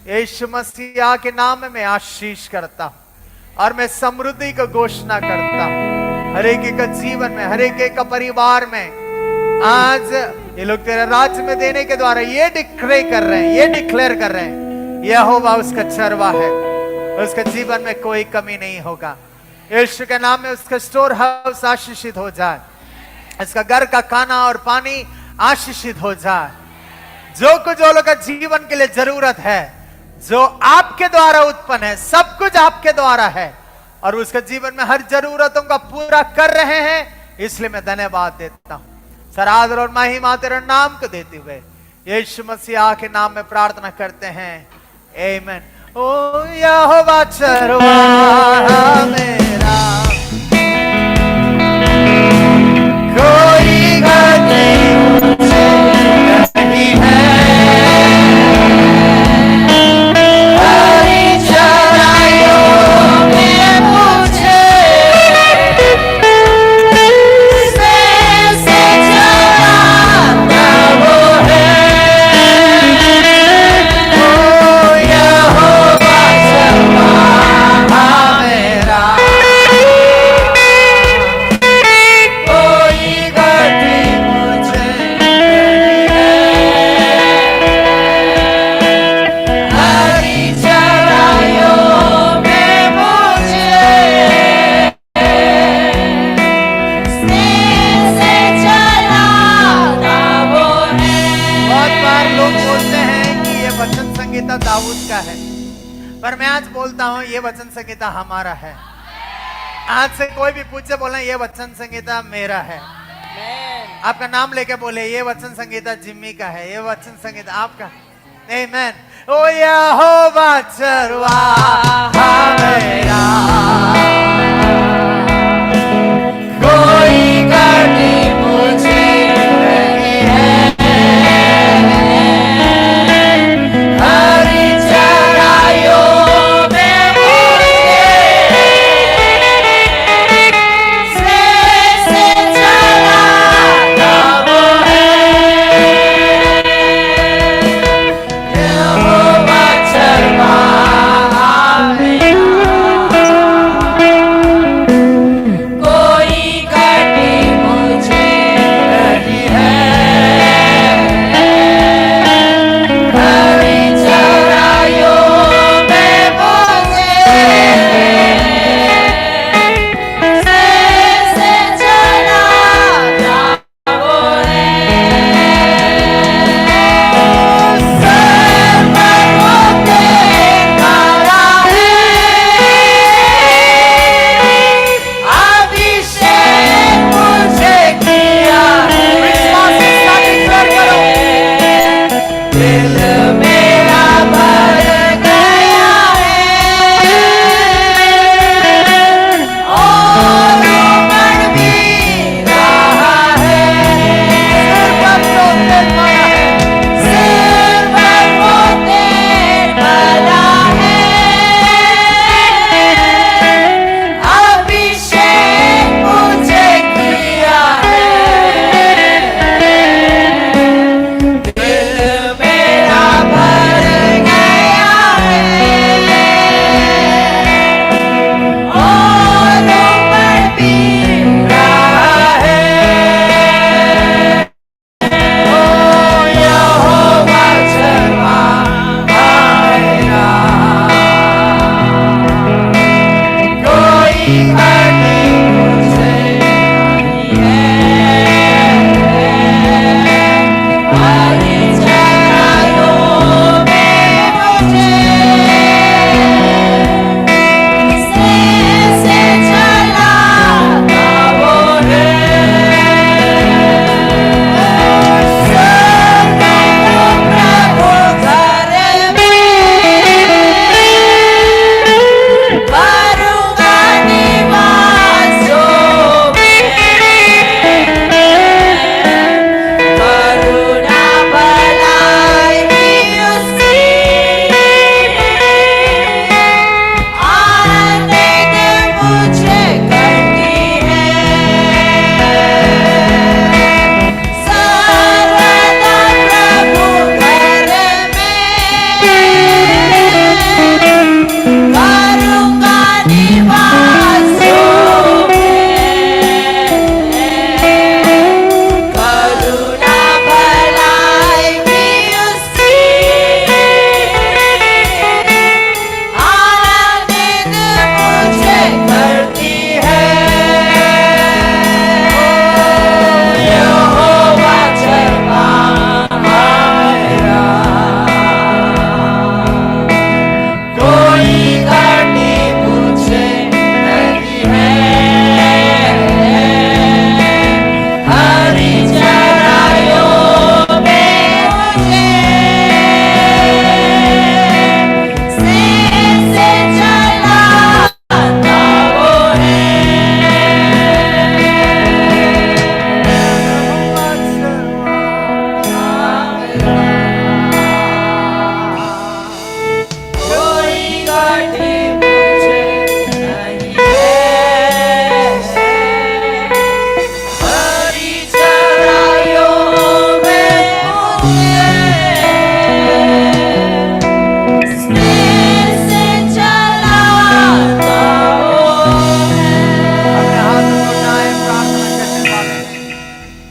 यीशु मसीह के नाम में मैं आशीष करता हूं और मैं समृद्धि को घोषणा करता हूं हर एक का जीवन में, हर एक का परिवार में। आज ये लोग तेरे राज्य में देने के द्वारा ये डिक्लेयर कर रहे हैं, ये डिक्लेयर कर रहे हैं, यहोवा उसका चरवा है, उसके जीवन में कोई कमी नहीं होगा। यीशु के नाम में उसका स्टोर हाउस आशीषित हो जाए, इसका घर का खाना और पानी आशीषित हो जाए। जो कुछ जो लोग का जीवन के लिए जरूरत है, जो आपके द्वारा उत्पन्न है, सब कुछ आपके द्वारा है और उसके जीवन में हर जरूरतों का पूरा कर रहे हैं। इसलिए मैं धन्यवाद देता हूं। सर आदर और महिमा तेरे नाम को देते हुए यीशु मसीह के नाम में प्रार्थना करते हैं, आमीन। ओ यहोवा चरवाहा मेरा, कोई गति मुझे नहीं है, हरी चराइयों में मुझे से चराता वो है। ओ यहोवा चरवाहा मेरा, कोई गति मुझे नहीं है, हरी चराइयों में मुझे से चलाता वो है। बहुत बार लोग बोलते हैं कि ये वचन संगीता दाऊद का है, पर मैं आज बोलता हूँ ये वचन संगीता हमारा है। आज से कोई भी पूछे बोले ये वचन संगीता मेरा है। आपका नाम लेके बोले ये वचन संगीता जिम्मी का है, ये वचन संगीता आपका। आमीन। ओ यहोवा चरवाहा मेरा, कोई गति मुझे नहीं है, हरी चराइयों में मुझे से चलाता वो है। यहोवा चरवाहा मेरा,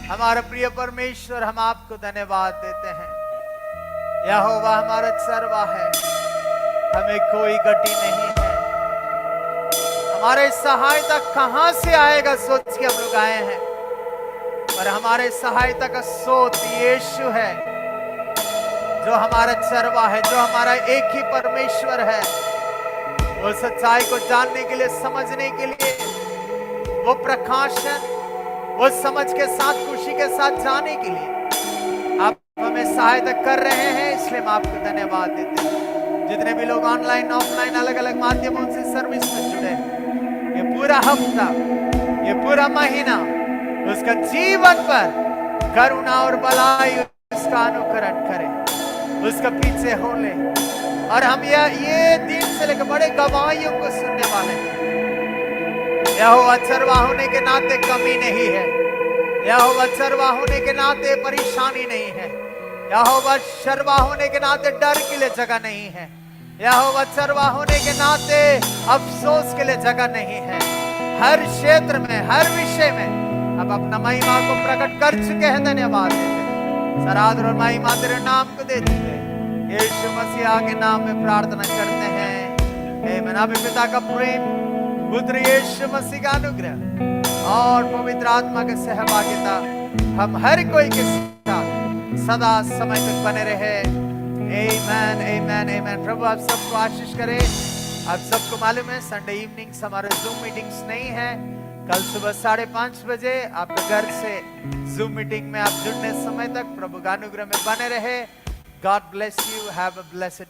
हमारा प्रिय परमेश्वर, हम आपको धन्यवाद देते हैं। यहोवा हमारा चरवा है, हमें कोई गति नहीं है। हमारे सहायता कहां से आएगा सोच के हम लोग आए हैं, पर हमारे सहायता का स्रोत यीशु है, जो हमारा चरवा है, जो हमारा एक ही परमेश्वर है। वो सच्चाई को जानने के लिए, समझने के लिए, वो प्रकाशन, वो समझ के साथ, खुशी के साथ जाने के लिए आप हमें सहायता कर रहे हैं, इसलिए हम आपको धन्यवाद देते हैं। जितने भी लोग ऑनलाइन ऑफलाइन अलग अलग माध्यमों से सर्विस में जुड़े, ये पूरा हफ्ता, ये पूरा महीना उसका जीवन पर करुणा और भलाई उसका अनुकरण करे, उसका पीछे हो ले, और हम ये दिन से लेकर बड़े गवाहियों को सुनने वाले हैं। यहोवा चरवाहा होने के नाते कमी नहीं है, यहोवा चरवाहा होने के नाते परेशानी नहीं है, यहोवा चरवाहा होने के नाते डर के लिए जगह नहीं है, यहोवा चरवाहा होने के नाते अफसोस के लिए जगह नहीं है। हर क्षेत्र में, हर विषय में अब अपना महिमा को प्रकट कर चुके हैं। धन्यवाद देते, सराधर और महिमा तेरे नाम को देते हैं। यीशु मसीह के नाम में प्रार्थना करते हैं, आमीन। अभी पिता का प्रेम, पुत्र यीशु मसीह का अनुग्रह और पवित्र आत्मा की सहभागिता हम हर कोई के साथ सदा समय तक बने रहे। आमीन, आमीन, आमीन। प्रभु आप सबको आशीष करे। आप सबको मालूम है संडे इवनिंग्स हमारे जूम मीटिंग्स नहीं है। कल सुबह 5:30 बजे आपके घर से जूम मीटिंग में आप जुड़ने समय तक प्रभु का अनुग्रह में बने रहे। God bless you. Have a blessed